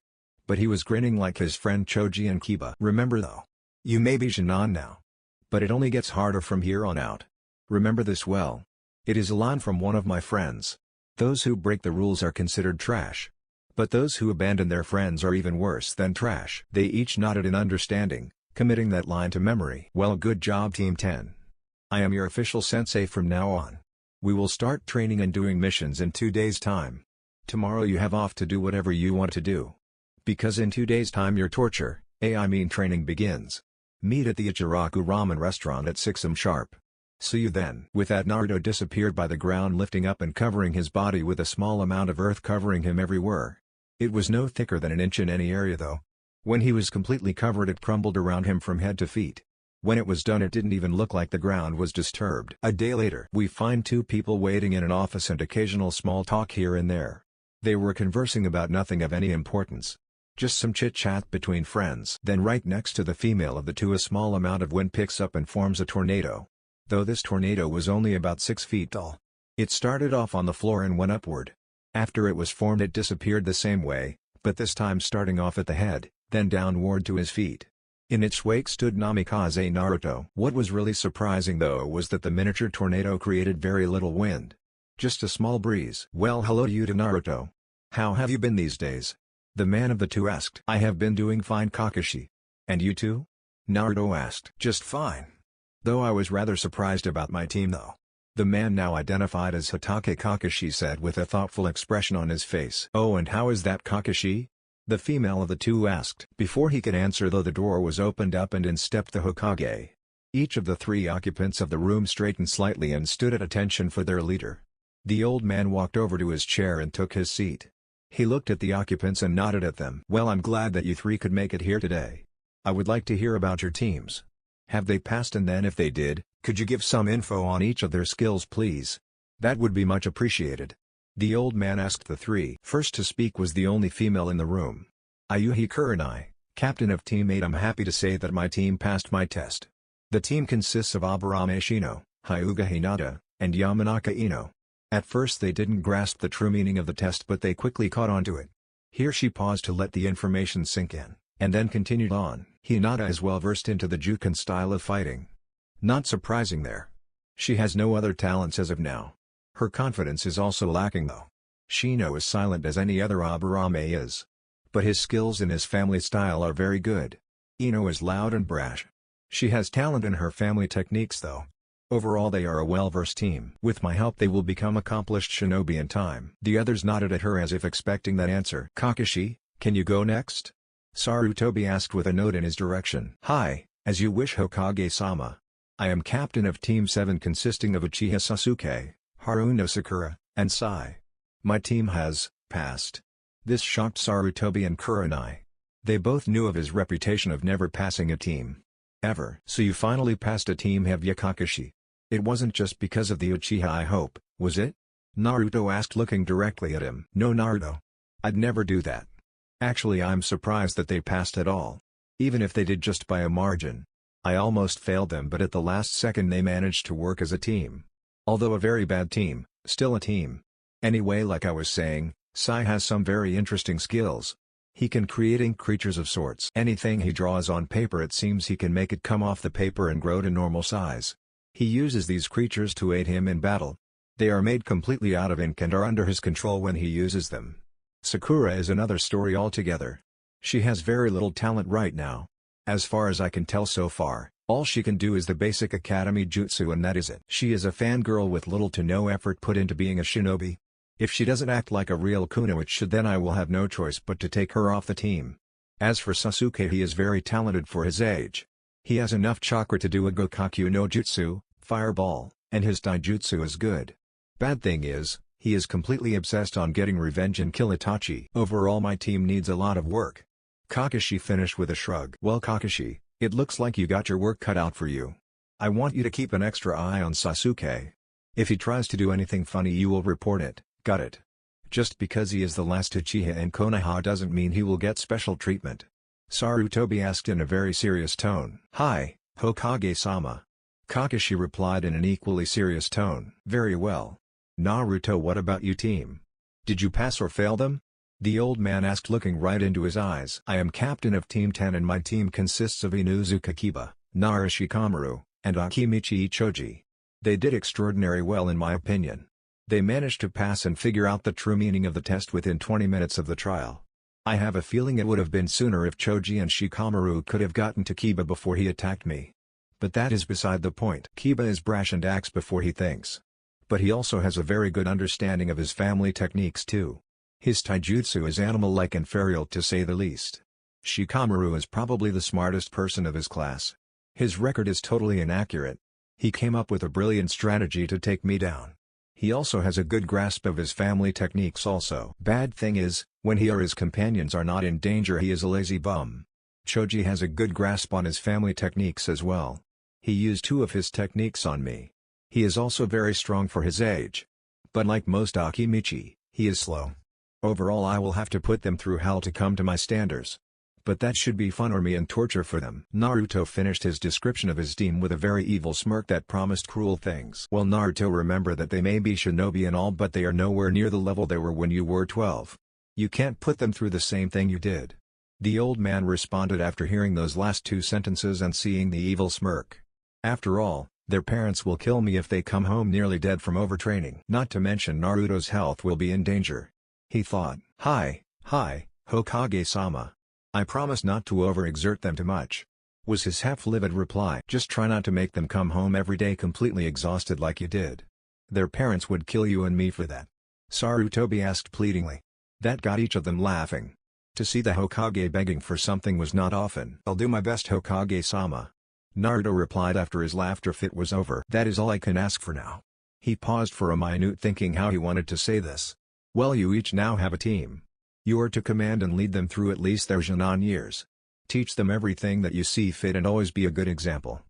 But he was grinning like his friend Choji and Kiba. "Remember though. You may be Jōnin now. But it only gets harder from here on out. Remember this well. It is a line from one of my friends. Those who break the rules are considered trash. But those who abandon their friends are even worse than trash." They each nodded in understanding, committing that line to memory. "Well, good job Team 10. I am your official sensei from now on. We will start training and doing missions in 2 days' time. Tomorrow you have off to do whatever you want to do. Because in 2 days' time your torture, I mean training begins. Meet at the Ichiraku Ramen restaurant at 6 am sharp. See you then. With that, Naruto disappeared by the ground, lifting up and covering his body with a small amount of earth covering him everywhere. It was no thicker than an inch in any area though. When he was completely covered, it crumbled around him from head to feet. When it was done, it didn't even look like the ground was disturbed. A day later, we find two people waiting in an office and occasional small talk here and there. They were conversing about nothing of any importance. Just some chit-chat between friends. Then right next to the female of the two, a small amount of wind picks up and forms a tornado. Though this tornado was only about 6 feet tall. It started off on the floor and went upward. After it was formed, it disappeared the same way, but this time starting off at the head, then downward to his feet. In its wake stood Namikaze Naruto. What was really surprising though was that the miniature tornado created very little wind. Just a small breeze. Well, hello to you to Naruto. How have you been these days? The man of the two asked. I have been doing fine, Kakashi. And you too? Naruto asked. Just fine. Though I was rather surprised about my team though. The man now identified as Hatake Kakashi said with a thoughtful expression on his face. Oh, and how is that, Kakashi? The female of the two asked. Before he could answer though, the door was opened up and in stepped the Hokage. Each of the three occupants of the room straightened slightly and stood at attention for their leader. The old man walked over to his chair and took his seat. He looked at the occupants and nodded at them. Well, I'm glad that you three could make it here today. I would like to hear about your teams. Have they passed, and then if they did, could you give some info on each of their skills please? That would be much appreciated. The old man asked the three. First to speak was the only female in the room. Ayuhi Kurenai, captain of Team 8. I'm happy to say that my team passed my test. The team consists of Aburame Shino, Hyuga Hinata, and Yamanaka Ino. At first they didn't grasp the true meaning of the test, but they quickly caught on to it. Here she paused to let the information sink in, and then continued on. Hinata is well versed into the Juken style of fighting. Not surprising there. She has no other talents as of now. Her confidence is also lacking though. Shino is silent as any other Aburame is. But his skills in his family style are very good. Ino is loud and brash. She has talent in her family techniques though. Overall they are a well-versed team. With my help they will become accomplished shinobi in time. The others nodded at her as if expecting that answer. Kakashi, can you go next? Sarutobi asked with a note in his direction. Hi, as you wish, Hokage-sama. I am captain of Team 7 consisting of Uchiha Sasuke, Haruno Sakura, and Sai. My team has passed. This shocked Sarutobi and Kurenai. They both knew of his reputation of never passing a team. Ever. So you finally passed a team, have ya, Kakashi? It wasn't just because of the Uchiha, I hope, was it? Naruto asked, looking directly at him. No, Naruto. I'd never do that. Actually, I'm surprised that they passed at all. Even if they did just by a margin. I almost failed them, but at the last second they managed to work as a team. Although a very bad team, still a team. Anyway, like I was saying, Sai has some very interesting skills. He can create ink creatures of sorts. Anything he draws on paper, it seems he can make it come off the paper and grow to normal size. He uses these creatures to aid him in battle. They are made completely out of ink and are under his control when he uses them. Sakura is another story altogether. She has very little talent right now. As far as I can tell so far, all she can do is the basic academy jutsu, and that is it. She is a fangirl with little to no effort put into being a shinobi. If she doesn't act like a real kunoichi, then I will have no choice but to take her off the team. As for Sasuke, he is very talented for his age. He has enough chakra to do a Gokakyu no Jutsu, Fireball, and his Taijutsu is good. Bad thing is, he is completely obsessed on getting revenge and kill Itachi. Overall my team needs a lot of work. Kakashi finished with a shrug. Well, Kakashi, it looks like you got your work cut out for you. I want you to keep an extra eye on Sasuke. If he tries to do anything funny, you will report it, got it? Just because he is the last Uchiha in Konoha doesn't mean he will get special treatment. Sarutobi asked in a very serious tone. Hi, Hokage-sama. Kakashi replied in an equally serious tone. Very well. Naruto, what about you team? Did you pass or fail them? The old man asked, looking right into his eyes. I am captain of Team 10 and my team consists of Inuzuka Kiba, Nara Shikamaru, and Akimichi Ichoji. They did extraordinarily well in my opinion. They managed to pass and figure out the true meaning of the test within 20 minutes of the trial. I have a feeling it would have been sooner if Choji and Shikamaru could have gotten to Kiba before he attacked me. But that is beside the point. Kiba is brash and acts before he thinks. But he also has a very good understanding of his family techniques too. His taijutsu is animal-like and ferial to say the least. Shikamaru is probably the smartest person of his class. His record is totally inaccurate. He came up with a brilliant strategy to take me down. He also has a good grasp of his family techniques also. Bad thing is, when he or his companions are not in danger he is a lazy bum. Choji has a good grasp on his family techniques as well. He used 2 of his techniques on me. He is also very strong for his age. But like most Akimichi, he is slow. Overall I will have to put them through hell to come to my standards. But that should be fun for me and torture for them. Naruto finished his description of his team with a very evil smirk that promised cruel things. Well, Naruto, remember that they may be shinobi and all, but they are nowhere near the level they were when you were 12. You can't put them through the same thing you did. The old man responded after hearing those last 2 sentences and seeing the evil smirk. After all, their parents will kill me if they come home nearly dead from overtraining. Not to mention Naruto's health will be in danger. He thought. Hi, Hokage-sama. I promise not to overexert them too much, was his half-livid reply. Just try not to make them come home every day completely exhausted like you did. Their parents would kill you and me for that. Sarutobi asked pleadingly. That got each of them laughing. To see the Hokage begging for something was not often. I'll do my best, Hokage-sama. Naruto replied after his laughter fit was over. That is all I can ask for now. He paused for a minute thinking how he wanted to say this. Well, you each now have a team. You are to command and lead them through at least their Jōnin years. Teach them everything that you see fit and always be a good example.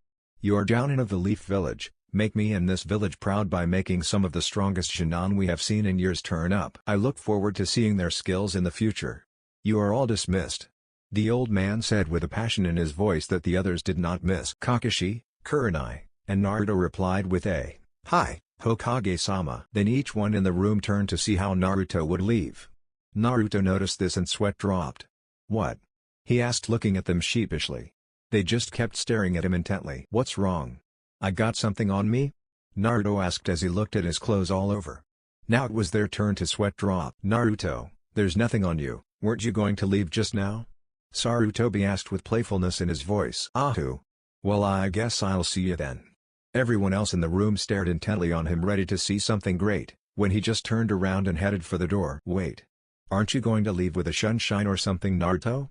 You are Jōnin of the Leaf Village, make me and this village proud by making some of the strongest Jōnin we have seen in years turn up. I look forward to seeing their skills in the future. You are all dismissed. The old man said with a passion in his voice that the others did not miss. Kakashi, Kurenai, and Naruto replied with a, "Hi, Hokage-sama." Then each one in the room turned to see how Naruto would leave. Naruto noticed this and sweat dropped. What? He asked, looking at them sheepishly. They just kept staring at him intently. What's wrong? I got something on me? Naruto asked as he looked at his clothes all over. Now it was their turn to sweat drop. Naruto, there's nothing on you, weren't you going to leave just now? Sarutobi asked with playfulness in his voice. Ahu. Well, I guess I'll see you then. Everyone else in the room stared intently on him, ready to see something great, when he just turned around and headed for the door. Wait. Aren't you going to leave with a sunshine or something, Naruto?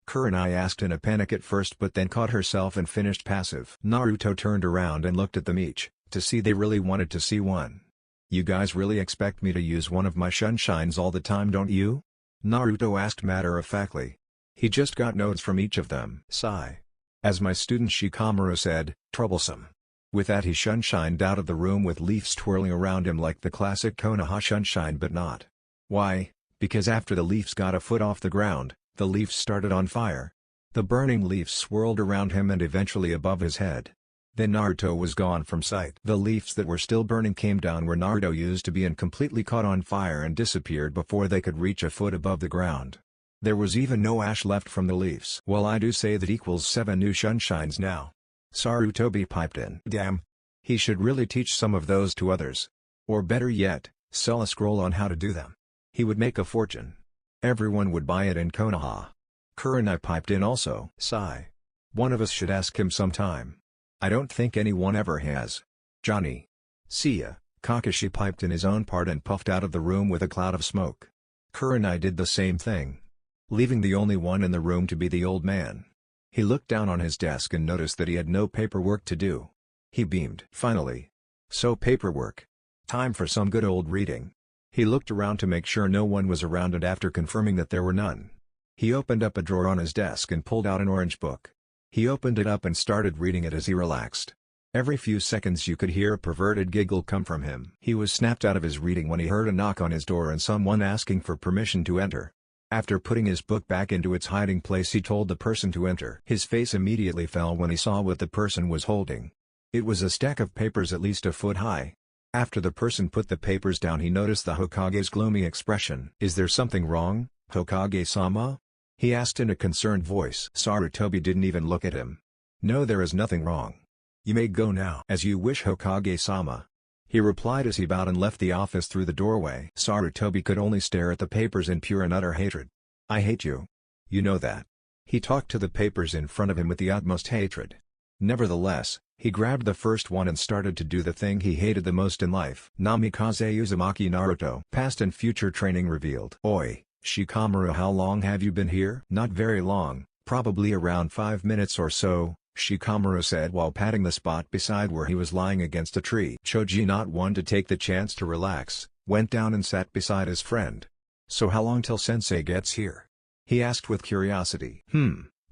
Kurenai asked in a panic at first but then caught herself and finished passive. Naruto turned around and looked at them each, to see they really wanted to see one. You guys really expect me to use one of my sunshines all the time, don't you? Naruto asked matter-of-factly. He just got nods from each of them. Sigh. As my student Shikamaru said, troublesome. With that he sunshined out of the room with leaves twirling around him like the classic Konoha sunshine, but not. Why? Because after the leaves got a foot off the ground, the leaves started on fire. The burning leaves swirled around him and eventually above his head. Then Naruto was gone from sight. The leaves that were still burning came down where Naruto used to be and completely caught on fire and disappeared before they could reach a foot above the ground. There was even no ash left from the leaves. Well, I do say that equals 7 new sunshines now. Sarutobi piped in. Damn. He should really teach some of those to others. Or better yet, sell a scroll on how to do them. He would make a fortune. Everyone would buy it in Konoha. Kurenai piped in also. Sigh. One of us should ask him sometime. I don't think anyone ever has. Johnny. See ya. Kakashi piped in his own part and puffed out of the room with a cloud of smoke. Kurenai did the same thing, leaving the only one in the room to be the old man. He looked down on his desk and noticed that he had no paperwork to do. He beamed. Finally. So paperwork. Time for some good old reading. He looked around to make sure no one was around and after confirming that there were none, he opened up a drawer on his desk and pulled out an orange book. He opened it up and started reading it as he relaxed. Every few seconds you could hear a perverted giggle come from him. He was snapped out of his reading when he heard a knock on his door and someone asking for permission to enter. After putting his book back into its hiding place he told the person to enter. His face immediately fell when he saw what the person was holding. It was a stack of papers at least a foot high. After the person put the papers down he noticed the Hokage's gloomy expression. Is there something wrong, Hokage-sama? He asked in a concerned voice. Sarutobi didn't even look at him. No, there is nothing wrong. You may go now. As you wish, Hokage-sama. He replied as he bowed and left the office through the doorway. Sarutobi could only stare at the papers in pure and utter hatred. I hate you. You know that. He talked to the papers in front of him with the utmost hatred. Nevertheless, he grabbed the first one and started to do the thing he hated the most in life. Namikaze Uzumaki Naruto. Past and future training revealed. Oi, Shikamaru, how long have you been here? Not very long, Probably around 5 minutes or so, Shikamaru said while patting the spot beside where he was lying against a tree. Choji, not one to take the chance to relax, went down and sat beside his friend. "So how long till sensei gets here?" he asked with curiosity.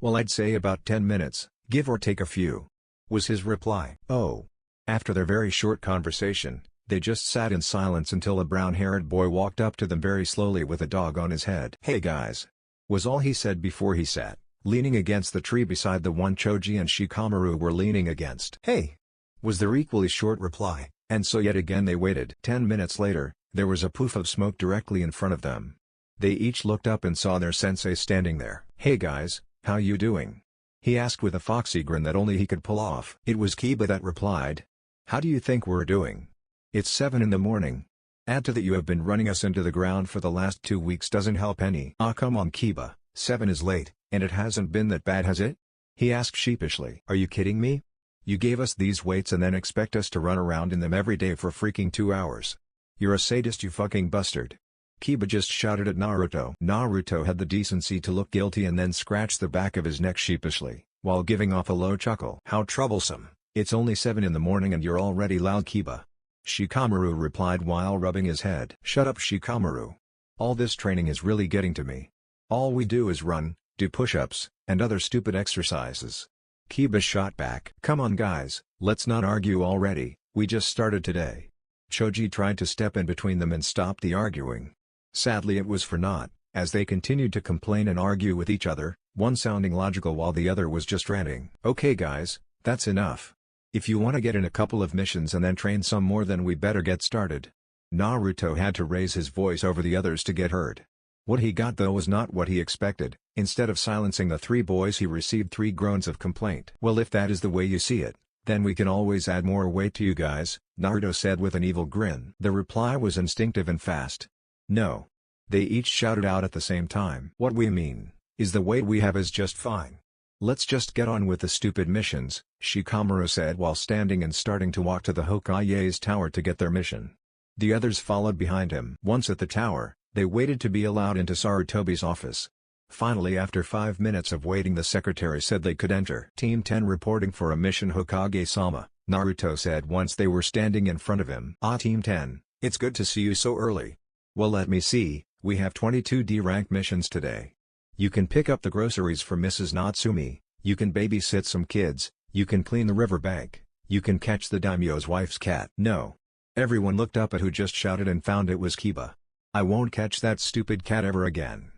Well, I'd say about 10 minutes, give or take a few," was his reply. Oh. After their very short conversation, they just sat in silence until a brown-haired boy walked up to them very slowly with a dog on his head. "Hey guys," was all he said before he sat, leaning against the tree beside the one Choji and Shikamaru were leaning against. "Hey," was their equally short reply, and so yet again they waited. 10 minutes later, there was a poof of smoke directly in front of them. They each looked up and saw their sensei standing there. "Hey guys, how you doing?" he asked with a foxy grin that only he could pull off. It was Kiba that replied. "How do you think we're doing? It's 7 in the morning. Add to that you have been running us into the ground for the last 2 weeks doesn't help any." "Ah, come on Kiba, 7 is late, and it hasn't been that bad, has it?" he asked sheepishly. "Are you kidding me? You gave us these weights and then expect us to run around in them every day for freaking 2 hours. You're a sadist, you fucking bastard." Kiba just shouted at Naruto. Naruto had the decency to look guilty and then scratched the back of his neck sheepishly, while giving off a low chuckle. "How troublesome. It's only 7 in the morning and you're already loud, Kiba," Shikamaru replied while rubbing his head. "Shut up, Shikamaru. All this training is really getting to me. All we do is run, do push-ups, and other stupid exercises." Kiba shot back. "Come on guys, let's not argue already, we just started today." Choji tried to step in between them and stop the arguing. Sadly it was for naught, as they continued to complain and argue with each other, one sounding logical while the other was just ranting. "Okay guys, that's enough. If you want to get in a couple of missions and then train some more, then we better get started." Naruto had to raise his voice over the others to get heard. What he got though was not what he expected. Instead of silencing the 3 boys, he received 3 groans of complaint. "Well, if that is the way you see it, then we can always add more weight to you guys," Naruto said with an evil grin. The reply was instinctive and fast. "No." They each shouted out at the same time. "What we mean is the weight we have is just fine. Let's just get on with the stupid missions," Shikamaru said while standing and starting to walk to the Hokage's tower to get their mission. The others followed behind him. Once at the tower, they waited to be allowed into Sarutobi's office. Finally, after 5 minutes of waiting, the secretary said they could enter. "Team 10 reporting for a mission, Hokage-sama," Naruto said once they were standing in front of him. "Ah, Team 10, it's good to see you so early. Well, let me see, we have 22 D-rank missions today. You can pick up the groceries for Mrs. Natsumi, you can babysit some kids, you can clean the riverbank, you can catch the daimyo's wife's cat." "No." Everyone looked up at who just shouted and found it was Kiba. "I won't catch that stupid cat ever again.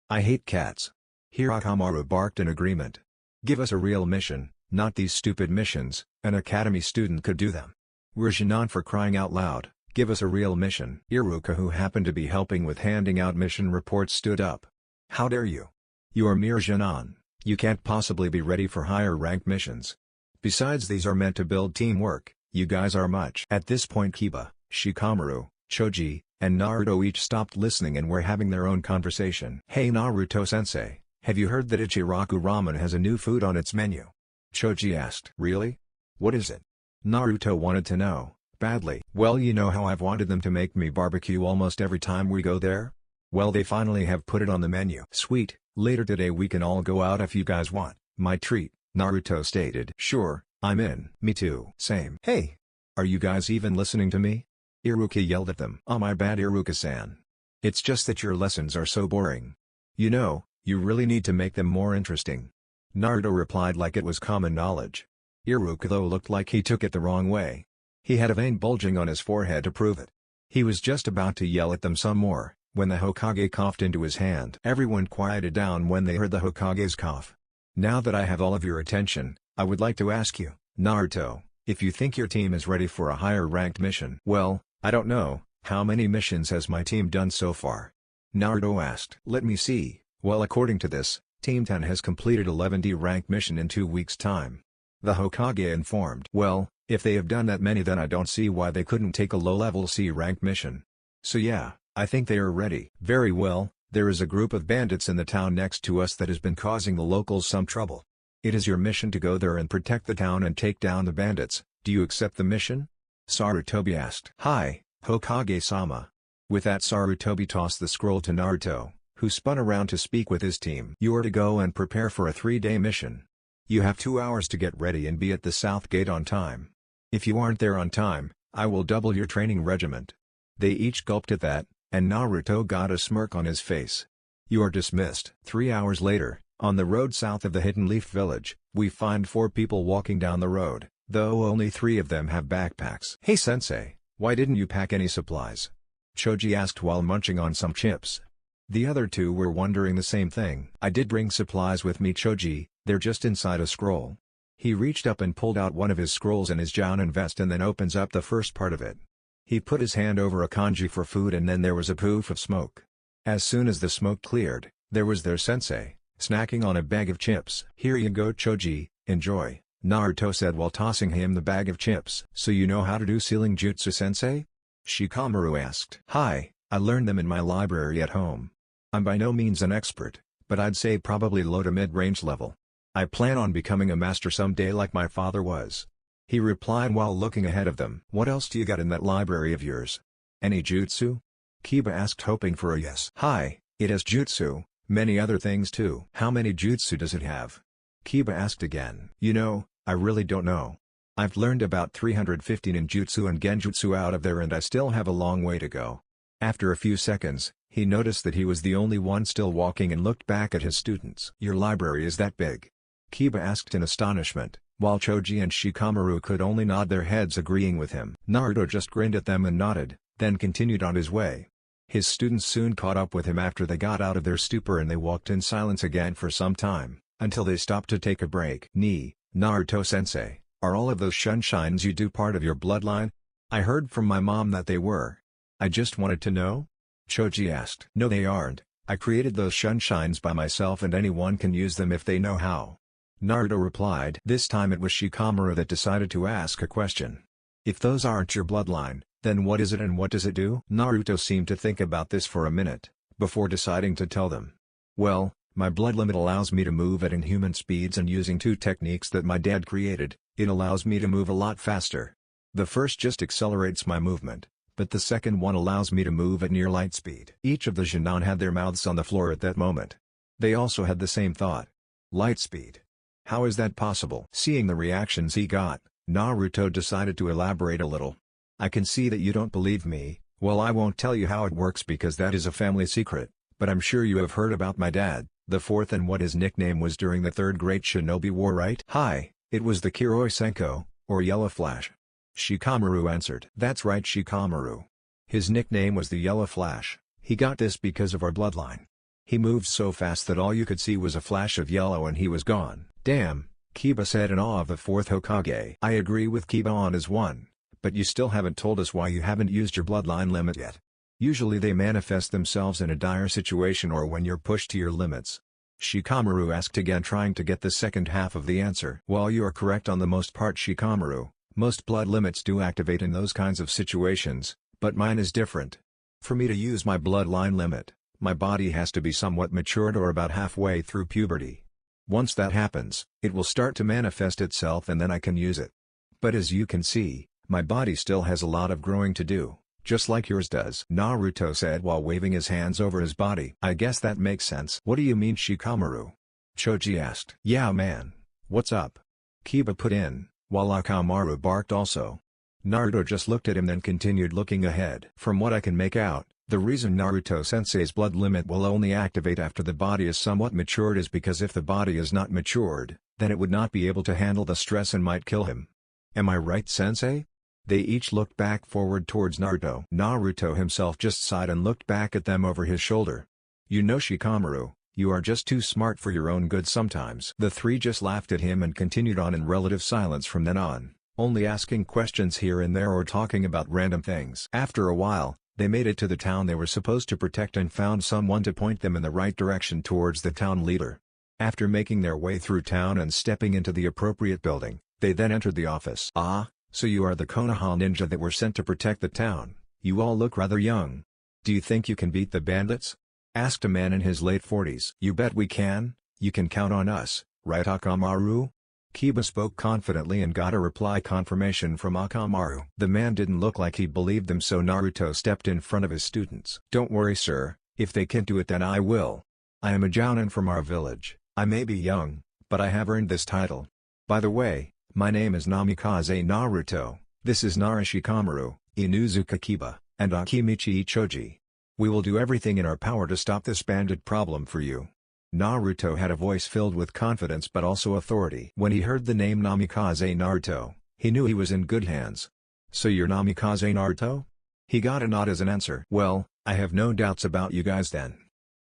I hate cats." Hirohamaru barked in agreement. "Give us a real mission, not these stupid missions, an academy student could do them. We're Jōnin, for crying out loud, give us a real mission." Iruka, who happened to be helping with handing out mission reports, stood up. "How dare you? You are mere Jōnin, you can't possibly be ready for higher ranked missions. Besides, these are meant to build teamwork, you guys are much." At this point Kiba, Shikamaru, Choji, and Naruto each stopped listening and were having their own conversation. "Hey Naruto-sensei, have you heard that Ichiraku Ramen has a new food on its menu?" Choji asked. "Really? What is it?" Naruto wanted to know, badly. "Well, you know how I've wanted them to make me barbecue almost every time we go there? Well, they finally have put it on the menu." "Sweet, later today we can all go out if you guys want." "My treat," Naruto stated. "Sure, I'm in." "Me too." "Same." "Hey! Are you guys even listening to me?" Iruka yelled at them. "Oh, my bad, Iruka-san. It's just that your lessons are so boring. You know, you really need to make them more interesting." Naruto replied like it was common knowledge. Iruka though looked like he took it the wrong way. He had a vein bulging on his forehead to prove it. He was just about to yell at them some more, when the Hokage coughed into his hand. Everyone quieted down when they heard the Hokage's cough. "Now that I have all of your attention, I would like to ask you, Naruto, if you think your team is ready for a higher ranked mission." "Well, I don't know, how many missions has my team done so far?" Naruto asked. "Let me see, well, according to this, Team 10 has completed 11 D-rank mission in 2 weeks' time," the Hokage informed. "Well, if they have done that many, then I don't see why they couldn't take a low-level C-rank mission. So yeah, I think they are ready." "Very well, there is a group of bandits in the town next to us that has been causing the locals some trouble. It is your mission to go there and protect the town and take down the bandits. Do you accept the mission?" Sarutobi asked. "Hi, Hokage-sama." With that, Sarutobi tossed the scroll to Naruto, who spun around to speak with his team. You are to go and prepare for a 3-day mission. You have 2 hours to get ready and be at the south gate on time. If you aren't there on time, I will double your training regiment. They each gulped at that, and Naruto got a smirk on his face. You are dismissed. 3 hours later, on the road south of the Hidden Leaf Village, we find 4 people walking down the road, though only 3 of them have backpacks. Hey sensei, why didn't you pack any supplies? Choji asked while munching on some chips. The other 2 were wondering the same thing. I did bring supplies with me Choji, they're just inside a scroll. He reached up and pulled out one of his scrolls in his Jōnin vest and then opens up the first part of it. He put his hand over a kanji for food and then there was a poof of smoke. As soon as the smoke cleared, there was their sensei, snacking on a bag of chips. Here you go Choji, enjoy, Naruto said while tossing him the bag of chips. So you know how to do sealing jutsu sensei? Shikamaru asked. Hi, I learned them in my library at home. I'm by no means an expert, but I'd say probably low to mid-range level. I plan on becoming a master someday like my father was. He replied while looking ahead of them. What else do you got in that library of yours? Any jutsu? Kiba asked hoping for a yes. Hi, it has jutsu, many other things too. How many jutsu does it have? Kiba asked again. You know, I really don't know. I've learned about 315 ninjutsu and genjutsu out of there and I still have a long way to go. After a few seconds, he noticed that he was the only one still walking and looked back at his students. Your library is that big? Kiba asked in astonishment, while Choji and Shikamaru could only nod their heads agreeing with him. Naruto just grinned at them and nodded, then continued on his way. His students soon caught up with him after they got out of their stupor and they walked in silence again for some time, until they stopped to take a break. Naruto-sensei, are all of those shunshines you do part of your bloodline? I heard from my mom that they were. I just wanted to know? Choji asked. No they aren't, I created those shunshines by myself and anyone can use them if they know how. Naruto replied. This time it was Shikamaru that decided to ask a question. If those aren't your bloodline, then what is it and what does it do? Naruto seemed to think about this for a minute, before deciding to tell them. Well, my blood limit allows me to move at inhuman speeds and using 2 techniques that my dad created, it allows me to move a lot faster. The first just accelerates my movement, but the second one allows me to move at near light speed. Each of the Jōnin had their mouths on the floor at that moment. They also had the same thought. Light speed. How is that possible? Seeing the reactions he got, Naruto decided to elaborate a little. I can see that you don't believe me, well I won't tell you how it works because that is a family secret, but I'm sure you have heard about my dad, the 4th and what his nickname was during the 3rd Great Shinobi War right? Hi, it was the Kiroi Senko, or Yellow Flash. Shikamaru answered. That's right Shikamaru. His nickname was the Yellow Flash, he got this because of our bloodline. He moved so fast that all you could see was a flash of yellow and he was gone. Damn, Kiba said in awe of the 4th Hokage. I agree with Kiba on his one, but you still haven't told us why you haven't used your bloodline limit yet. Usually they manifest themselves in a dire situation or when you're pushed to your limits. Shikamaru asked again trying to get the second half of the answer. While you are correct on the most part Shikamaru, most blood limits do activate in those kinds of situations, but mine is different. For me to use my bloodline limit, my body has to be somewhat matured or about halfway through puberty. Once that happens, it will start to manifest itself and then I can use it. But as you can see, my body still has a lot of growing to do, just like yours does. Naruto said while waving his hands over his body. I guess that makes sense. What do you mean Shikamaru? Choji asked. Yeah man, what's up? Kiba put in, while Akamaru barked also. Naruto just looked at him then continued looking ahead. From what I can make out, the reason Naruto-sensei's blood limit will only activate after the body is somewhat matured is because if the body is not matured, then it would not be able to handle the stress and might kill him. Am I right sensei? They each looked back forward towards Naruto. Naruto himself just sighed and looked back at them over his shoulder. You know Shikamaru, you are just too smart for your own good sometimes. The 3 just laughed at him and continued on in relative silence from then on, only asking questions here and there or talking about random things. After a while, they made it to the town they were supposed to protect and found someone to point them in the right direction towards the town leader. After making their way through town and stepping into the appropriate building, they then entered the office. Ah, so you are the Konoha ninja that were sent to protect the town, you all look rather young. Do you think you can beat the bandits? Asked a man in his late 40s. You bet we can, you can count on us, right Akamaru? Kiba spoke confidently and got a reply confirmation from Akamaru. The man didn't look like he believed them so Naruto stepped in front of his students. Don't worry sir, If they can't do it then I will. I am a Jōnin from our village. I may be young, but I have earned this title. By the way, my name is Namikaze Naruto, this is Narashikamaru, Inuzuka Kiba, and Akimichi Ichoji. We will do everything in our power to stop this bandit problem for you. Naruto had a voice filled with confidence but also authority. When he heard the name Namikaze Naruto, he knew he was in good hands. So you're Namikaze Naruto? He got a nod as an answer. Well, I have no doubts about you guys then.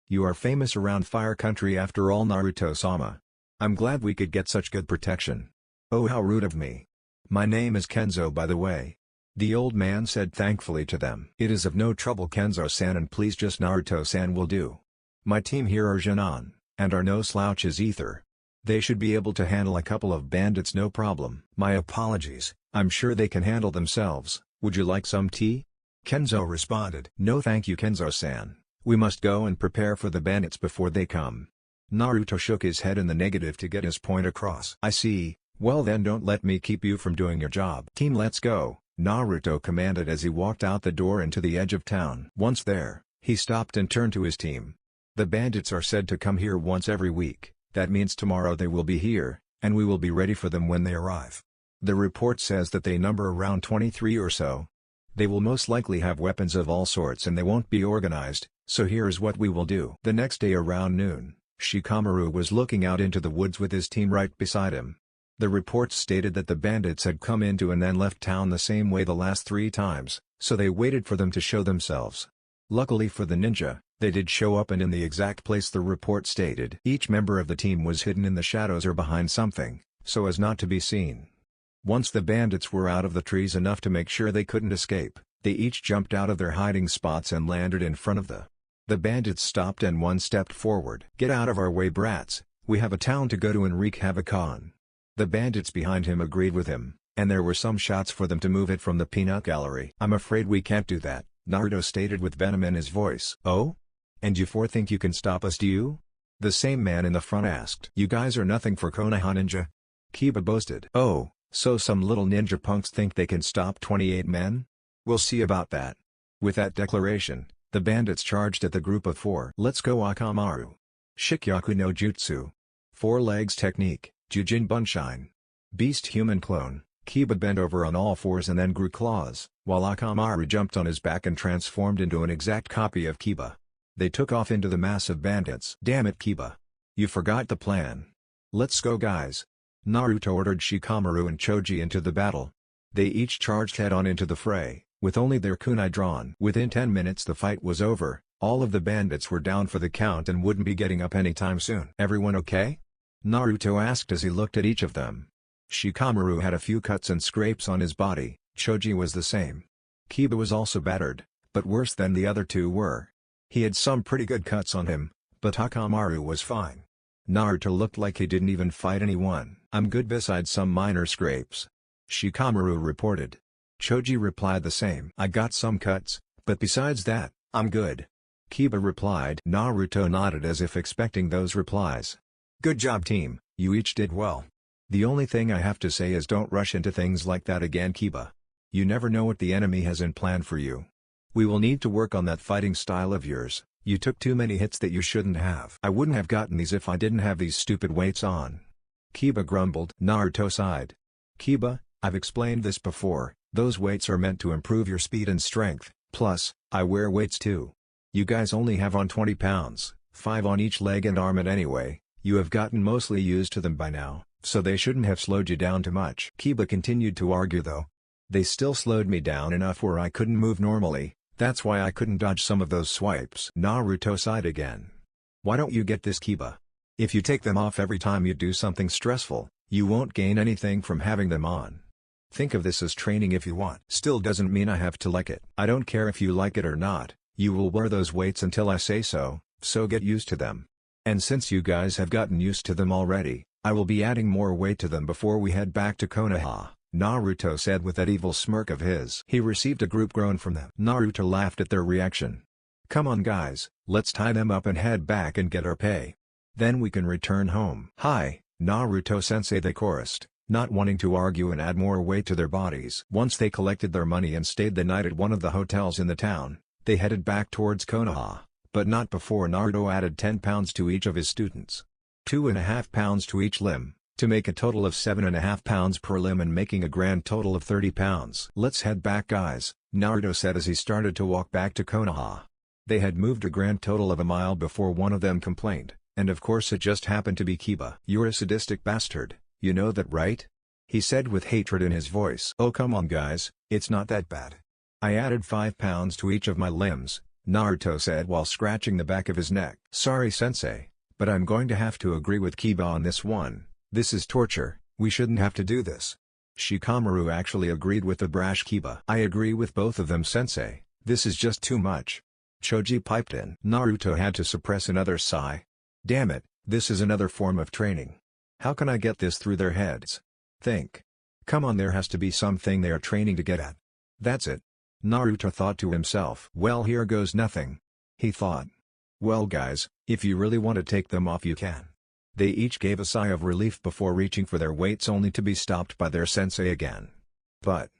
You are famous around Fire Country after all, Naruto-sama. I'm glad we could get such good protection. Oh, how rude of me. My name is Kenzo, by the way. The old man said thankfully to them. It is of no trouble, Kenzo-san, and please just Naruto-san will do. My team here are Jōnin, and are no slouches either. They should be able to handle a couple of bandits no problem. My apologies, I'm sure they can handle themselves. Would you like some tea? Kenzo responded. No thank you, Kenzo-san. We must go and prepare for the bandits before they come. Naruto shook his head in the negative to get his point across. I see, well then don't let me keep you from doing your job. Team, let's go, Naruto commanded as he walked out the door into the edge of town. Once there, he stopped and turned to his team. The bandits are said to come here once every week, that means tomorrow they will be here, and we will be ready for them when they arrive. The report says that they number around 23 or so. They will most likely have weapons of all sorts and they won't be organized, so here is what we will do. The next day around noon, Shikamaru was looking out into the woods with his team right beside him. The reports stated that the bandits had come into and then left town the same way the last 3 times, so they waited for them to show themselves. Luckily for the ninja, they did show up and in the exact place the report stated. Each member of the team was hidden in the shadows or behind something, so as not to be seen. Once the bandits were out of the trees enough to make sure they couldn't escape, they each jumped out of their hiding spots and landed in front of the bandits stopped and one stepped forward. Get out of our way, brats, we have a town to go to and wreak havoc on. The bandits behind him agreed with him, and there were some shots for them to move it from the peanut gallery. I'm afraid we can't do that, Naruto stated with venom in his voice. Oh? And you four think you can stop us, do you? The same man in the front asked. You guys are nothing for Konoha ninja? Kiba boasted. Oh, so some little ninja punks think they can stop 28 men? We'll see about that. With that declaration, the bandits charged at the group of 4. Let's go, Akamaru. Shikyaku no Jutsu. 4 legs technique, Jujin Bunshine. Beast human clone. Kiba bent over on all 4s and then grew claws, while Akamaru jumped on his back and transformed into an exact copy of Kiba. They took off into the mass of bandits. Damn it, Kiba. You forgot the plan. Let's go, guys. Naruto ordered Shikamaru and Choji into the battle. They each charged head-on into the fray, with only their kunai drawn. Within 10 minutes the fight was over, all of the bandits were down for the count and wouldn't be getting up anytime soon. Everyone okay? Naruto asked as he looked at each of them. Shikamaru had a few cuts and scrapes on his body, Choji was the same. Kiba was also battered, but worse than the other 2 were. He had some pretty good cuts on him, but Akamaru was fine. Naruto looked like he didn't even fight anyone. I'm good besides some minor scrapes. Shikamaru reported. Choji replied the same. I got some cuts, but besides that, I'm good. Kiba replied. Naruto nodded as if expecting those replies. Good job, team, you each did well. The only thing I have to say is don't rush into things like that again, Kiba. You never know what the enemy has in plan for you. We will need to work on that fighting style of yours. You took too many hits that you shouldn't have. I wouldn't have gotten these if I didn't have these stupid weights on. Kiba grumbled. Naruto sighed. Kiba, I've explained this before, those weights are meant to improve your speed and strength, plus, I wear weights too. You guys only have on 20 pounds, 5 on each leg and arm, and anyway, you have gotten mostly used to them by now, so they shouldn't have slowed you down too much. Kiba continued to argue though. They still slowed me down enough where I couldn't move normally. That's why I couldn't dodge some of those swipes. Naruto sighed again. Why don't you get this, Kiba? If you take them off every time you do something stressful, you won't gain anything from having them on. Think of this as training if you want. Still doesn't mean I have to like it. I don't care if you like it or not, you will wear those weights until I say so, so get used to them. And since you guys have gotten used to them already, I will be adding more weight to them before we head back to Konoha, Naruto said with that evil smirk of his. He received a group groan from them. Naruto laughed at their reaction. Come on guys, let's tie them up and head back and get our pay. Then we can return home. Hi, Naruto-sensei, they chorused, not wanting to argue and add more weight to their bodies. Once they collected their money and stayed the night at one of the hotels in the town, they headed back towards Konoha, But not before Naruto added 10 pounds to each of his students. 2.5 pounds to each limb, to make a total of 7.5 pounds per limb and making a grand total of 30 pounds. "Let's head back guys," Naruto said as he started to walk back to Konoha. They had moved a grand total of a mile before one of them complained, and of course it just happened to be Kiba. "You're a sadistic bastard, you know that right?" he said with hatred in his voice. "Oh come on guys, it's not that bad. I added 5 pounds to each of my limbs," Naruto said while scratching the back of his neck. "Sorry sensei, but I'm going to have to agree with Kiba on this one. This is torture, we shouldn't have to do this." Shikamaru actually agreed with the brash Kiba. "I agree with both of them sensei, this is just too much." Choji piped in. Naruto had to suppress another sigh. "Damn it, this is another form of training. How can I get this through their heads? Think. Come on, there has to be something they are training to get at. That's it." Naruto thought to himself. "Well, here goes nothing," he thought. "Well guys, if you really want to take them off you can." They each gave a sigh of relief before reaching for their weights only to be stopped by their sensei again. "But..."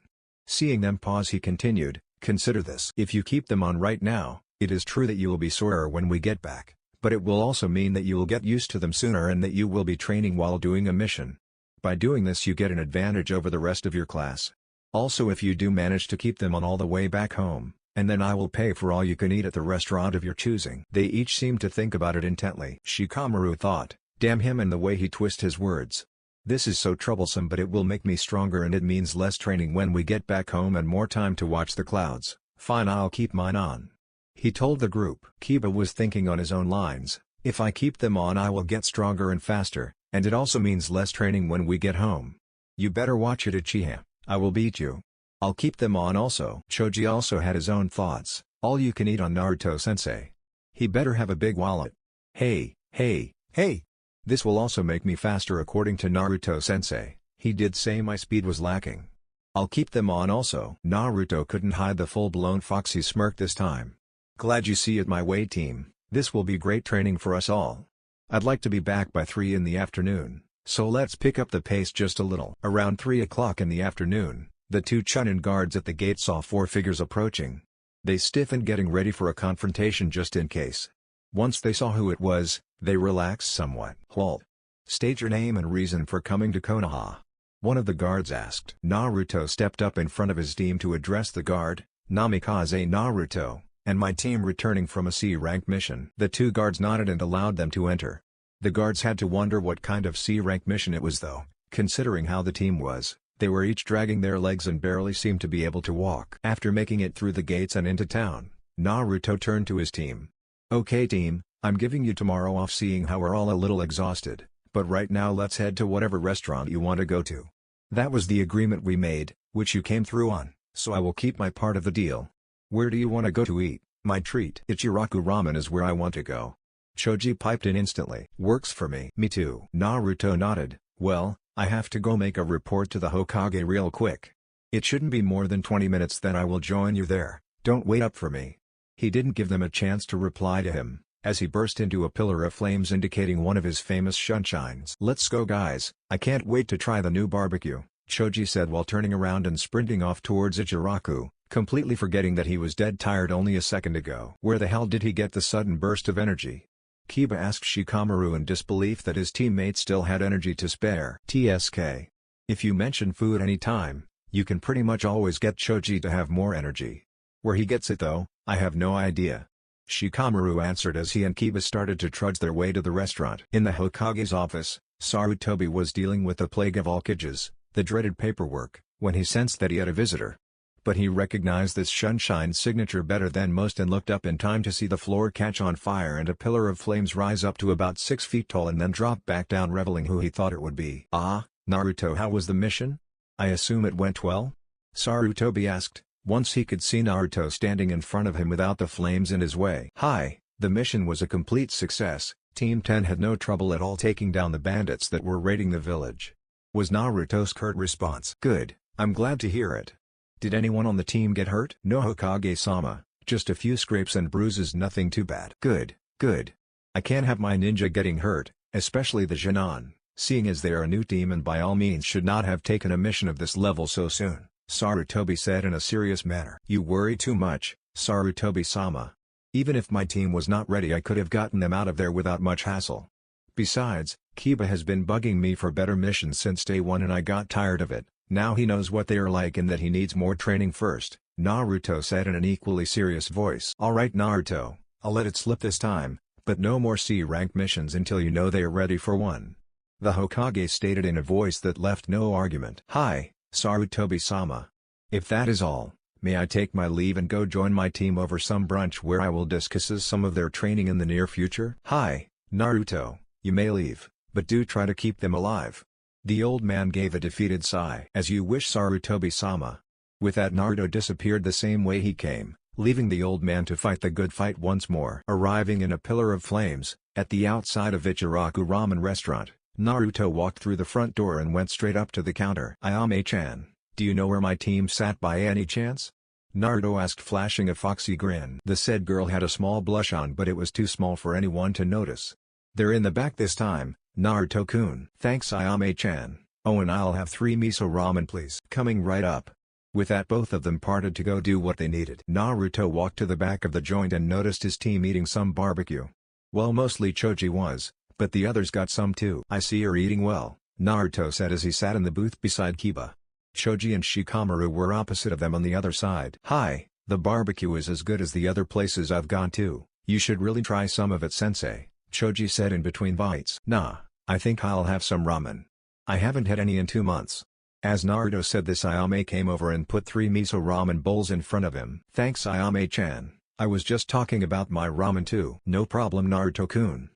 Seeing them pause he continued, "Consider this. If you keep them on right now, it is true that you will be sorer when we get back, but it will also mean that you will get used to them sooner and that you will be training while doing a mission. By doing this you get an advantage over the rest of your class. Also if you do manage to keep them on all the way back home, and then I will pay for all you can eat at the restaurant of your choosing." They each seemed to think about it intently. Shikamaru thought, "Damn him and the way he twists his words. This is so troublesome, but it will make me stronger and it means less training when we get back home and more time to watch the clouds. Fine, I'll keep mine on," he told the group. Kiba was thinking on his own lines, "If I keep them on I will get stronger and faster, and it also means less training when we get home. You better watch it Uchiha, I will beat you. I'll keep them on also." Choji also had his own thoughts. "All you can eat on Naruto-sensei. He better have a big wallet. Hey, hey, hey! This will also make me faster according to Naruto-sensei. He did say my speed was lacking. I'll keep them on also." Naruto couldn't hide the full-blown foxy smirk this time. "Glad you see it my way team, this will be great training for us all. I'd like to be back by 3 in the afternoon, so let's pick up the pace just a little." Around 3 o'clock in the afternoon, the two Chunin guards at the gate saw 4 figures approaching. They stiffened getting ready for a confrontation just in case. Once they saw who it was, they relaxed somewhat. "Halt. State your name and reason for coming to Konoha," one of the guards asked. Naruto stepped up in front of his team to address the guard. "Namikaze Naruto, and my team returning from a C-rank mission." The 2 guards nodded and allowed them to enter. The guards had to wonder what kind of C-rank mission it was though, considering how the team was. They were each dragging their legs and barely seemed to be able to walk. After making it through the gates and into town, Naruto turned to his team. "Okay team, I'm giving you tomorrow off seeing how we're all a little exhausted, but right now let's head to whatever restaurant you want to go to. That was the agreement we made, which you came through on, so I will keep my part of the deal. Where do you want to go to eat? My treat Ichiraku ramen is where I want to go." Choji piped in instantly. "Works for me." "Me too." Naruto nodded. "Well, I have to go make a report to the Hokage real quick. It shouldn't be more than 20 minutes then I will join you there, don't wait up for me." He didn't give them a chance to reply to him, as he burst into a pillar of flames indicating one of his famous sunshines. "Let's go guys, I can't wait to try the new barbecue," Choji said while turning around and sprinting off towards Ichiraku, completely forgetting that he was dead tired only a second ago. Where the hell did he get the sudden burst of energy? Kiba asked Shikamaru in disbelief that his teammate still had energy to spare. "TSK. If you mention food any time, you can pretty much always get Choji to have more energy. Where he gets it though, I have no idea," Shikamaru answered as he and Kiba started to trudge their way to the restaurant. In the Hokage's office, Sarutobi was dealing with the plague of alkages, the dreaded paperwork, when he sensed that he had a visitor. But he recognized this Sunshine's signature better than most and looked up in time to see the floor catch on fire and a pillar of flames rise up to about 6 feet tall and then drop back down, revealing who he thought it would be. "Ah, Naruto, how was the mission? I assume it went well?" Sarutobi asked, once he could see Naruto standing in front of him without the flames in his way. "Hi, the mission was a complete success. Team 10 had no trouble at all taking down the bandits that were raiding the village," was Naruto's curt response. "Good, I'm glad to hear it. Did anyone on the team get hurt?" "No Hokage-sama, just a few scrapes and bruises, nothing too bad." "Good, good. I can't have my ninja getting hurt, especially the Jōnin, seeing as they are a new team and by all means should not have taken a mission of this level so soon," Sarutobi said in a serious manner. "You worry too much, Sarutobi-sama. Even if my team was not ready I could have gotten them out of there without much hassle. Besides, Kiba has been bugging me for better missions since day one and I got tired of it. Now he knows what they are like and that he needs more training first, Naruto said in an equally serious voice. Alright Naruto, I'll let it slip this time, but no more C-rank missions until you know they are ready for one. The Hokage stated in a voice that left no argument. Hi, Sarutobi-sama. If that is all, may I take my leave and go join my team over some brunch where I will discuss some of their training in the near future? Hi, Naruto, you may leave, but do try to keep them alive. The old man gave a defeated sigh. As you wish Sarutobi-sama. With that Naruto disappeared the same way he came, leaving the old man to fight the good fight once more. Arriving in a pillar of flames, at the outside of Ichiraku Ramen restaurant, Naruto walked through the front door and went straight up to the counter. Ayame-chan, do you know where my team sat by any chance? Naruto asked flashing a foxy grin. The said girl had a small blush on but it was too small for anyone to notice. They're in the back this time, Naruto-kun. Thanks Ayame-chan. Oh and I'll have 3 miso ramen please. Coming right up. With that both of them parted to go do what they needed. Naruto walked to the back of the joint and noticed his team eating some barbecue. Well mostly Choji was, but the others got some too. I see you're eating well, Naruto said as he sat in the booth beside Kiba. Choji and Shikamaru were opposite of them on the other side. Hi, the barbecue is as good as the other places I've gone to, you should really try some of it sensei, Choji said in between bites. Nah, I think I'll have some ramen. I haven't had any in 2 months. As Naruto said this Ayame came over and put 3 miso ramen bowls in front of him. Thanks Ayame-chan, I was just talking about my ramen too. No problem Naruto-kun.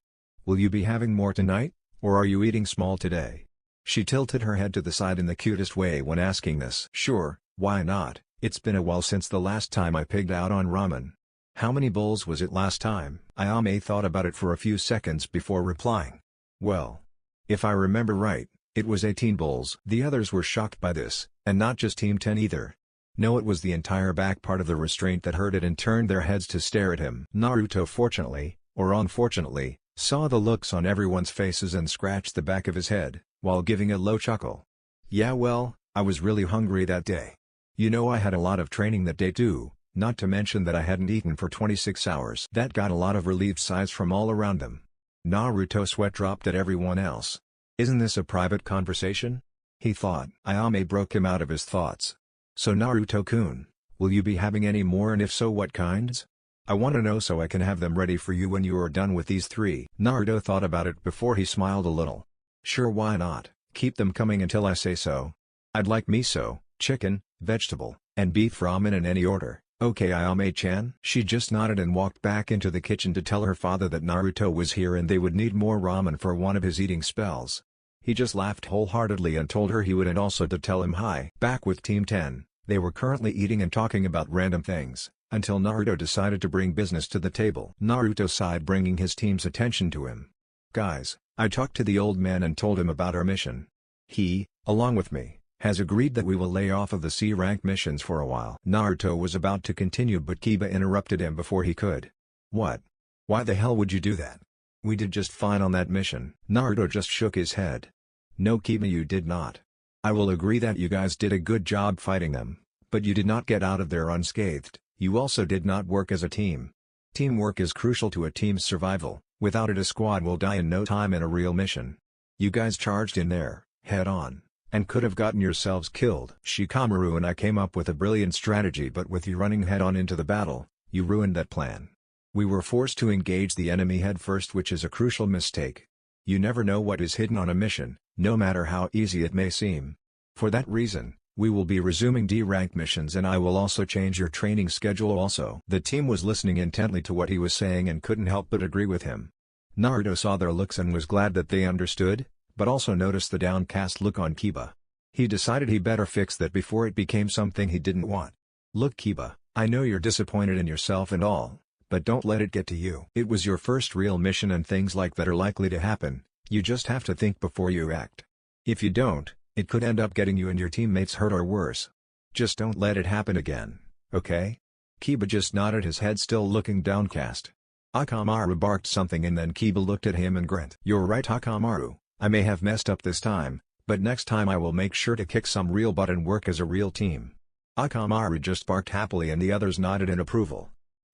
Will you be having more tonight, or are you eating small today? She tilted her head to the side in the cutest way when asking this. Sure, why not, it's been a while since the last time I pigged out on ramen. How many bowls was it last time? Ayame thought about it for a few seconds before replying. Well, if I remember right, it was 18 bowls. The others were shocked by this, and not just Team 10 either. No, it was the entire back part of the restraint that hurt it and turned their heads to stare at him. Naruto fortunately, or unfortunately, saw the looks on everyone's faces and scratched the back of his head, while giving a low chuckle. Yeah well, I was really hungry that day. You know I had a lot of training that day too, not to mention that I hadn't eaten for 26 hours. That got a lot of relieved sighs from all around them. Naruto sweat dropped at everyone else. Isn't this a private conversation? He thought. Ayame broke him out of his thoughts. So Naruto-kun, will you be having any more and if so what kinds? I want to know so I can have them ready for you when you are done with these 3. Naruto thought about it before he smiled a little. Sure why not, keep them coming until I say so. I'd like miso, chicken, vegetable, and beef ramen in any order. Okay Ayame-chan? She just nodded and walked back into the kitchen to tell her father that Naruto was here and they would need more ramen for one of his eating spells. He just laughed wholeheartedly and told her he would and also to tell him hi. Back with Team 10, they were currently eating and talking about random things, until Naruto decided to bring business to the table. Naruto sighed bringing his team's attention to him. Guys, I talked to the old man and told him about our mission. He, along with me, has agreed that we will lay off of the C-rank missions for a while. Naruto was about to continue but Kiba interrupted him before he could. What? Why the hell would you do that? We did just fine on that mission. Naruto just shook his head. No Kiba you did not. I will agree that you guys did a good job fighting them, but you did not get out of there unscathed. You also did not work as a team. Teamwork is crucial to a team's survival, without it a squad will die in no time in a real mission. You guys charged in there, head on, and could have gotten yourselves killed. Shikamaru and I came up with a brilliant strategy but with you running head on into the battle, you ruined that plan. We were forced to engage the enemy head first which is a crucial mistake. You never know what is hidden on a mission, no matter how easy it may seem. For that reason, we will be resuming D-rank missions and I will also change your training schedule also. The team was listening intently to what he was saying and couldn't help but agree with him. Naruto saw their looks and was glad that they understood, but also noticed the downcast look on Kiba. He decided he better fix that before it became something he didn't want. Look Kiba, I know you're disappointed in yourself and all, but don't let it get to you. It was your first real mission and things like that are likely to happen, you just have to think before you act. If you don't, it could end up getting you and your teammates hurt or worse. Just don't let it happen again, okay? Kiba just nodded his head still looking downcast. Akamaru barked something and then Kiba looked at him and grinned. You're right Akamaru, I may have messed up this time, but next time I will make sure to kick some real butt and work as a real team. Akamaru just barked happily and the others nodded in approval.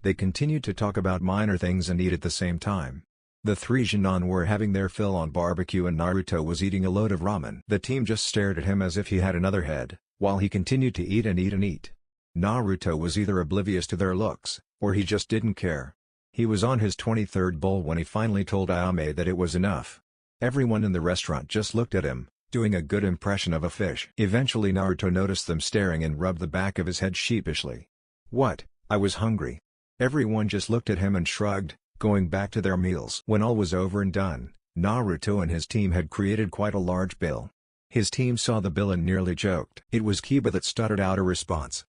They continued to talk about minor things and eat at the same time. The three Jōnin were having their fill on barbecue and Naruto was eating a load of ramen. The team just stared at him as if he had another head, while he continued to eat and eat and eat. Naruto was either oblivious to their looks, or he just didn't care. He was on his 23rd bowl when he finally told Ayame that it was enough. Everyone in the restaurant just looked at him, doing a good impression of a fish. Eventually Naruto noticed them staring and rubbed the back of his head sheepishly. "What? I was hungry." Everyone just looked at him and shrugged, going back to their meals. When all was over and done, Naruto and his team had created quite a large bill. His team saw the bill and nearly choked. It was Kiba that stuttered out a response.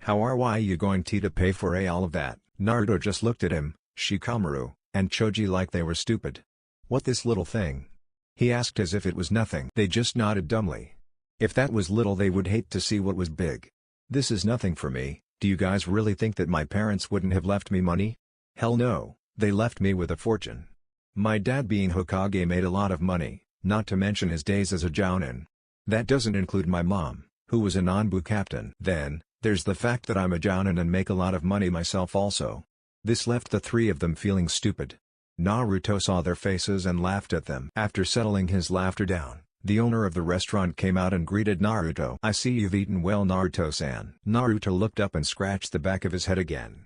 How are you going to pay for all of that?" Naruto just looked at him, Shikamaru, and Choji like they were stupid. "What, this little thing?" he asked as if it was nothing. They just nodded dumbly. If that was little they would hate to see what was big. "This is nothing for me. Do you guys really think that my parents wouldn't have left me money? Hell no, they left me with a fortune. My dad being Hokage made a lot of money, not to mention his days as a Jōnin. That doesn't include my mom, who was a Nanbu captain. Then, there's the fact that I'm a Jōnin and make a lot of money myself also." This left the three of them feeling stupid. Naruto saw their faces and laughed at them. After settling his laughter down, the owner of the restaurant came out and greeted Naruto. "I see you've eaten well, Naruto-san." Naruto looked up and scratched the back of his head again.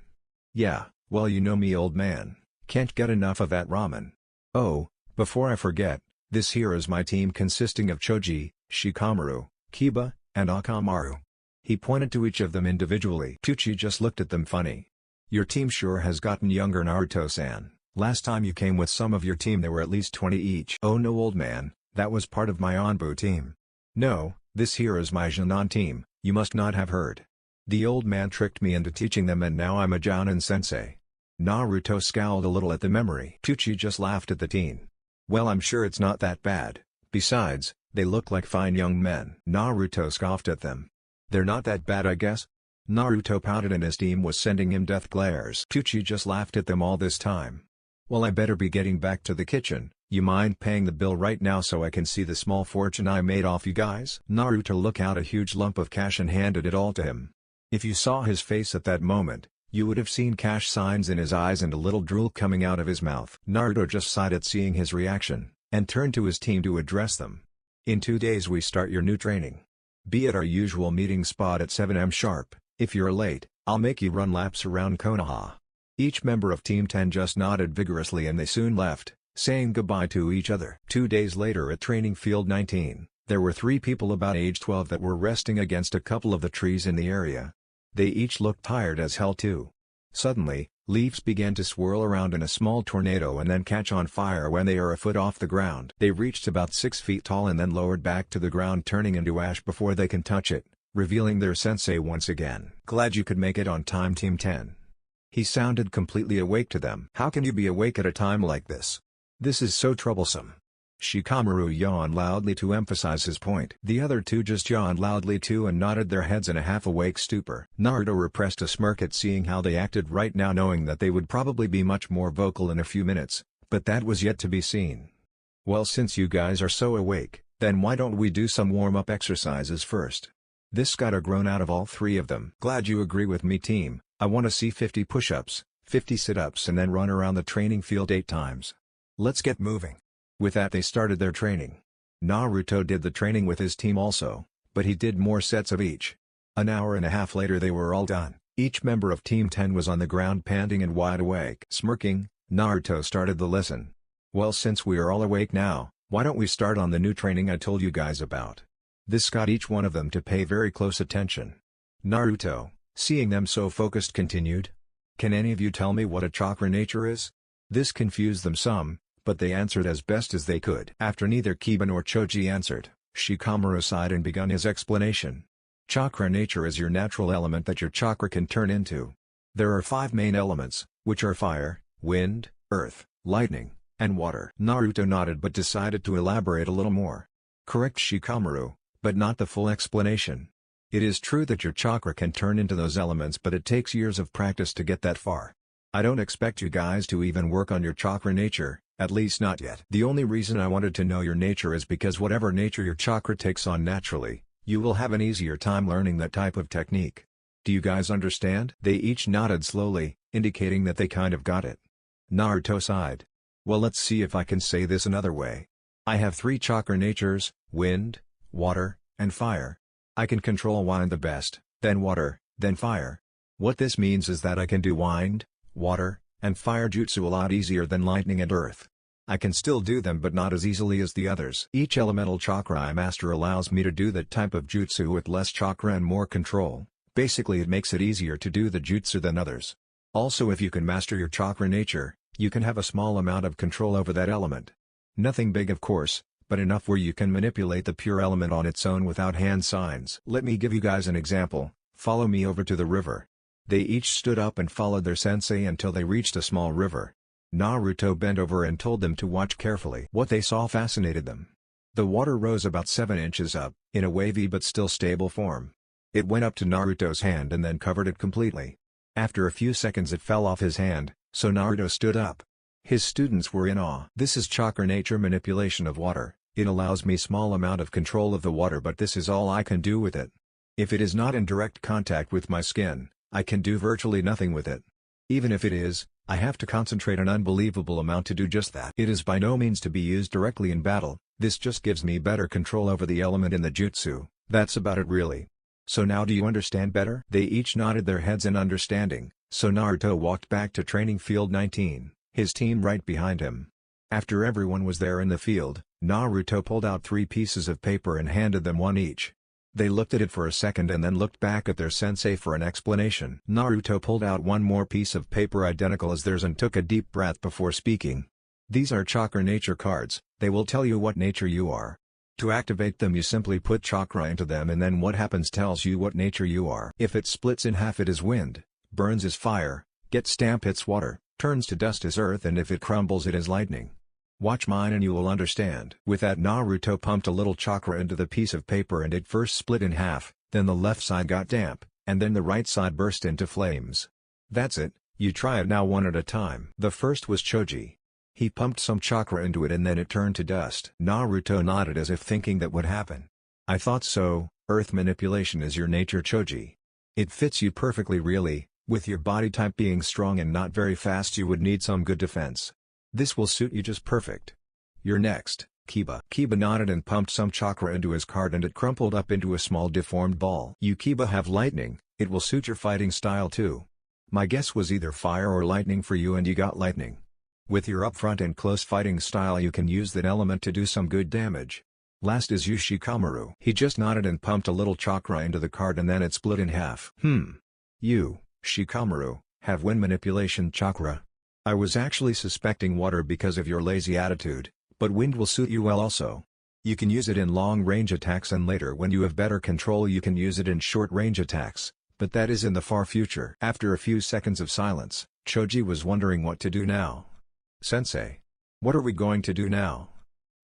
"Yeah, well, you know me, old man. Can't get enough of that ramen. Oh, before I forget, this here is my team consisting of Choji, Shikamaru, Kiba, and Akamaru." He pointed to each of them individually. Tucci just looked at them funny. "Your team sure has gotten younger, Naruto-san. Last time you came with some of your team they were at least 20 each." "Oh no, old man, that was part of my Anbu team. No, this here is my Jōnin team, you must not have heard. The old man tricked me into teaching them and now I'm a Jōnin sensei." Naruto scowled a little at the memory. Tucci just laughed at the teen. "Well, I'm sure it's not that bad, besides, they look like fine young men." Naruto scoffed at them. "They're not that bad, I guess." Naruto pouted and his team was sending him death glares. Tucci just laughed at them all this time. "Well, I better be getting back to the kitchen. You mind paying the bill right now so I can see the small fortune I made off you guys?" Naruto took out a huge lump of cash and handed it all to him. If you saw his face at that moment, you would have seen cash signs in his eyes and a little drool coming out of his mouth. Naruto just sighed at seeing his reaction, and turned to his team to address them. "In 2 days we start your new training. Be at our usual meeting spot at 7 am sharp. If you're late, I'll make you run laps around Konoha." Each member of Team 10 just nodded vigorously and they soon left, saying goodbye to each other. 2 days later at Training Field 19, there were 3 people about age 12 that were resting against a couple of the trees in the area. They each looked tired as hell too. Suddenly, leaves began to swirl around in a small tornado and then catch on fire when they are a foot off the ground. They reached about 6 feet tall and then lowered back to the ground, turning into ash before they can touch it, revealing their sensei once again. "Glad you could make it on time, Team 10. He sounded completely awake to them. "How can you be awake at a time like this? This is so troublesome." Shikamaru yawned loudly to emphasize his point. The other two just yawned loudly too and nodded their heads in a half-awake stupor. Naruto repressed a smirk at seeing how they acted right now, knowing that they would probably be much more vocal in a few minutes, but that was yet to be seen. "Well, since you guys are so awake, then why don't we do some warm-up exercises first?" This got a groan out of all 3 of them. "Glad you agree with me, team. I want to see 50 push-ups, 50 sit-ups and then run around the training field 8 times. Let's get moving." With that they started their training. Naruto did the training with his team also, but he did more sets of each. An hour and a half later they were all done. Each member of Team 10 was on the ground panting and wide awake. Smirking, Naruto started the lesson. "Well, since we are all awake now, why don't we start on the new training I told you guys about?" This got each one of them to pay very close attention. Naruto, seeing them so focused, continued. "Can any of you tell me what a chakra nature is?" This confused them some, but they answered as best as they could. After neither Kiba nor Choji answered, Shikamaru sighed and began his explanation. "Chakra nature is your natural element that your chakra can turn into. There are 5 main elements, which are fire, wind, earth, lightning, and water." Naruto nodded but decided to elaborate a little more. "Correct, Shikamaru, but not the full explanation. It is true that your chakra can turn into those elements, but it takes years of practice to get that far. I don't expect you guys to even work on your chakra nature, at least not yet. The only reason I wanted to know your nature is because whatever nature your chakra takes on naturally, you will have an easier time learning that type of technique. Do you guys understand? They each nodded slowly, indicating that they kind of got it. Naruto sighed. Well, let's see if I can say this another way. I have 3 chakra natures: wind, water, and fire. I can control wind the best, then water, then fire. What this means is that I can do wind, water, and fire jutsu a lot easier than lightning and earth. I can still do them but not as easily as the others. Each elemental chakra I master allows me to do that type of jutsu with less chakra and more control. Basically, it makes it easier to do the jutsu than others. Also, if you can master your chakra nature, you can have a small amount of control over that element. Nothing big of course, but enough where you can manipulate the pure element on its own without hand signs. Let me give you guys an example. Follow me over to the river. They each stood up and followed their sensei until they reached a small river. Naruto bent over and told them to watch carefully. What they saw fascinated them. The water rose about 7 inches up, in a wavy but still stable form. It went up to Naruto's hand and then covered it completely. After a few seconds it fell off his hand, so Naruto stood up. His students were in awe. This is chakra nature manipulation of water. It allows me small amount of control of the water, but this is all I can do with it. If it is not in direct contact with my skin, I can do virtually nothing with it. Even if it is, I have to concentrate an unbelievable amount to do just that. It is by no means to be used directly in battle, this just gives me better control over the element in the jutsu. That's about it really. So now do you understand better? They each nodded their heads in understanding, so Naruto walked back to training field 19, his team right behind him. After everyone was there in the field, Naruto pulled out 3 pieces of paper and handed them one each. They looked at it for a second and then looked back at their sensei for an explanation. Naruto pulled out one more piece of paper identical as theirs and took a deep breath before speaking. These are chakra nature cards. They will tell you what nature you are. To activate them you simply put chakra into them and then what happens tells you what nature you are. If it splits in half it is wind, burns is fire, gets stamp hits water, turns to dust is earth, and if it crumbles it is lightning. Watch mine and you will understand. With that, Naruto pumped a little chakra into the piece of paper and it first split in half, then the left side got damp, and then the right side burst into flames. That's it, you try it now one at a time. The first was Choji. He pumped some chakra into it and then it turned to dust. Naruto nodded as if thinking that would happen. I thought so. Earth manipulation is your nature, Choji. It fits you perfectly really. With your body type being strong and not very fast you would need some good defense. This will suit you just perfect. You're next, Kiba. Kiba nodded and pumped some chakra into his card and it crumpled up into a small deformed ball. You Kiba have lightning, it will suit your fighting style too. My guess was either fire or lightning for you and you got lightning. With your upfront and close fighting style you can use that element to do some good damage. Last is you Shikamaru. He just nodded and pumped a little chakra into the card and then it split in half. You, Shikamaru, have wind manipulation chakra. I was actually suspecting water because of your lazy attitude, but wind will suit you well also. You can use it in long-range attacks and later when you have better control you can use it in short-range attacks, but that is in the far future. After a few seconds of silence, Choji was wondering what to do now. Sensei. What are we going to do now?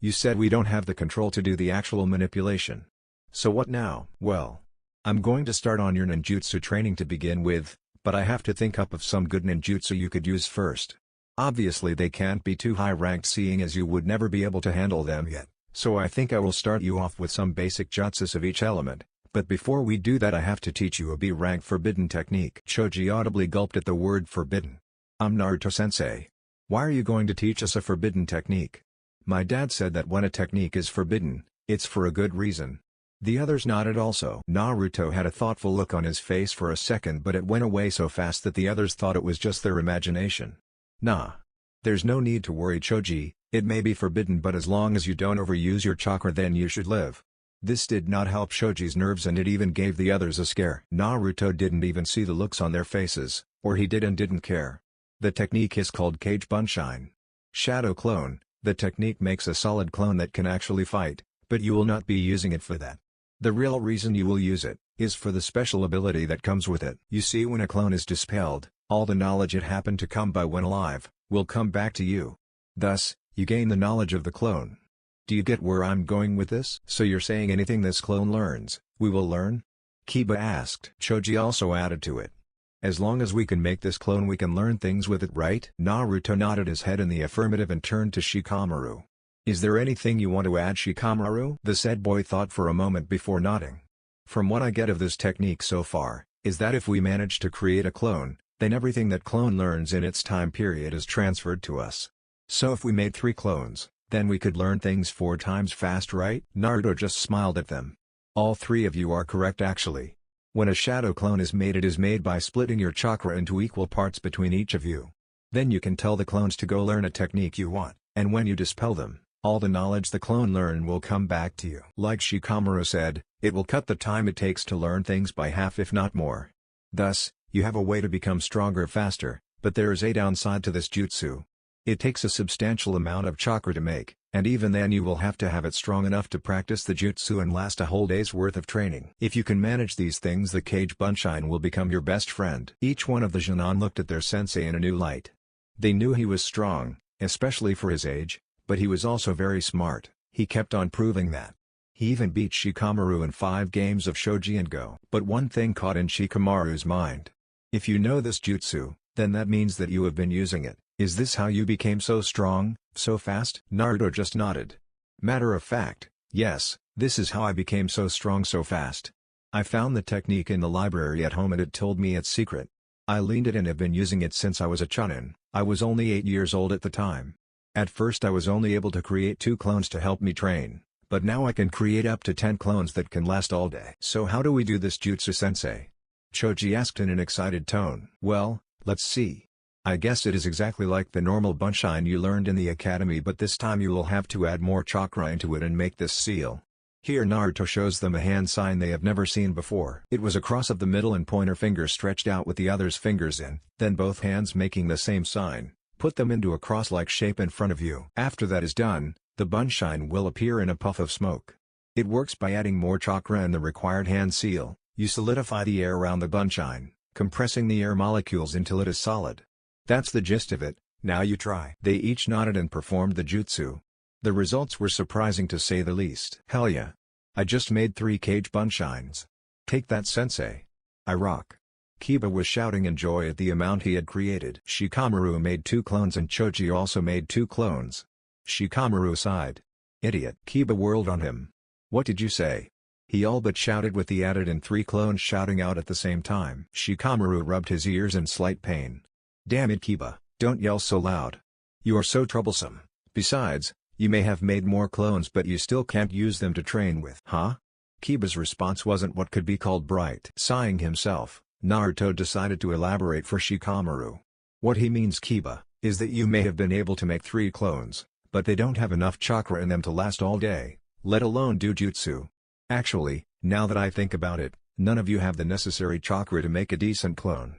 You said we don't have the control to do the actual manipulation. So what now? Well, I'm going to start on your ninjutsu training to begin with, but I have to think up of some good ninjutsu you could use first. Obviously they can't be too high ranked seeing as you would never be able to handle them yet, so I think I will start you off with some basic jutsus of each element, but before we do that I have to teach you a B rank forbidden technique. Choji audibly gulped at the word forbidden. Naruto-sensei. Why are you going to teach us a forbidden technique? My dad said that when a technique is forbidden, it's for a good reason. The others nodded also. Naruto had a thoughtful look on his face for a second but it went away so fast that the others thought it was just their imagination. Nah. There's no need to worry, Choji, it may be forbidden but as long as you don't overuse your chakra then you should live. This did not help Choji's nerves and it even gave the others a scare. Naruto didn't even see the looks on their faces, or he did and didn't care. The technique is called Cage Bunshine. Shadow Clone. The technique makes a solid clone that can actually fight, but you will not be using it for that. The real reason you will use it, is for the special ability that comes with it. You see, when a clone is dispelled, all the knowledge it happened to come by when alive, will come back to you. Thus, you gain the knowledge of the clone. Do you get where I'm going with this? So you're saying anything this clone learns, we will learn? Kiba asked. Choji also added to it. As long as we can make this clone we can learn things with it, right? Naruto nodded his head in the affirmative and turned to Shikamaru. Is there anything you want to add, Shikamaru? The said boy thought for a moment before nodding. From what I get of this technique so far, is that if we manage to create a clone, then everything that clone learns in its time period is transferred to us. So if we made 3 clones, then we could learn things 4 times fast, right? Naruto just smiled at them. All 3 of you are correct actually. When a shadow clone is made, it is made by splitting your chakra into equal parts between each of you. Then you can tell the clones to go learn a technique you want, and when you dispel them, all the knowledge the clone learned will come back to you. Like Shikamaru said, it will cut the time it takes to learn things by half if not more. Thus, you have a way to become stronger faster, but there is a downside to this jutsu. It takes a substantial amount of chakra to make, and even then you will have to have it strong enough to practice the jutsu and last a whole day's worth of training. If you can manage these things, the Cage Bunshin will become your best friend. Each one of the Jōnin looked at their sensei in a new light. They knew he was strong, especially for his age, but he was also very smart. He kept on proving that. He even beat Shikamaru in 5 games of Shogi and Go. But one thing caught in Shikamaru's mind. If you know this jutsu, then that means that you have been using it. Is this how you became so strong, so fast? Naruto just nodded. Matter of fact, yes, this is how I became so strong so fast. I found the technique in the library at home and it told me its secret. I learned it and have been using it since I was a Chōnin. I was only 8 years old at the time. At first I was only able to create 2 clones to help me train, but now I can create up to 10 clones that can last all day. So how do we do this jutsu, sensei? Choji asked in an excited tone. Well, let's see. I guess it is exactly like the normal Bunshin you learned in the academy, but this time you will have to add more chakra into it and make this seal. Here Naruto shows them a hand sign they have never seen before. It was a cross of the middle and pointer finger stretched out with the other's fingers in, then both hands making the same sign. Put them into a cross-like shape in front of you. After that is done, the Bunshin will appear in a puff of smoke. It works by adding more chakra and the required hand seal. You solidify the air around the Bunshin, compressing the air molecules until it is solid. That's the gist of it. Now you try. They each nodded and performed the jutsu. The results were surprising to say the least. Hell yeah. I just made 3 Cage Bunshins. Take that, sensei. I rock. Kiba was shouting in joy at the amount he had created. Shikamaru made 2 clones and Choji also made 2 clones. Shikamaru sighed. Idiot. Kiba whirled on him. What did you say? He all but shouted with the added and 3 clones shouting out at the same time. Shikamaru rubbed his ears in slight pain. Damn it, Kiba, don't yell so loud. You are so troublesome. Besides, you may have made more clones but you still can't use them to train with. Huh? Kiba's response wasn't what could be called bright. Sighing himself, Naruto decided to elaborate for Shikamaru. What he means, Kiba, is that you may have been able to make 3 clones, but they don't have enough chakra in them to last all day, let alone do jutsu. Actually, now that I think about it, none of you have the necessary chakra to make a decent clone.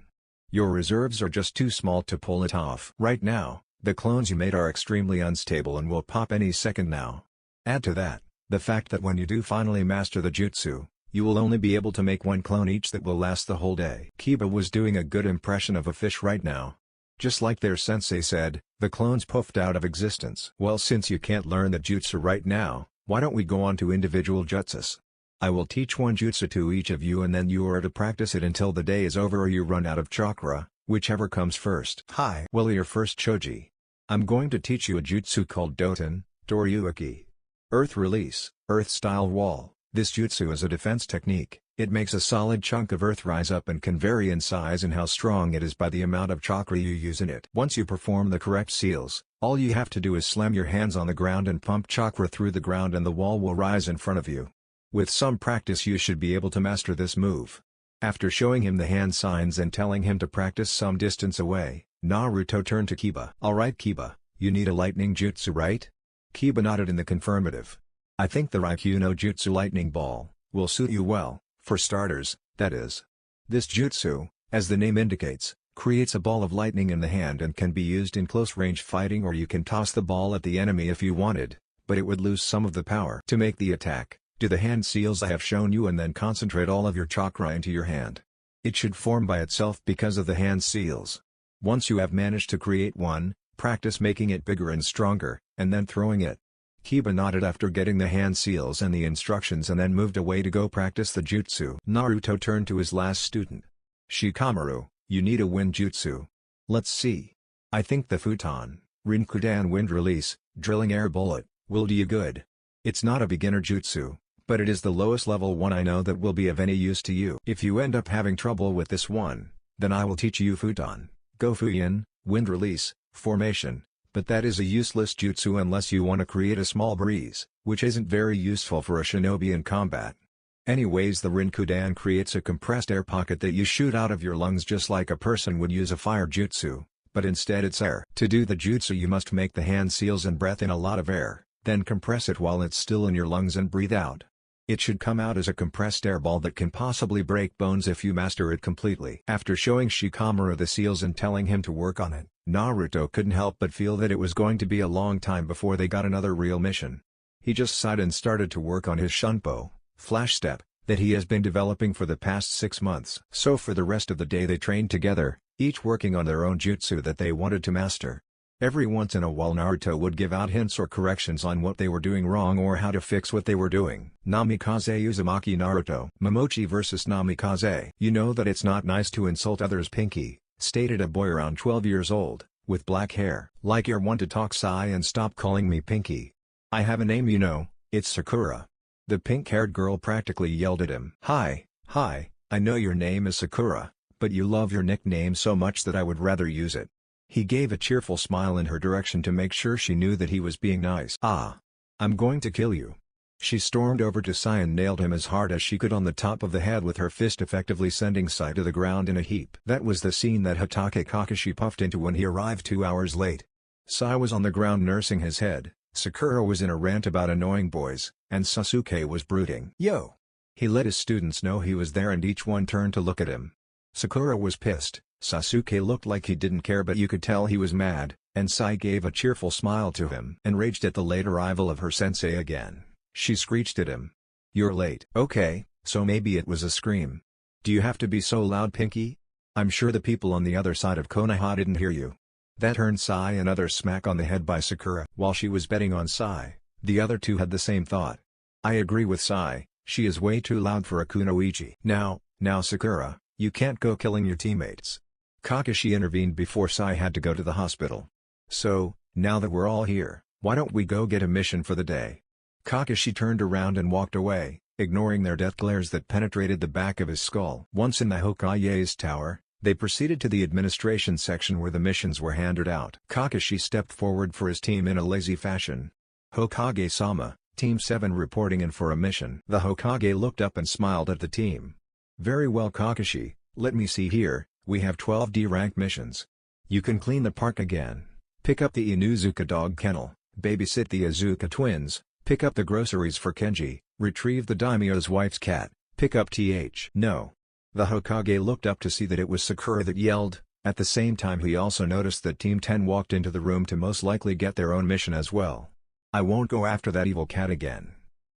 Your reserves are just too small to pull it off. Right now, the clones you made are extremely unstable and will pop any second now. Add to that, the fact that when you do finally master the jutsu, you will only be able to make 1 clone each that will last the whole day. Kiba was doing a good impression of a fish right now. Just like their sensei said, the clones puffed out of existence. Well, since you can't learn the jutsu right now, why don't we go on to individual jutsus? I will teach 1 jutsu to each of you and then you are to practice it until the day is over or you run out of chakra, whichever comes first. Hi. Well, you're first, Choji. I'm going to teach you a jutsu called Doten, Toryuki. Earth Release, Earth-style Wall. This jutsu is a defense technique. It makes a solid chunk of earth rise up and can vary in size and how strong it is by the amount of chakra you use in it. Once you perform the correct seals, all you have to do is slam your hands on the ground and pump chakra through the ground and the wall will rise in front of you. With some practice you should be able to master this move. After showing him the hand signs and telling him to practice some distance away, Naruto turned to Kiba. Alright Kiba, you need a lightning jutsu, right? Kiba nodded in the confirmative. I think the Raikyu no Jutsu lightning ball will suit you well, for starters, that is. This jutsu, as the name indicates, creates a ball of lightning in the hand and can be used in close-range fighting or you can toss the ball at the enemy if you wanted, but it would lose some of the power. To make the attack, do the hand seals I have shown you and then concentrate all of your chakra into your hand. It should form by itself because of the hand seals. Once you have managed to create one, practice making it bigger and stronger, and then throwing it. Kiba nodded after getting the hand seals and the instructions and then moved away to go practice the jutsu. Naruto turned to his last student. Shikamaru, you need a wind jutsu. Let's see. I think the futon, Rinkudan wind release, drilling air bullet, will do you good. It's not a beginner jutsu, but it is the lowest level one I know that will be of any use to you. If you end up having trouble with this one, then I will teach you Futon, Go Fuyin, Wind Release, Formation, but that is a useless jutsu unless you want to create a small breeze, which isn't very useful for a shinobi in combat. Anyways, the Rinkudan creates a compressed air pocket that you shoot out of your lungs just like a person would use a fire jutsu, but instead it's air. To do the jutsu you must make the hand seals and breath in a lot of air, then compress it while it's still in your lungs and breathe out. It should come out as a compressed air ball that can possibly break bones if you master it completely. After showing Shikamaru the seals and telling him to work on it, Naruto couldn't help but feel that it was going to be a long time before they got another real mission. He just sighed and started to work on his Shunpo, Flash Step, that he has been developing for the past 6 months. So for the rest of the day they trained together, each working on their own jutsu that they wanted to master. Every once in a while Naruto would give out hints or corrections on what they were doing wrong or how to fix what they were doing. Namikaze Uzumaki Naruto. Momochi vs Namikaze. You know that it's not nice to insult others, Pinky, stated a boy around 12 years old, with black hair. Like you're one to talk, Sai, and stop calling me Pinky. I have a name, you know, it's Sakura. The pink-haired girl practically yelled at him. Hi, I know your name is Sakura, but you love your nickname so much that I would rather use it. He gave a cheerful smile in her direction to make sure she knew that he was being nice. Ah! I'm going to kill you. She stormed over to Sai and nailed him as hard as she could on the top of the head with her fist, effectively sending Sai to the ground in a heap. That was the scene that Hatake Kakashi puffed into when he arrived 2 hours late. Sai was on the ground nursing his head, Sakura was in a rant about annoying boys, and Sasuke was brooding. Yo! He let his students know he was there and each one turned to look at him. Sakura was pissed. Sasuke looked like he didn't care, but you could tell he was mad, and Sai gave a cheerful smile to him. Enraged at the late arrival of her sensei again, she screeched at him. You're late. Okay, so maybe it was a scream. Do you have to be so loud, Pinky? I'm sure the people on the other side of Konoha didn't hear you. That earned Sai another smack on the head by Sakura. While she was betting on Sai, the other two had the same thought. I agree with Sai, she is way too loud for a kunoichi. Now Sakura, you can't go killing your teammates. Kakashi intervened before Sai had to go to the hospital. So, now that we're all here, why don't we go get a mission for the day? Kakashi turned around and walked away, ignoring their death glares that penetrated the back of his skull. Once in the Hokage's tower, they proceeded to the administration section where the missions were handed out. Kakashi stepped forward for his team in a lazy fashion. Hokage-sama, Team 7 reporting in for a mission. The Hokage looked up and smiled at the team. Very well, Kakashi, let me see here. We have 12 D-rank missions. You can clean the park again, pick up the Inuzuka dog kennel, babysit the Izuka twins, pick up the groceries for Kenji, retrieve the daimyo's wife's cat, pick up No. The Hokage looked up to see that it was Sakura that yelled. At the same time he also noticed that Team 10 walked into the room to most likely get their own mission as well. I won't go after that evil cat again.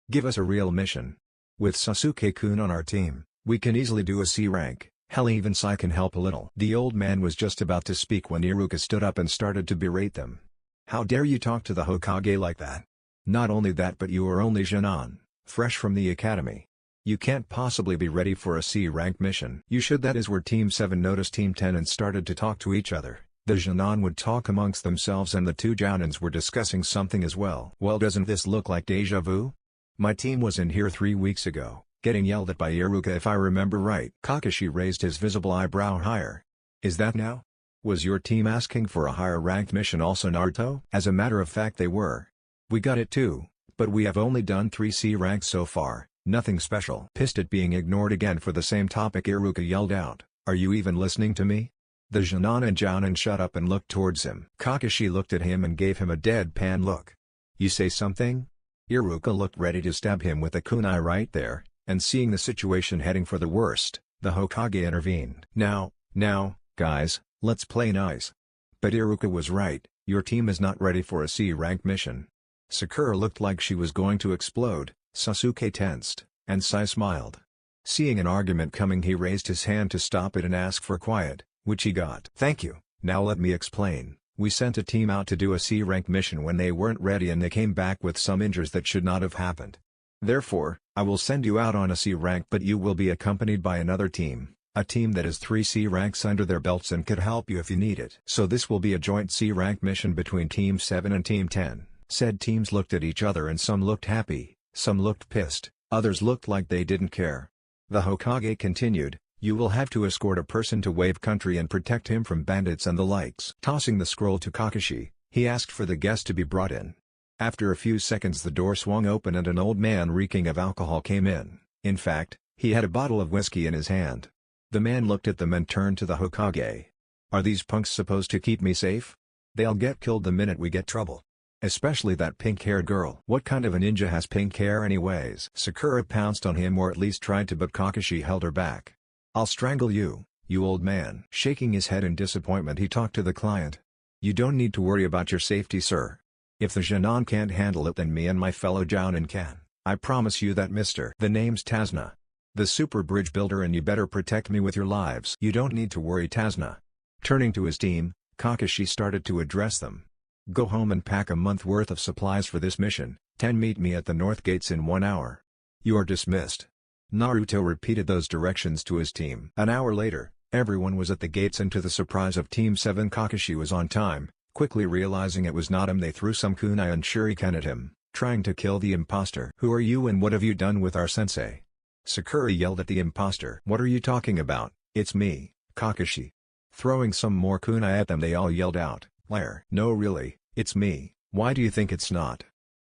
Give us a real mission. With Sasuke-kun on our team, we can easily do a C rank. Hell, even Sai can help a little. The old man was just about to speak when Iruka stood up and started to berate them. How dare you talk to the Hokage like that? Not only that, but you are only Jōnin, fresh from the academy. You can't possibly be ready for a C-rank mission. You should. That is where Team 7 noticed Team 10 and started to talk to each other. The Jōnin would talk amongst themselves and the two Jounins were discussing something as well. Well, doesn't this look like deja vu? My team was in here 3 weeks ago, getting yelled at by Iruka if I remember right. Kakashi raised his visible eyebrow higher. Is that now? Was your team asking for a higher ranked mission also, Naruto? As a matter of fact they were. We got it too, but we have only done 3 C ranks so far, nothing special. Pissed at being ignored again for the same topic, Iruka yelled out, are you even listening to me? The Jōnin and Jōnin shut up and looked towards him. Kakashi looked at him and gave him a deadpan look. You say something? Iruka looked ready to stab him with a kunai right there, and seeing the situation heading for the worst, the Hokage intervened. Now, guys, let's play nice. But Iruka was right, your team is not ready for a C-rank mission. Sakura looked like she was going to explode, Sasuke tensed, and Sai smiled. Seeing an argument coming, he raised his hand to stop it and ask for quiet, which he got. Thank you. Now let me explain. We sent a team out to do a C-rank mission when they weren't ready and they came back with some injuries that should not have happened. Therefore, I will send you out on a C rank, but you will be accompanied by another team, a team that has 3 C ranks under their belts and could help you if you need it. So this will be a joint C rank mission between Team 7 and Team 10. Said teams looked at each other and some looked happy, some looked pissed, Others looked like they didn't care. The Hokage continued, "You will have to escort a person to Wave Country and protect him from bandits and the likes." Tossing the scroll to Kakashi, he asked for the guest to be brought in. After a few seconds the door swung open and an old man reeking of alcohol came in. In fact, he had a bottle of whiskey in his hand. The man looked at them and turned to the Hokage. "Are these punks supposed to keep me safe? They'll get killed the minute we get trouble. Especially that pink-haired girl. What kind of a ninja has pink hair anyways?" Sakura pounced on him, or at least tried to, but Kakashi held her back. "I'll strangle you, you old man." Shaking his head in disappointment, he talked to the client. "You don't need to worry about your safety, sir. If the Jōnin can't handle it, then me and my fellow Jōnin can. I promise you that, mister. The name's Tazna, the super bridge builder, and you better protect me with your lives." "You don't need to worry, Tazna." Turning to his team, Kakashi started to address them. "Go home and pack a month worth of supplies for this mission. 10 Meet me at the north gates in 1 hour. You are dismissed." Naruto repeated those directions to his team. An hour later, everyone was at the gates, and to the surprise of Team 7, Kakashi was on time. Quickly realizing it was not him, they threw some kunai and shuriken at him, trying to kill the imposter. "Who are you and what have you done with our sensei?" Sakura yelled at the imposter. "What are you talking about? It's me, Kakashi." Throwing some more kunai at them, they all yelled out, "Liar." "No, really, it's me. Why do you think it's not?"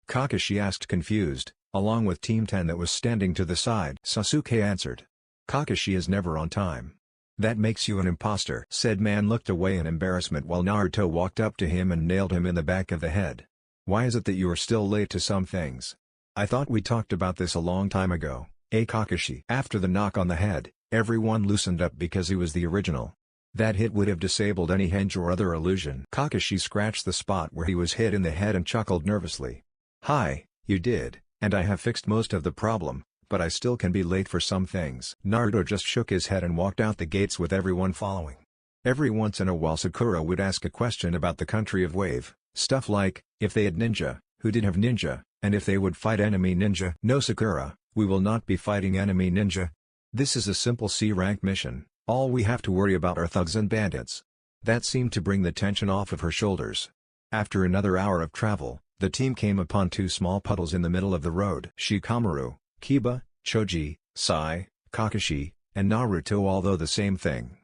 Kakashi asked, confused, along with Team 10 that was standing to the side. Sasuke answered. "Kakashi is never on time." "That makes you an imposter." Said man looked away in embarrassment while Naruto walked up to him and nailed him in the back of the head. "Why is it that you are still late to some things? I thought we talked about this a long time ago, eh, Kakashi?" After the knock on the head, everyone loosened up because he was the original. That hit would have disabled any henge or other illusion. Kakashi scratched the spot where he was hit in the head and chuckled nervously. "Hi, you did, and I have fixed most of the problem, but I still can be late for some things." Naruto just shook his head and walked out the gates with everyone following. Every once in a while Sakura would ask a question about the country of Wave, stuff like, if they had ninja, who did have ninja, and if they would fight enemy ninja. "No, Sakura, we will not be fighting enemy ninja. This is a simple C-rank mission, all we have to worry about are thugs and bandits." That seemed to bring the tension off of her shoulders. After another hour of travel, the team came upon 2 small puddles in the middle of the road. Shikamaru, Kiba, Choji, Sai, Kakashi, and Naruto all though the same thing.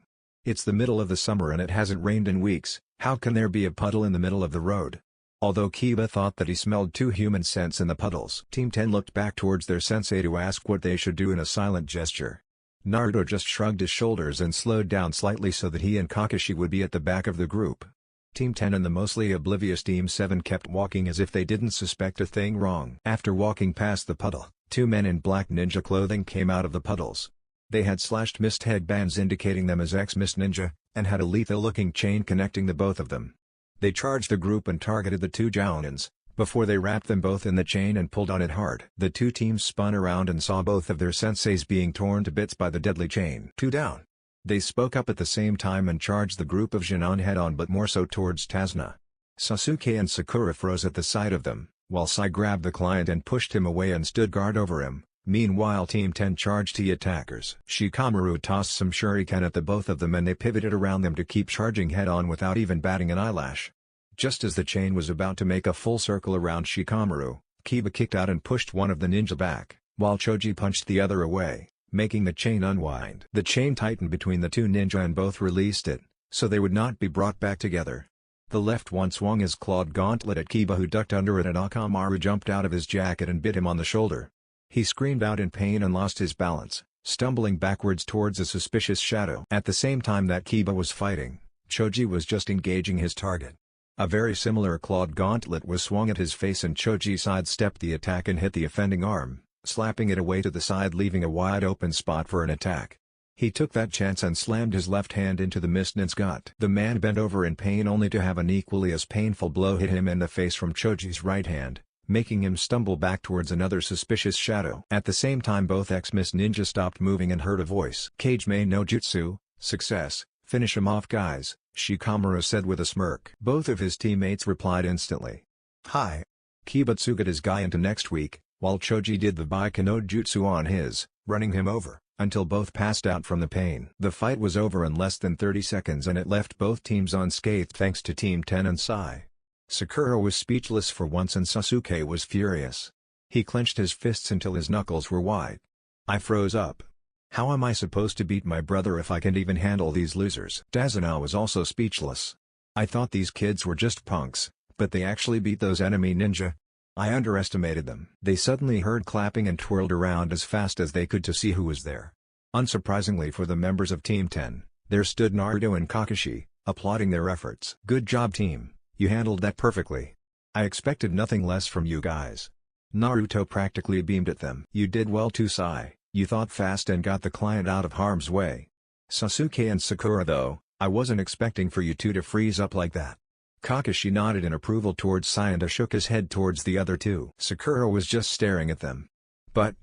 It's the middle of the summer and it hasn't rained in weeks, how can there be a puddle in the middle of the road? Although Kiba thought that he smelled 2 human scents in the puddles. Team 10 looked back towards their sensei to ask what they should do in a silent gesture. Naruto just shrugged his shoulders and slowed down slightly so that he and Kakashi would be at the back of the group. Team 10 and the mostly oblivious Team 7 kept walking as if they didn't suspect a thing wrong. After walking past the puddle, 2 men in black ninja clothing came out of the puddles. They had slashed mist headbands indicating them as ex-mist ninja, and had a lethal-looking chain connecting the both of them. They charged the group and targeted the 2 Jounins, before they wrapped them both in the chain and pulled on it hard. The 2 teams spun around and saw both of their senseis being torn to bits by the deadly chain. 2 down. They spoke up at the same time and charged the group of Jōnin head-on, but more so towards Tazna. Sasuke and Sakura froze at the sight of them, while Sai grabbed the client and pushed him away and stood guard over him. Meanwhile Team 10 charged the attackers. Shikamaru tossed some shuriken at the both of them and they pivoted around them to keep charging head-on without even batting an eyelash. Just as the chain was about to make a full circle around Shikamaru, Kiba kicked out and pushed one of the ninja back, while Choji punched the other away, making the chain unwind. The chain tightened between the 2 ninja and both released it, so they would not be brought back together. The left one swung his clawed gauntlet at Kiba, who ducked under it, and Akamaru jumped out of his jacket and bit him on the shoulder. He screamed out in pain and lost his balance, stumbling backwards towards a suspicious shadow. At the same time that Kiba was fighting, Choji was just engaging his target. A very similar clawed gauntlet was swung at his face and Choji sidestepped the attack and hit the offending arm, slapping it away to the side, leaving a wide open spot for an attack. He took that chance and slammed his left hand into the mist ninja's gut. The man bent over in pain only to have an equally as painful blow hit him in the face from Choji's right hand, making him stumble back towards another suspicious shadow. At the same time both ex-mist ninja stopped moving and heard a voice. "Kage no jutsu, success, finish him off guys," Shikamaru said with a smirk. Both of his teammates replied instantly. "Hi." Kiba tsugaed his guy into next week, while Choji did the Baika no jutsu on his, running him over, until both passed out from the pain. The fight was over in less than 30 seconds and it left both teams unscathed thanks to Team 10 and Sai. Sakura was speechless for once and Sasuke was furious. He clenched his fists until his knuckles were white. I froze up. How am I supposed to beat my brother if I can't even handle these losers? Tazuna was also speechless. I thought these kids were just punks, but they actually beat those enemy ninja. I underestimated them. They suddenly heard clapping and twirled around as fast as they could to see who was there. Unsurprisingly for the members of Team 10, there stood Naruto and Kakashi, applauding their efforts. Good job team, you handled that perfectly. I expected nothing less from you guys. Naruto practically beamed at them. You did well too, Sai. You thought fast and got the client out of harm's way. Sasuke and Sakura though, I wasn't expecting for you two to freeze up like that. Kakashi nodded in approval towards Sai and shook his head towards the other two. Sakura was just staring at them. But,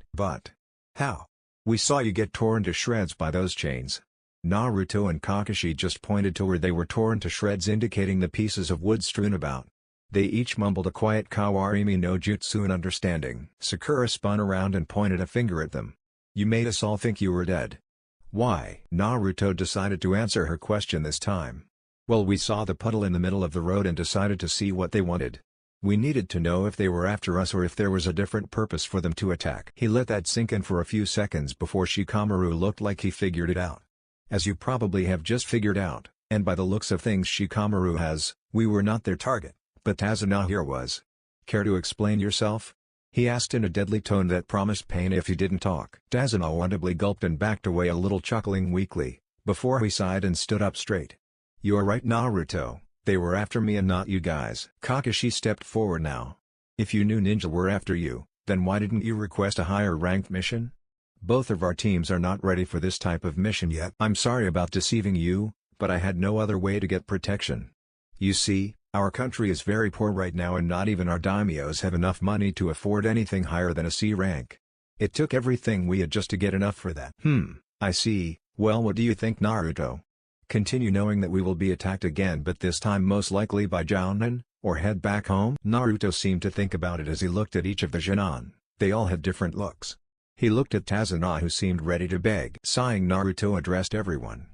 how? We saw you get torn to shreds by those chains. Naruto and Kakashi just pointed to where they were torn to shreds, indicating the pieces of wood strewn about. They each mumbled a quiet Kawarimi no Jutsu in understanding. Sakura spun around and pointed a finger at them. You made us all think you were dead. Why? Naruto decided to answer her question this time. Well, we saw the puddle in the middle of the road and decided to see what they wanted. We needed to know if they were after us or if there was a different purpose for them to attack. He let that sink in for a few seconds before Shikamaru looked like he figured it out. As you probably have just figured out, and by the looks of things Shikamaru has, we were not their target, but Tazuna here was. Care to explain yourself? He asked in a deadly tone that promised pain if he didn't talk. Tazuna audibly gulped and backed away a little, chuckling weakly, before he sighed and stood up straight. You are right, Naruto, they were after me and not you guys. Kakashi stepped forward now. If you knew ninja were after you, then why didn't you request a higher ranked mission? Both of our teams are not ready for this type of mission yet. I'm sorry about deceiving you, but I had no other way to get protection. You see, our country is very poor right now and not even our daimyos have enough money to afford anything higher than a C rank. It took everything we had just to get enough for that. I see. Well, what do you think, Naruto? Continue knowing that we will be attacked again, but this time most likely by Jōnin, or head back home? Naruto seemed to think about it as he looked at each of the Jōnin. They all had different looks. He looked at Tazuna, who seemed ready to beg. Sighing, Naruto addressed everyone.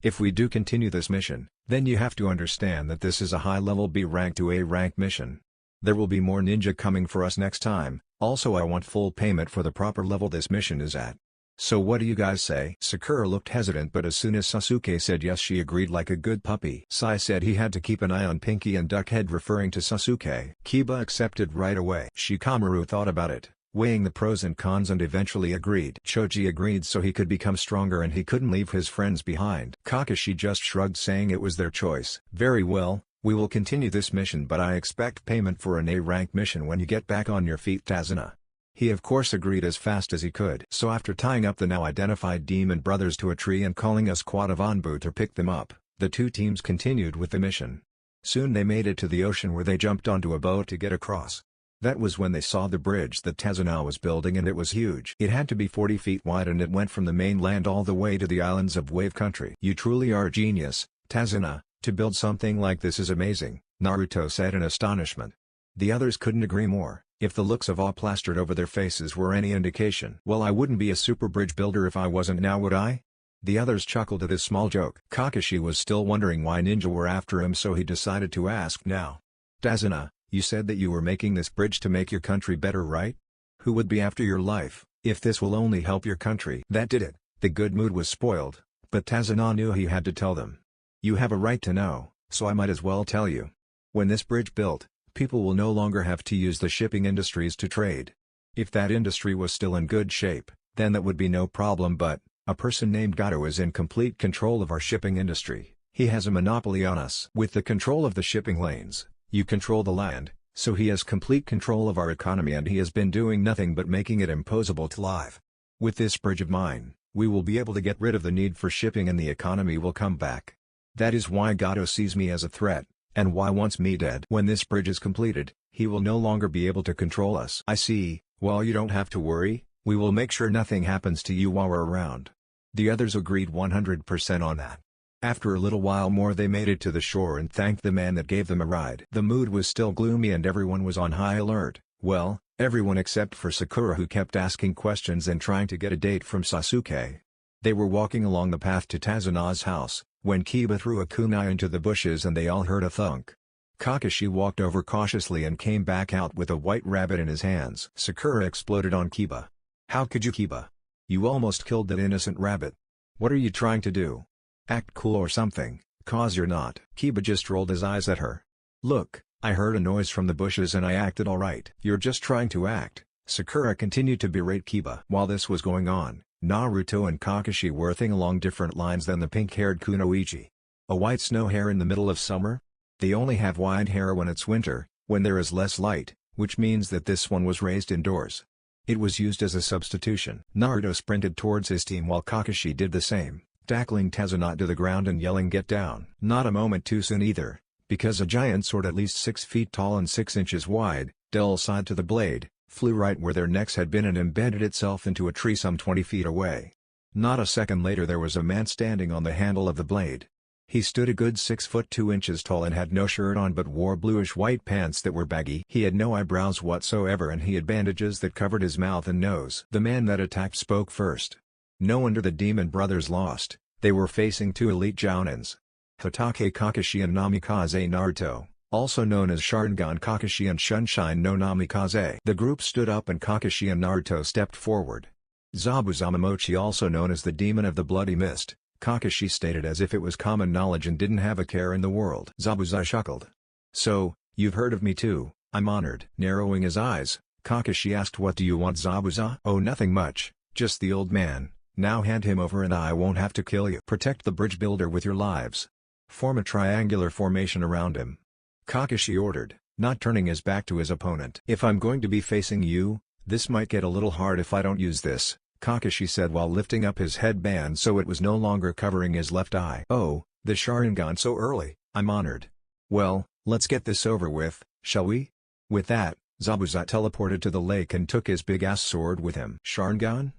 If we do continue this mission, then you have to understand that this is a high-level B rank to A rank mission. There will be more ninja coming for us next time, also I want full payment for the proper level this mission is at. So what do you guys say? Sakura looked hesitant, but as soon as Sasuke said yes she agreed like a good puppy. Sai said he had to keep an eye on Pinky and Duckhead, referring to Sasuke. Kiba accepted right away. Shikamaru thought about it, weighing the pros and cons, and eventually agreed. Choji agreed so he could become stronger and he couldn't leave his friends behind. Kakashi just shrugged, saying it was their choice. Very well, we will continue this mission, but I expect payment for an A-rank mission when you get back on your feet, Tazuna. He of course agreed as fast as he could. So after tying up the now identified demon brothers to a tree and calling us Quadavanbu to pick them up, the two teams continued with the mission. Soon they made it to the ocean, where they jumped onto a boat to get across. That was when they saw the bridge that Tazuna was building, and it was huge. It had to be 40 feet wide and it went from the mainland all the way to the islands of Wave Country. You truly are a genius, Tazuna, to build something like this is amazing, Naruto said in astonishment. The others couldn't agree more, if the looks of awe plastered over their faces were any indication. Well, I wouldn't be a super bridge builder if I wasn't, now would I? The others chuckled at his small joke. Kakashi was still wondering why ninja were after him, so he decided to ask now. Tazuna, you said that you were making this bridge to make your country better, right? Who would be after your life, if this will only help your country? That did it. The good mood was spoiled, but Tazuna knew he had to tell them. You have a right to know, so I might as well tell you. When this bridge built, people will no longer have to use the shipping industries to trade. If that industry was still in good shape, then that would be no problem, but a person named Gato is in complete control of our shipping industry. He has a monopoly on us. With the control of the shipping lanes, you control the land, so he has complete control of our economy, and he has been doing nothing but making it impossible to live. With this bridge of mine, we will be able to get rid of the need for shipping and the economy will come back. That is why Gato sees me as a threat, and why wants me dead. When this bridge is completed, he will no longer be able to control us. I see. Well, you don't have to worry, we will make sure nothing happens to you while we're around. The others agreed 100% on that. After a little while more they made it to the shore and thanked the man that gave them a ride. The mood was still gloomy and everyone was on high alert. Well, everyone except for Sakura, who kept asking questions and trying to get a date from Sasuke. They were walking along the path to Tazuna's house, when Kiba threw a kunai into the bushes and they all heard a thunk. Kakashi walked over cautiously and came back out with a white rabbit in his hands. Sakura exploded on Kiba. How could you, Kiba? You almost killed that innocent rabbit. What are you trying to do? Act cool or something, cause you're not. Kiba just rolled his eyes at her. Look, I heard a noise from the bushes and I acted alright. You're just trying to act. Sakura continued to berate Kiba. While this was going on, Naruto and Kakashi were thinking along different lines than the pink-haired Kunoichi. A white snow hair in the middle of summer? They only have white hair when it's winter, when there is less light, which means that this one was raised indoors. It was used as a substitution. Naruto sprinted towards his team while Kakashi did the same, tackling Tezunot to the ground and yelling get down. Not a moment too soon either, because a giant sword at least 6 feet tall and 6 inches wide, dull side to the blade, flew right where their necks had been and embedded itself into a tree some 20 feet away. Not a second later there was a man standing on the handle of the blade. He stood a good 6 foot 2 inches tall and had no shirt on but wore bluish-white pants that were baggy. He had no eyebrows whatsoever and he had bandages that covered his mouth and nose. The man that attacked spoke first. No wonder the Demon Brothers lost. They were facing 2 elite Jounins. Hatake Kakashi and Namikaze Naruto, also known as Sharingan Kakashi and Sunshine no Namikaze. The group stood up and Kakashi and Naruto stepped forward. Zabuza Momochi, also known as the Demon of the Bloody Mist, Kakashi stated as if it was common knowledge and didn't have a care in the world. Zabuza chuckled. So, you've heard of me too, I'm honored. Narrowing his eyes, Kakashi asked, what do you want, Zabuza? Oh, nothing much, just the old man. Now hand him over and I won't have to kill you. Protect the bridge builder with your lives. Form a triangular formation around him. Kakashi ordered, not turning his back to his opponent. If I'm going to be facing you, this might get a little hard if I don't use this, Kakashi said while lifting up his headband so it was no longer covering his left eye. Oh, the Sharingan so early, I'm honored. Well, let's get this over with, shall we? With that, Zabuza teleported to the lake and took his big-ass sword with him. Sharingan?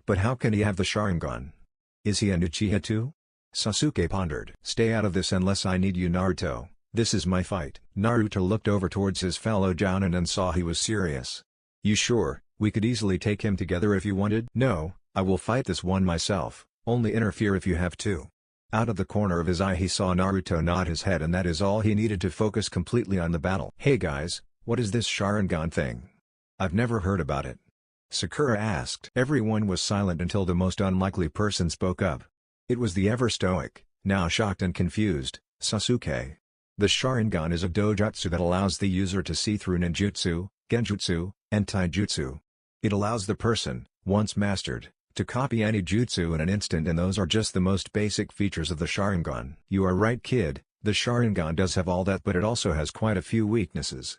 But how can he have the Sharingan? Is he an Uchiha too? Sasuke pondered. Stay out of this unless I need you, Naruto. This is my fight. Naruto looked over towards his fellow Jounin and saw he was serious. You sure? We could easily take him together if you wanted. No, I will fight this one myself, only interfere if you have to. Out of the corner of his eye he saw Naruto nod his head and that is all he needed to focus completely on the battle. Hey guys, what is this Sharingan thing? I've never heard about it. Sakura asked. Everyone was silent until the most unlikely person spoke up. It was the ever stoic, now shocked and confused, Sasuke. The Sharingan is a dojutsu that allows the user to see through ninjutsu, genjutsu, and taijutsu. It allows the person, once mastered, to copy any jutsu in an instant, and those are just the most basic features of the Sharingan. You are right, kid, the Sharingan does have all that, but it also has quite a few weaknesses.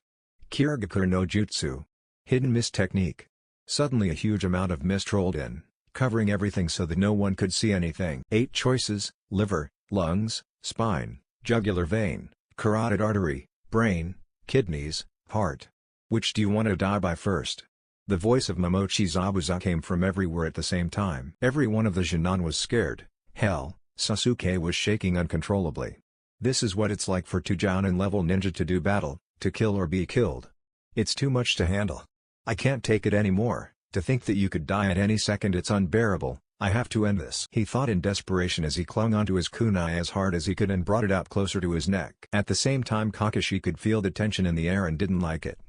Kirigakure no Jutsu. Hidden mist technique. Suddenly a huge amount of mist rolled in, covering everything so that no one could see anything. 8 choices: liver, lungs, spine, jugular vein, carotid artery, brain, kidneys, heart. Which do you want to die by first? The voice of Momochi Zabuza came from everywhere at the same time. Every one of the Jounin was scared. Hell, Sasuke was shaking uncontrollably. This is what it's like for 2 Jounin level ninja to do battle, to kill or be killed. It's too much to handle. I can't take it anymore. To think that you could die at any second, it's unbearable. I have to end this, he thought in desperation as he clung onto his kunai as hard as he could and brought it out closer to his neck. At the same time Kakashi could feel the tension in the air and didn't like it.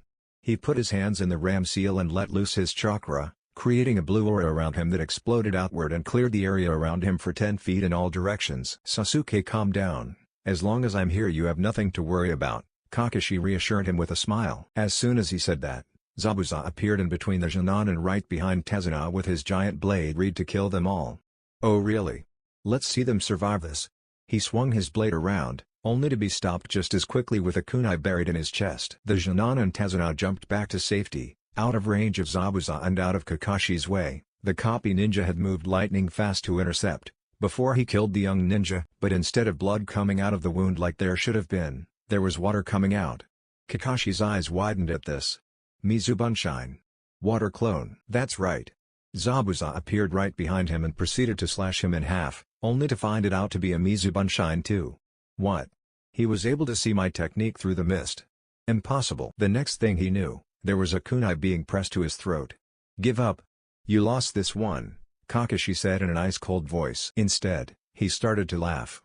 He put his hands in the ram seal and let loose his chakra, creating a blue aura around him that exploded outward and cleared the area around him for 10 feet in all directions. Sasuke, calm down. As long as I'm here you have nothing to worry about, Kakashi reassured him with a smile. As soon as he said that, Zabuza appeared in between the Jounin and right behind Tezunot with his giant blade ready to kill them all. Oh really? Let's see them survive this. He swung his blade around, only to be stopped just as quickly with a kunai buried in his chest. The Jounin and Tezunot jumped back to safety, out of range of Zabuza and out of Kakashi's way. The copy ninja had moved lightning fast to intercept, before he killed the young ninja, but instead of blood coming out of the wound like there should have been, there was water coming out. Kakashi's eyes widened at this. Mizubanshine. Water clone. That's right. Zabuza appeared right behind him and proceeded to slash him in half, only to find it out to be a Mizubanshine too. What? He was able to see my technique through the mist. Impossible. The next thing he knew, there was a kunai being pressed to his throat. Give up. You lost this one, Kakashi said in an ice-cold voice. Instead, he started to laugh.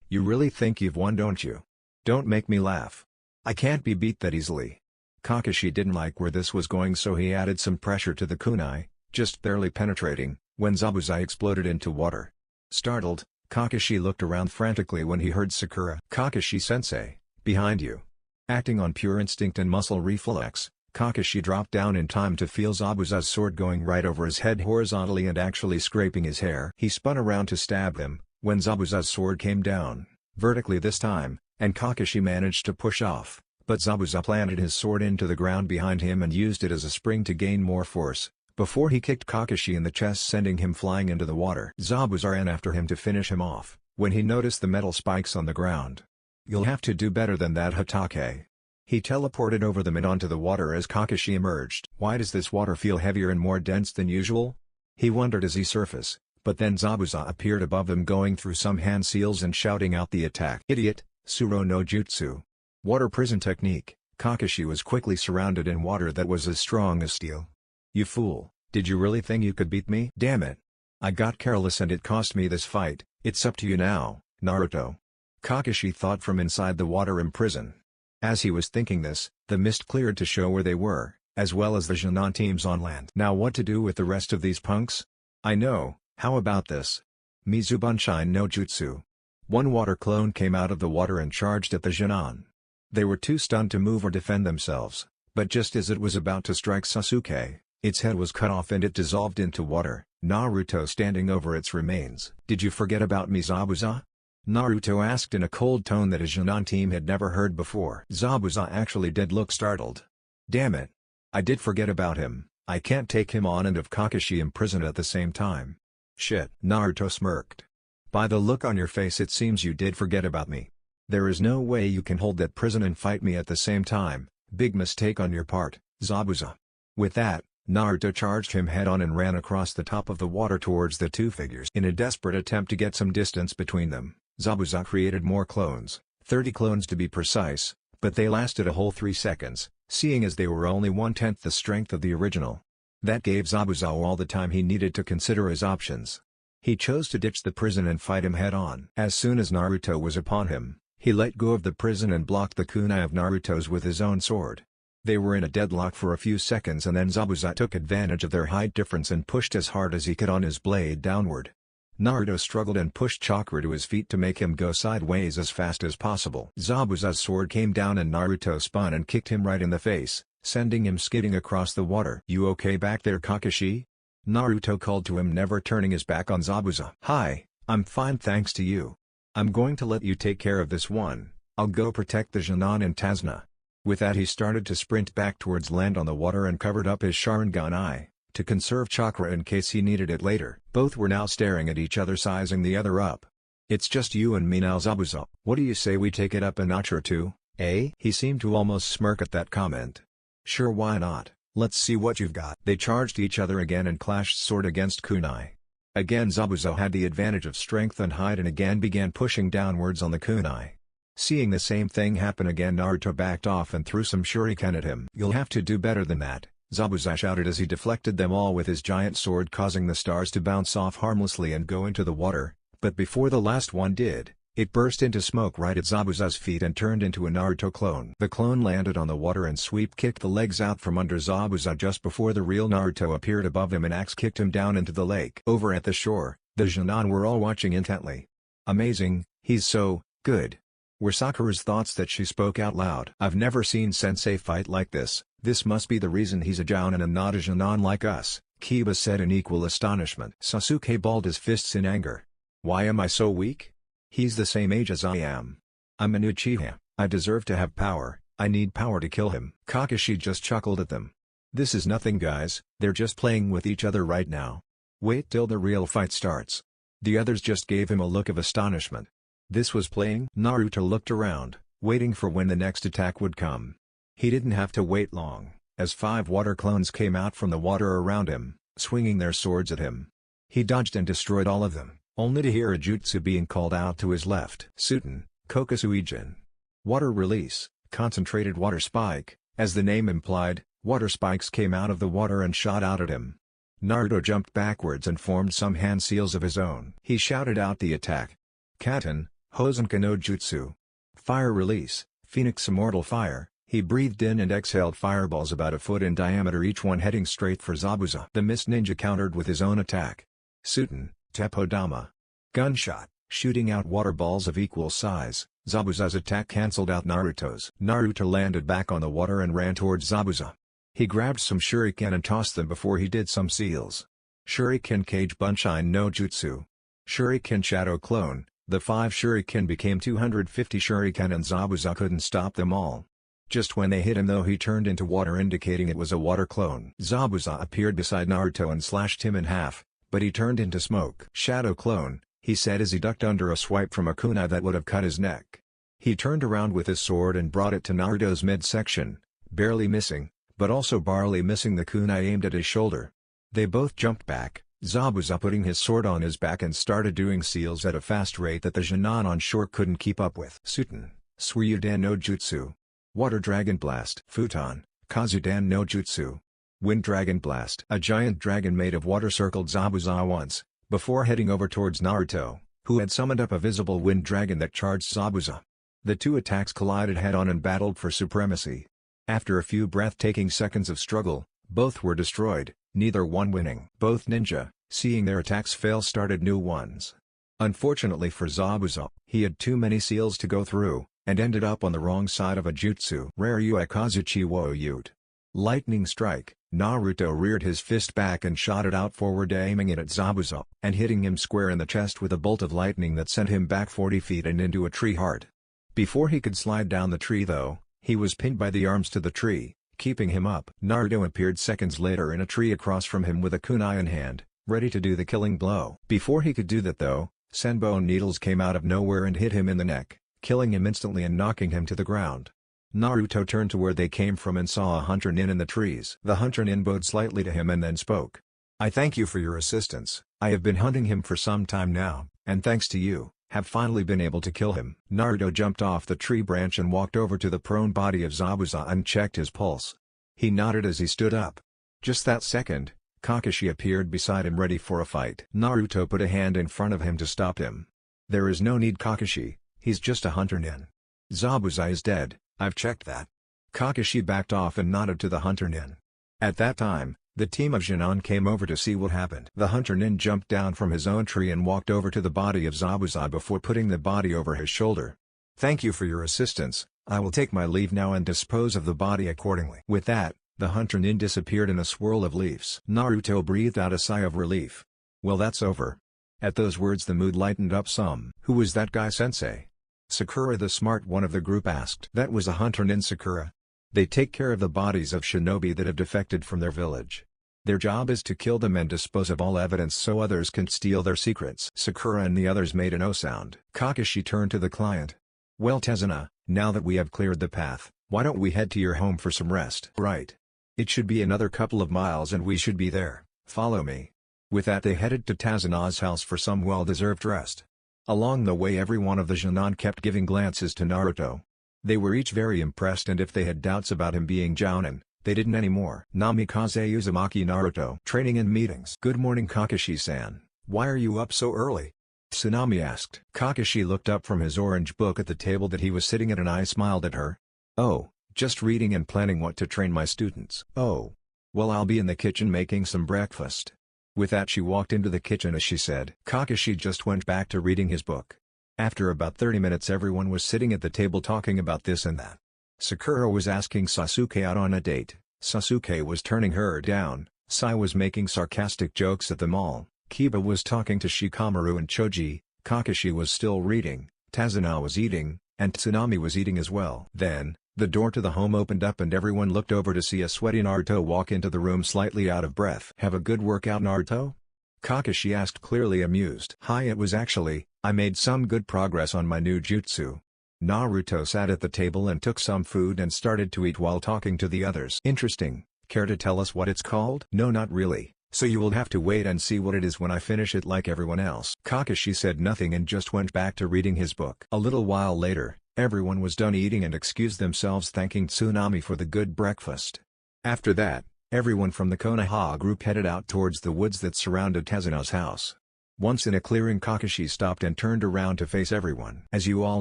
You really think you've won, don't you? Don't make me laugh. I can't be beat that easily. Kakashi didn't like where this was going, so he added some pressure to the kunai, just barely penetrating, when Zabuza exploded into water. Startled, Kakashi looked around frantically when he heard Sakura. "Kakashi-sensei, behind you." Acting on pure instinct and muscle reflex, Kakashi dropped down in time to feel Zabuza's sword going right over his head horizontally and actually scraping his hair. He spun around to stab him, when Zabuza's sword came down, vertically this time, and Kakashi managed to push off, but Zabuza planted his sword into the ground behind him and used it as a spring to gain more force, before he kicked Kakashi in the chest, sending him flying into the water. Zabuza ran after him to finish him off, when he noticed the metal spikes on the ground. "You'll have to do better than that, Hatake." He teleported over them and onto the water as Kakashi emerged. "Why does this water feel heavier and more dense than usual?" he wondered as he surfaced, but then Zabuza appeared above them going through some hand seals and shouting out the attack. "Idiot, Suro no Jutsu. Water prison technique." Kakashi was quickly surrounded in water that was as strong as steel. "You fool, did you really think you could beat me? Damn it. I got careless and it cost me this fight. It's up to you now, Naruto." Kakashi thought from inside the water in prison. As he was thinking this, the mist cleared to show where they were, as well as the Jōnin teams on land. "Now what to do with the rest of these punks? I know, how about this? Mizubanshin no Jutsu." One water clone came out of the water and charged at the Jōnin. They were too stunned to move or defend themselves, but just as it was about to strike Sasuke, its head was cut off and it dissolved into water, Naruto standing over its remains. "Did you forget about me, Zabuza?" Naruto asked in a cold tone that his Jōnin team had never heard before. Zabuza actually did look startled. "Damn it. I did forget about him. I can't take him on and have Kakashi imprisoned at the same time." "Shit." Naruto smirked. "By the look on your face it seems you did forget about me. There is no way you can hold that prison and fight me at the same time. Big mistake on your part, Zabuza." With that, Naruto charged him head-on and ran across the top of the water towards the two figures. In a desperate attempt to get some distance between them, Zabuza created more clones, 30 clones to be precise, but they lasted a whole 3 seconds, seeing as they were only 1/10 the strength of the original. That gave Zabuza all the time he needed to consider his options. He chose to ditch the prison and fight him head-on. As soon as Naruto was upon him, he let go of the prison and blocked the kunai of Naruto's with his own sword. They were in a deadlock for a few seconds and then Zabuza took advantage of their height difference and pushed as hard as he could on his blade downward. Naruto struggled and pushed Chakra to his feet to make him go sideways as fast as possible. Zabuza's sword came down and Naruto spun and kicked him right in the face, sending him skidding across the water. "You okay back there, Kakashi?" Naruto called to him, never turning his back on Zabuza. "Hi, I'm fine thanks to you. I'm going to let you take care of this one. I'll go protect the Jōnin and Tazuna." With that he started to sprint back towards land on the water and covered up his Sharingan eye, to conserve chakra in case he needed it later. Both were now staring at each other, sizing the other up. "It's just you and me now, Zabuza. What do you say we take it up a notch or two, eh?" He seemed to almost smirk at that comment. "Sure, why not? Let's see what you've got." They charged each other again and clashed sword against kunai. Again Zabuza had the advantage of strength and height and again began pushing downwards on the kunai. Seeing the same thing happen again, Naruto backed off and threw some shuriken at him. "You'll have to do better than that," Zabuza shouted as he deflected them all with his giant sword, causing the stars to bounce off harmlessly and go into the water, but before the last one did, it burst into smoke right at Zabuza's feet and turned into a Naruto clone. The clone landed on the water and sweep-kicked the legs out from under Zabuza just before the real Naruto appeared above him and axe-kicked him down into the lake. Over at the shore, the Jōnin were all watching intently. "Amazing, he's so good," were Sakura's thoughts that she spoke out loud. "I've never seen Sensei fight like this. This must be the reason he's a Jōnin and not a Jōnin like us," Kiba said in equal astonishment. Sasuke balled his fists in anger. "Why am I so weak? He's the same age as I am. I'm an Uchiha. I deserve to have power. I need power to kill him." Kakashi just chuckled at them. "This is nothing, guys, they're just playing with each other right now. Wait till the real fight starts." The others just gave him a look of astonishment. This was playing? Naruto looked around, waiting for when the next attack would come. He didn't have to wait long, as 5 water clones came out from the water around him, swinging their swords at him. He dodged and destroyed all of them, only to hear a jutsu being called out to his left. "Suten, Kokusuijin. Water release, concentrated water spike." As the name implied, water spikes came out of the water and shot out at him. Naruto jumped backwards and formed some hand seals of his own. He shouted out the attack. "Katen, Hosenka no Jutsu. Fire release, Phoenix Immortal Fire. He breathed in and exhaled fireballs about a foot in diameter, each one heading straight for Zabuza. The Mist Ninja countered with his own attack. Suiten, Teppodama. Gunshot, shooting out water balls of equal size. Zabuza's attack cancelled out Naruto's. Naruto landed back on the water and ran towards Zabuza. He grabbed some shuriken and tossed them before he did some seals. Shuriken Cage Bunshine no Jutsu. Shuriken Shadow Clone. The 5 shuriken became 250 shuriken and Zabuza couldn't stop them all. Just when they hit him though, he turned into water, indicating it was a water clone. Zabuza appeared beside Naruto and slashed him in half, but he turned into smoke. Shadow Clone, he said as he ducked under a swipe from a kunai that would have cut his neck. He turned around with his sword and brought it to Naruto's midsection, barely missing, but also barely missing the kunai aimed at his shoulder. They both jumped back, Zabuza putting his sword on his back and started doing seals at a fast rate that the Jōnin on shore couldn't keep up with. Suiten, Suryudan no Jutsu. Water Dragon Blast. Futon, Kazudan no Jutsu. Wind Dragon Blast. A giant dragon made of water circled Zabuza once, before heading over towards Naruto, who had summoned up a visible wind dragon that charged Zabuza. The two attacks collided head-on and battled for supremacy. After a few breathtaking seconds of struggle, both were destroyed, neither one winning. Both ninja, seeing their attacks fail, started new ones. Unfortunately for Zabuza, he had too many seals to go through, and ended up on the wrong side of a jutsu. Rare Kazuchi wo Yut. Lightning Strike. Naruto reared his fist back and shot it out forward, aiming it at Zabuza, and hitting him square in the chest with a bolt of lightning that sent him back 40 feet and into a tree heart. Before he could slide down the tree though, he was pinned by the arms to the tree, keeping him up. Naruto appeared seconds later in a tree across from him with a kunai in hand, ready to do the killing blow. Before he could do that though, Senbon needles came out of nowhere and hit him in the neck, killing him instantly and knocking him to the ground. Naruto turned to where they came from and saw a hunter nin in the trees. The hunter nin bowed slightly to him and then spoke. "I thank you for your assistance. I have been hunting him for some time now, and thanks to you, have finally been able to kill him." Naruto jumped off the tree branch and walked over to the prone body of Zabuza and checked his pulse. He nodded as he stood up. Just that second, Kakashi appeared beside him ready for a fight. Naruto put a hand in front of him to stop him. "There is no need, Kakashi. He's just a hunter nin. Zabuza is dead, I've checked that." Kakashi backed off and nodded to the hunter nin. At that time, the team of Jōnin came over to see what happened. The hunter nin jumped down from his own tree and walked over to the body of Zabuza before putting the body over his shoulder. "Thank you for your assistance, I will take my leave now and dispose of the body accordingly." With that, the hunter nin disappeared in a swirl of leaves. Naruto breathed out a sigh of relief. Well, that's over. At those words the mood lightened up some. "Who was that guy, sensei?" Sakura, the smart one of the group, asked. "That was a hunter nin, Sakura. They take care of the bodies of shinobi that have defected from their village. Their job is to kill them and dispose of all evidence so others can steal their secrets." Sakura and the others made an O sound. Kakashi turned to the client. "Well, Tezuna, now that we have cleared the path, why don't we head to your home for some rest?" "Right. It should be another couple of miles and we should be there. Follow me." With that they headed to Tezuna's house for some well-deserved rest. Along the way every one of the Jōnin kept giving glances to Naruto. They were each very impressed, and if they had doubts about him being Jōnin, they didn't anymore. Namikaze Uzumaki Naruto. Training and meetings. "Good morning, Kakashi-san. Why are you up so early?" Tsunami asked. Kakashi looked up from his orange book at the table that he was sitting at and I smiled at her. "Oh, just reading and planning what to train my students." "Oh. Well, I'll be in the kitchen making some breakfast." With that she walked into the kitchen as she said. Kakashi just went back to reading his book. After about 30 minutes everyone was sitting at the table talking about this and that. Sakura was asking Sasuke out on a date, Sasuke was turning her down, Sai was making sarcastic jokes at them all, Kiba was talking to Shikamaru and Choji, Kakashi was still reading, Tazuna was eating, and Tsunami was eating as well. Then, the door to the home opened up and everyone looked over to see a sweaty Naruto walk into the room slightly out of breath. "Have a good workout, Naruto?" Kakashi asked, clearly amused. "Hi, it was actually, I made some good progress on my new jutsu." Naruto sat at the table and took some food and started to eat while talking to the others. "Interesting, care to tell us what it's called?" "No, not really, so you will have to wait and see what it is when I finish it like everyone else." Kakashi said nothing and just went back to reading his book. A little while later, everyone was done eating and excused themselves, thanking Tsunami for the good breakfast. After that, everyone from the Konoha group headed out towards the woods that surrounded Tezuna's house. Once in a clearing, Kakashi stopped and turned around to face everyone. "As you all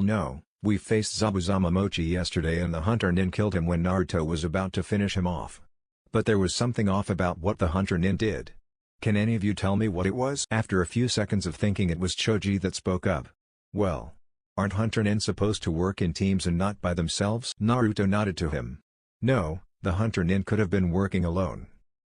know, We faced Zabuza Mochi yesterday and the Hunter Nin killed him when Naruto was about to finish him off. But there was something off about what the Hunter Nin did. Can any of you tell me what it was?" After a few seconds of thinking, it was Choji that spoke up. "Well, aren't Hunter Nin supposed to work in teams and not by themselves?" Naruto nodded to him. "No, the Hunter Nin could have been working alone.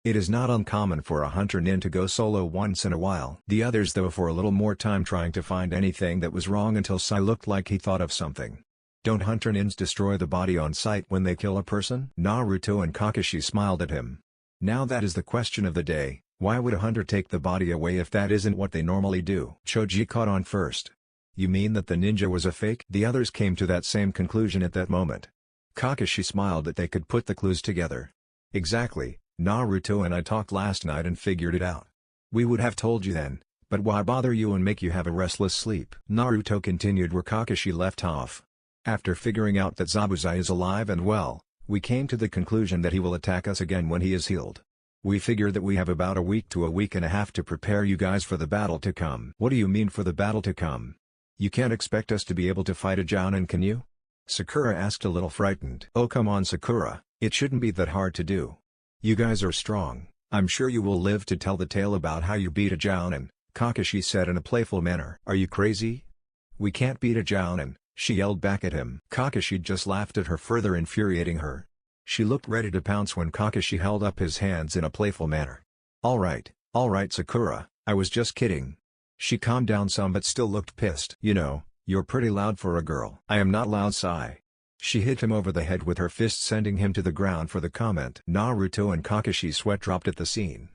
It is not uncommon for a Hunter Nin to go solo once in a while. The others though for a little more time trying to find anything that was wrong until Sai looked like he thought of something. Don't Hunter Nins destroy the body on sight when they kill a person?" Naruto and Kakashi smiled at him. Now that is the question of the day, why would a hunter take the body away if that isn't what they normally do? Choji caught on first. "You mean that the ninja was a fake?" The others came to that same conclusion at that moment. Kakashi smiled that they could put the clues together. "Exactly. Naruto and I talked last night and figured it out. We would have told you then, but why bother you and make you have a restless sleep?" Naruto continued where Kakashi left off. "After figuring out that Zabuza is alive and well, we came to the conclusion that he will attack us again when he is healed. We figure that we have about a week to a week and a half to prepare you guys for the battle to come." "What do you mean for the battle to come? You can't expect us to be able to fight a Jōnin, can you?" Sakura asked, a little frightened. "Oh come on Sakura, it shouldn't be that hard to do. You guys are strong, I'm sure you will live to tell the tale about how you beat a Jōnin," Kakashi said in a playful manner. "Are you crazy? We can't beat a Jōnin," she yelled back at him. Kakashi just laughed at her, further infuriating her. She looked ready to pounce when Kakashi held up his hands in a playful manner. Alright Sakura, I was just kidding." She calmed down some but still looked pissed. "You know, you're pretty loud for a girl." "I am not loud, Sai." She hit him over the head with her fist, sending him to the ground for the comment. Naruto and Kakashi's sweat dropped at the scene.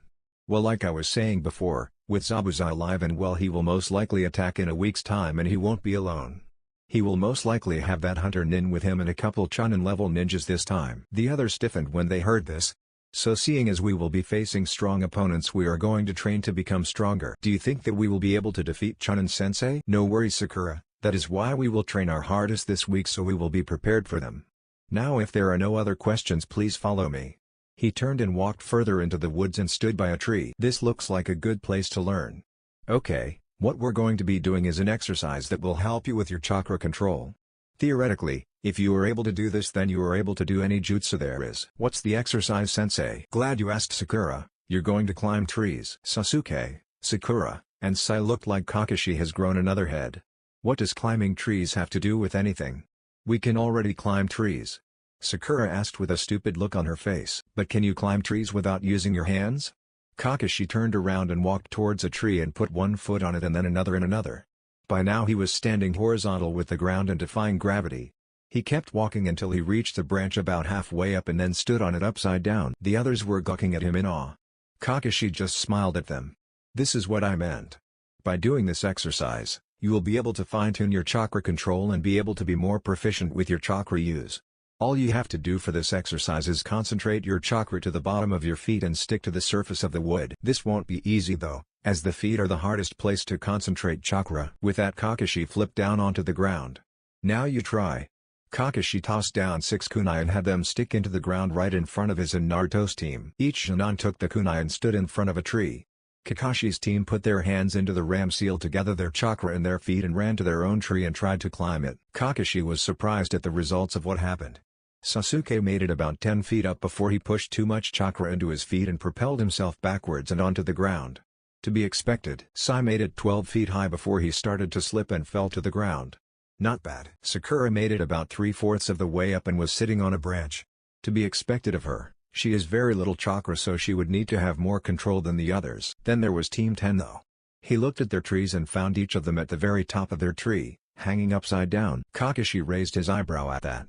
"Well, like I was saying before, with Zabuza alive and well, he will most likely attack in a week's time and he won't be alone. He will most likely have that Hunter Nin with him and a couple Chunin level ninjas this time." The others stiffened when they heard this. "So seeing as we will be facing strong opponents, we are going to train to become stronger. Do you think that we will be able to defeat Chunin-sensei?" "No worries Sakura, that is why we will train our hardest this week, so we will be prepared for them. Now if there are no other questions, please follow me." He turned and walked further into the woods and stood by a tree. "This looks like a good place to learn. Okay. What we're going to be doing is an exercise that will help you with your chakra control. Theoretically, if you are able to do this, then you are able to do any jutsu there is." "What's the exercise, sensei?" "Glad you asked Sakura, you're going to climb trees." Sasuke, Sakura, and Sai looked like Kakashi has grown another head. "What does climbing trees have to do with anything? We can already climb trees." Sakura asked with a stupid look on her face. "But can you climb trees without using your hands?" Kakashi turned around and walked towards a tree and put one foot on it and then another and another. By now he was standing horizontal with the ground and defying gravity. He kept walking until he reached the branch about halfway up and then stood on it upside down. The others were gawking at him in awe. Kakashi just smiled at them. "This is what I meant. By doing this exercise, you will be able to fine-tune your chakra control and be able to be more proficient with your chakra use. All you have to do for this exercise is concentrate your chakra to the bottom of your feet and stick to the surface of the wood. This won't be easy though, as the feet are the hardest place to concentrate chakra." With that, Kakashi flipped down onto the ground. "Now you try." Kakashi tossed down 6 kunai and had them stick into the ground right in front of his and Naruto's team. Each Jōnin took the kunai and stood in front of a tree. Kakashi's team put their hands into the ram seal to gather their chakra in their feet and ran to their own tree and tried to climb it. Kakashi was surprised at the results of what happened. Sasuke made it about 10 feet up before he pushed too much chakra into his feet and propelled himself backwards and onto the ground. To be expected. Sai made it 12 feet high before he started to slip and fell to the ground. Not bad. Sakura made it about 3/4 of the way up and was sitting on a branch. To be expected of her. She has very little chakra, so she would need to have more control than the others. Then there was Team 10 though. He looked at their trees and found each of them at the very top of their tree, hanging upside down. Kakashi raised his eyebrow at that.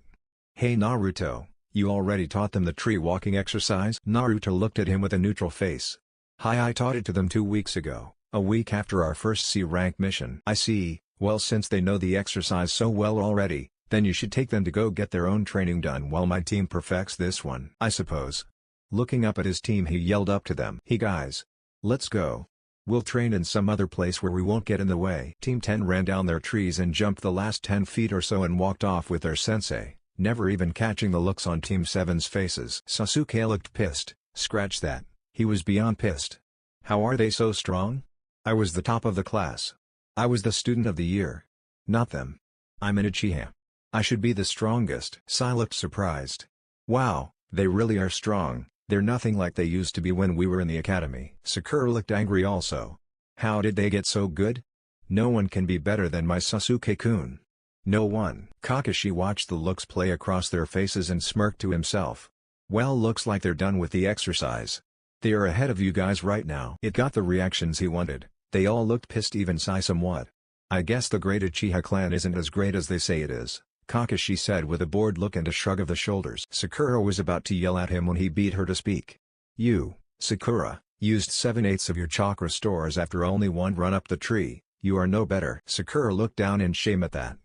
"Hey Naruto, you already taught them the tree walking exercise?" Naruto looked at him with a neutral face. "Hi, I taught it to them 2 weeks ago, a week after our first C-rank mission." "I see, well since they know the exercise so well already, then you should take them to go get their own training done while my team perfects this one, I suppose." Looking up at his team, he yelled up to them. "Hey guys. Let's go. We'll train in some other place where we won't get in the way." Team 10 ran down their trees and jumped the last 10 feet or so and walked off with their sensei, never even catching the looks on Team 7's faces. Sasuke looked pissed. Scratch that, he was beyond pissed. "How are they so strong? I was the top of the class. I was the student of the year. Not them. I'm an Uchiha. I should be the strongest. Sai looked surprised. Wow, they really are strong, they're nothing like they used to be when we were in the academy. Sakura looked angry also. How did they get so good? No one can be better than my Sasuke-kun. No one. Kakashi watched the looks play across their faces and smirked to himself. Well, looks like they're done with the exercise. They are ahead of you guys right now. It got the reactions he wanted. They all looked pissed, even Sai somewhat. I guess the great Uchiha clan isn't as great as they say it is, Kakashi said with a bored look and a shrug of the shoulders. Sakura was about to yell at him when he beat her to speak. You, Sakura, used 7/8 of your chakra stores after only one run up the tree. You are no better. Sakura looked down in shame at that.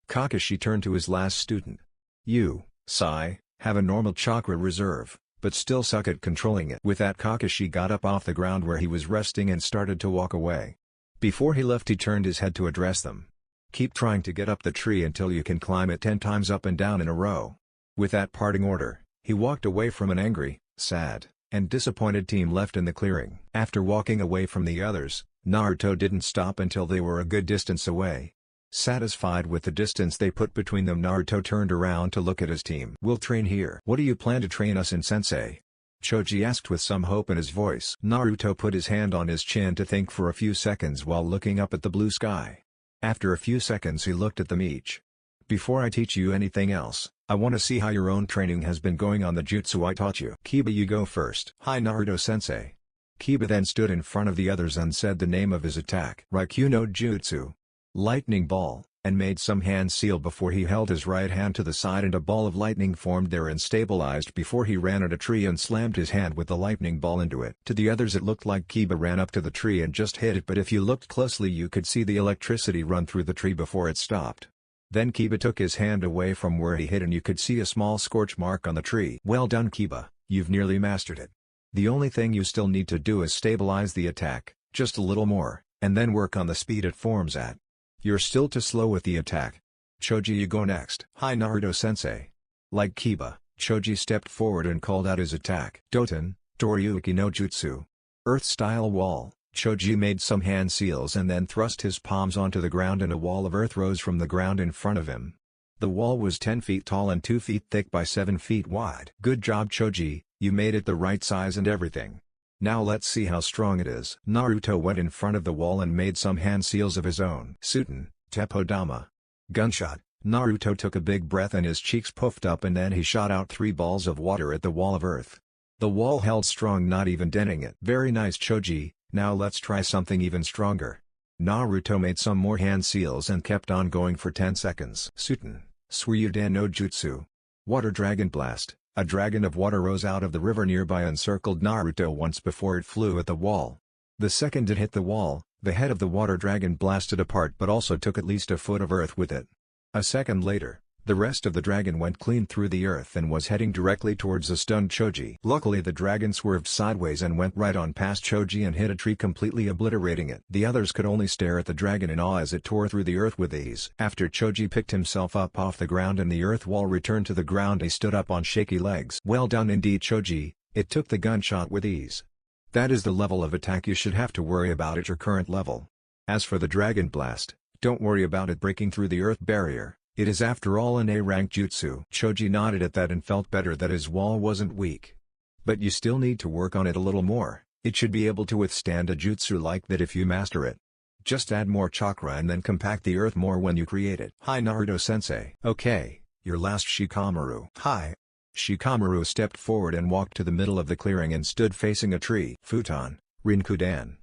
Kakashi turned to his last student. You, Sai, have a normal chakra reserve, but still suck at controlling it. With that, Kakashi got up off the ground where he was resting and started to walk away. Before he left, he turned his head to address them. Keep trying to get up the tree until you can climb it 10 times up and down in a row. With that parting order, he walked away from an angry, sad, and disappointed team left in the clearing. After walking away from the others, Naruto didn't stop until they were a good distance away. Satisfied with the distance they put between them, Naruto turned around to look at his team. We'll train here. What do you plan to train us in, sensei? Choji asked with some hope in his voice. Naruto put his hand on his chin to think for a few seconds while looking up at the blue sky. After a few seconds he looked at them each. Before I teach you anything else, I want to see how your own training has been going on the jutsu I taught you. Kiba, you go first. Hi Naruto-sensei. Kiba then stood in front of the others and said the name of his attack. Raikyu no Jutsu. Lightning Ball, and made some hand seal before he held his right hand to the side and a ball of lightning formed there and stabilized before he ran at a tree and slammed his hand with the lightning ball into it. To the others it looked like Kiba ran up to the tree and just hit it, but if you looked closely you could see the electricity run through the tree before it stopped. Then Kiba took his hand away from where he hit and you could see a small scorch mark on the tree. Well done Kiba, you've nearly mastered it. The only thing you still need to do is stabilize the attack, just a little more, and then work on the speed it forms at. You're still too slow with the attack. Choji, you go next. Hi Naruto-sensei. Like Kiba, Choji stepped forward and called out his attack. Doton, Toryuki no Jutsu. Earth-style wall. Choji made some hand seals and then thrust his palms onto the ground and a wall of earth rose from the ground in front of him. The wall was 10 feet tall and 2 feet thick by 7 feet wide. Good job Choji, you made it the right size and everything. Now let's see how strong it is. Naruto went in front of the wall and made some hand seals of his own. Suten, Teppodama. Gunshot. Naruto took a big breath and his cheeks puffed up and then he shot out 3 balls of water at the wall of earth. The wall held strong, not even denting it. Very nice Choji, now let's try something even stronger. Naruto made some more hand seals and kept on going for 10 seconds. Suten, Suryudan no Jutsu. Water Dragon Blast. A dragon of water rose out of the river nearby and circled Naruto once before it flew at the wall. The second it hit the wall, the head of the water dragon blasted apart but also took at least a foot of earth with it. A second later, the rest of the dragon went clean through the earth and was heading directly towards the stunned Choji. Luckily the dragon swerved sideways and went right on past Choji and hit a tree, completely obliterating it. The others could only stare at the dragon in awe as it tore through the earth with ease. After Choji picked himself up off the ground and the earth wall returned to the ground, he stood up on shaky legs. Well done indeed Choji, it took the gunshot with ease. That is the level of attack you should have to worry about at your current level. As for the dragon blast, don't worry about it breaking through the earth barrier. It is after all an A-rank jutsu. Choji nodded at that and felt better that his wall wasn't weak. But you still need to work on it a little more. It should be able to withstand a jutsu like that if you master it. Just add more chakra and then compact the earth more when you create it. Hi Naruto-sensei. Okay, your last Shikamaru. Hi. Shikamaru stepped forward and walked to the middle of the clearing and stood facing a tree. Futon, Rinkudan.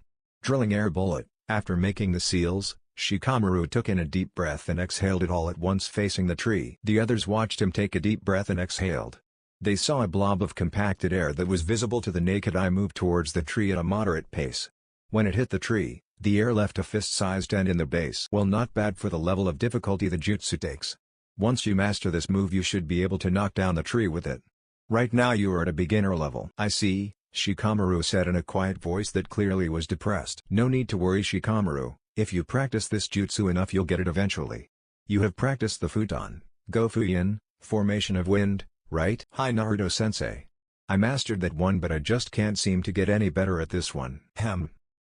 Drilling air bullet. After making the seals, Shikamaru took in a deep breath and exhaled it all at once facing the tree. The others watched him take a deep breath and exhaled. They saw a blob of compacted air that was visible to the naked eye move towards the tree at a moderate pace. When it hit the tree, the air left a fist-sized dent in the base. Well, not bad for the level of difficulty the jutsu takes. Once you master this move you should be able to knock down the tree with it. Right now you are at a beginner level. I see, Shikamaru said in a quiet voice that clearly was depressed. No need to worry Shikamaru. If you practice this jutsu enough you'll get it eventually. You have practiced the Futon, Gofuyin, formation of wind, right? Hi Naruto-sensei. I mastered that one but I just can't seem to get any better at this one.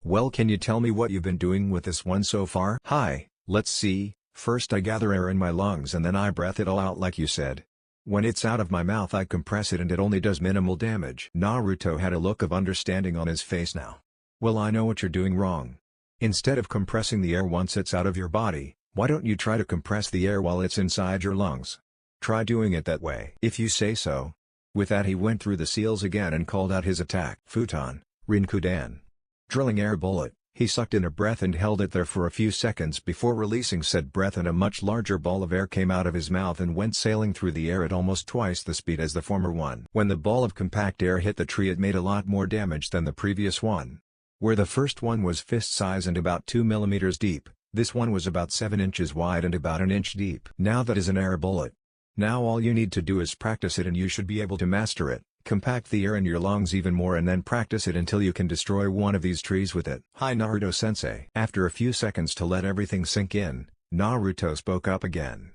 Well, can you tell me what you've been doing with this one so far? Hi, let's see, First I gather air in my lungs and then I breath it all out like you said. When it's out of my mouth I compress it and it only does minimal damage." Naruto had a look of understanding on his face now. "Well, I know what you're doing wrong. Instead of compressing the air once it's out of your body, why don't you try to compress the air while it's inside your lungs? Try doing it that way if you say so." With that he went through the seals again and called out his attack. Futon, Rinkudan. Drilling air bullet, he sucked in a breath and held it there for a few seconds before releasing said breath, and a much larger ball of air came out of his mouth and went sailing through the air at almost twice the speed as the former one. When the ball of compact air hit the tree it made a lot more damage than the previous one. Where the first one was fist size and about 2 mm deep, this one was about 7 inches wide and about an inch deep. Now that is an air bullet. Now all you need to do is practice it and you should be able to master it. Compact the air in your lungs even more and then practice it until you can destroy one of these trees with it. "Hi Naruto-sensei." After a few seconds to let everything sink in, Naruto spoke up again.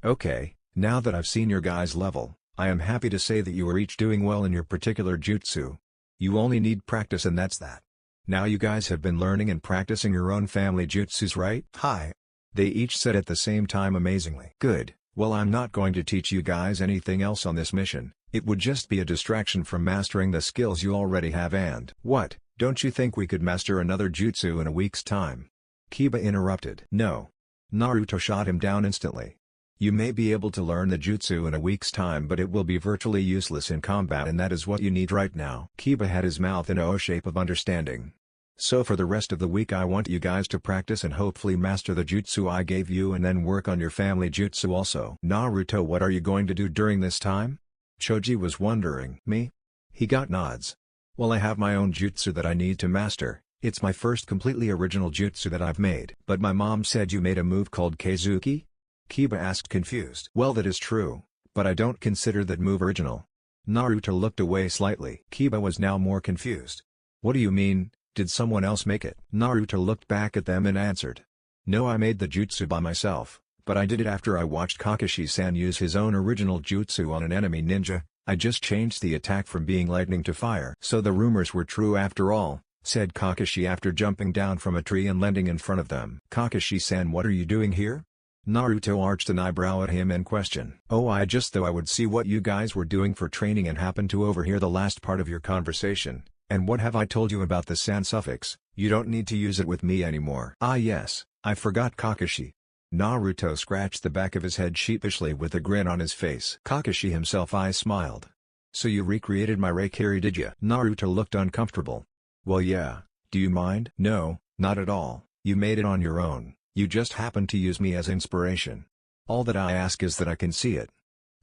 "Okay, now that I've seen your guys' level, I am happy to say that you are each doing well in your particular jutsu. You only need practice and that's that. Now you guys have been learning and practicing your own family jutsus, right?" "Hi." They each said at the same time amazingly. "Good. Well, I'm not going to teach you guys anything else on this mission, it would just be a distraction from mastering the skills you already have and—" "What, don't you think we could master another jutsu in a week's time?" Kiba interrupted. "No." Naruto shot him down instantly. "You may be able to learn the jutsu in a week's time but it will be virtually useless in combat and that is what you need right now." Kiba had his mouth in O shape of understanding. "So for the rest of the week I want you guys to practice and hopefully master the jutsu I gave you and then work on your family jutsu also." "Naruto, what are you going to do during this time?" Choji was wondering. "Me?" He got nods. "Well, I have my own jutsu that I need to master. It's my first completely original jutsu that I've made." "But my mom said you made a move called Keizuki?" Kiba asked confused. "Well, that is true, but I don't consider that move original." Naruto looked away slightly. Kiba was now more confused. "What do you mean? Did someone else make it?" Naruto looked back at them and answered. "No, I made the jutsu by myself, but I did it after I watched Kakashi-san use his own original jutsu on an enemy ninja. I just changed the attack from being lightning to fire." "So the rumors were true after all," said Kakashi after jumping down from a tree and landing in front of them. "Kakashi-san, what are you doing here?" Naruto arched an eyebrow at him and questioned. "Oh, I just thought I would see what you guys were doing for training and happened to overhear the last part of your conversation. And what have I told you about the san suffix? You don't need to use it with me anymore." "Ah yes, I forgot Kakashi." Naruto scratched the back of his head sheepishly with a grin on his face. Kakashi himself smiled. "So you recreated my Reikiri, did you?" Naruto looked uncomfortable. "Well yeah, do you mind?" "No, not at all, you made it on your own, you just happened to use me as inspiration. All that I ask is that I can see it."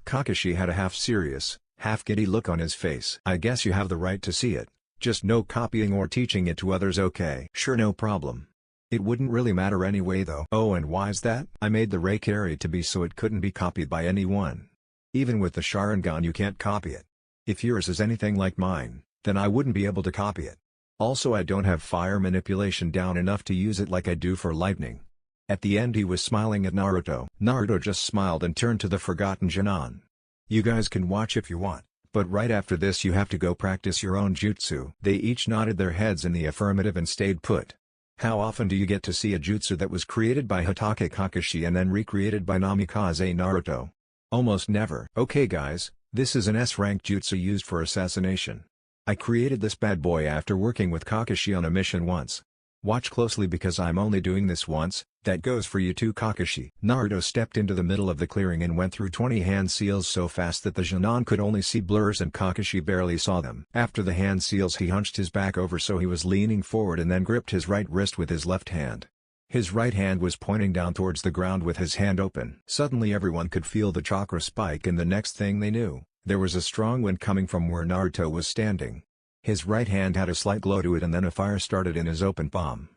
Kakashi had a half-serious, half-giddy look on his face. "I guess you have the right to see it. Just no copying or teaching it to others, okay?" "Sure, no problem. It wouldn't really matter anyway though." "Oh, and why's that?" "I made the Reikiri to be so it couldn't be copied by anyone. Even with the Sharingan you can't copy it. If yours is anything like mine, then I wouldn't be able to copy it. Also I don't have fire manipulation down enough to use it like I do for lightning." At the end he was smiling at Naruto. Naruto just smiled and turned to the forgotten Jōnin. "You guys can watch if you want, but right after this you have to go practice your own jutsu." They each nodded their heads in the affirmative and stayed put. "How often do you get to see a jutsu that was created by Hatake Kakashi and then recreated by Namikaze Naruto?" "Almost never." "Okay guys, this is an S-rank jutsu used for assassination. I created this bad boy after working with Kakashi on a mission once. Watch closely because I'm only doing this once, that goes for you too, Kakashi." Naruto stepped into the middle of the clearing and went through 20 hand seals so fast that the Jōnin could only see blurs and Kakashi barely saw them. After the hand seals he hunched his back over so he was leaning forward and then gripped his right wrist with his left hand. His right hand was pointing down towards the ground with his hand open. Suddenly everyone could feel the chakra spike and the next thing they knew, there was a strong wind coming from where Naruto was standing. His right hand had a slight glow to it and then a fire started in his open palm.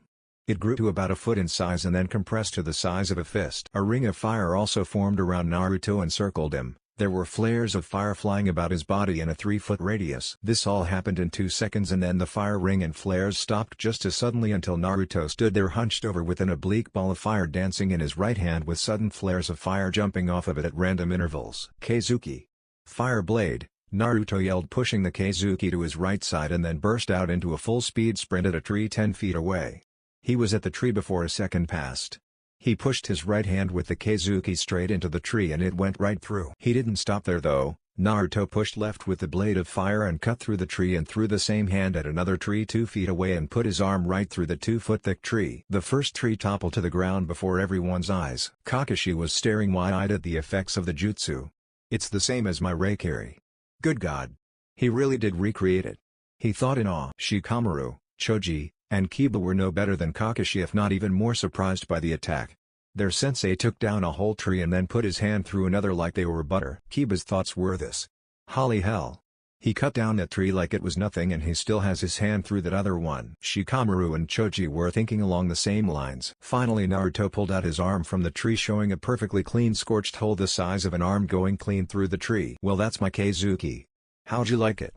It grew to about a foot in size and then compressed to the size of a fist. A ring of fire also formed around Naruto and circled him. There were flares of fire flying about his body in a 3-foot radius. This all happened in 2 seconds and then the fire ring and flares stopped just as suddenly until Naruto stood there hunched over with an oblique ball of fire dancing in his right hand with sudden flares of fire jumping off of it at random intervals. "Keizuki! Fire blade!" Naruto yelled, pushing the Keizuki to his right side and then burst out into a full-speed sprint at a tree 10 feet away. He was at the tree before a second passed. He pushed his right hand with the Keizuki straight into the tree and it went right through. He didn't stop there though. Naruto pushed left with the blade of fire and cut through the tree and threw the same hand at another tree 2 feet away and put his arm right through the 2-foot-thick tree. The first tree toppled to the ground before everyone's eyes. Kakashi was staring wide-eyed at the effects of the jutsu. It's the same as my Reikiri. Good God. He really did recreate it. He thought in awe. Shikamaru, Choji, and Kiba were no better than Kakashi, if not even more surprised by the attack. Their sensei took down a whole tree and then put his hand through another like they were butter. Kiba's thoughts were this. Holy hell. He cut down that tree like it was nothing and he still has his hand through that other one. Shikamaru and Choji were thinking along the same lines. Finally Naruto pulled out his arm from the tree, showing a perfectly clean scorched hole the size of an arm going clean through the tree. Well, that's my Keizuki. How'd you like it?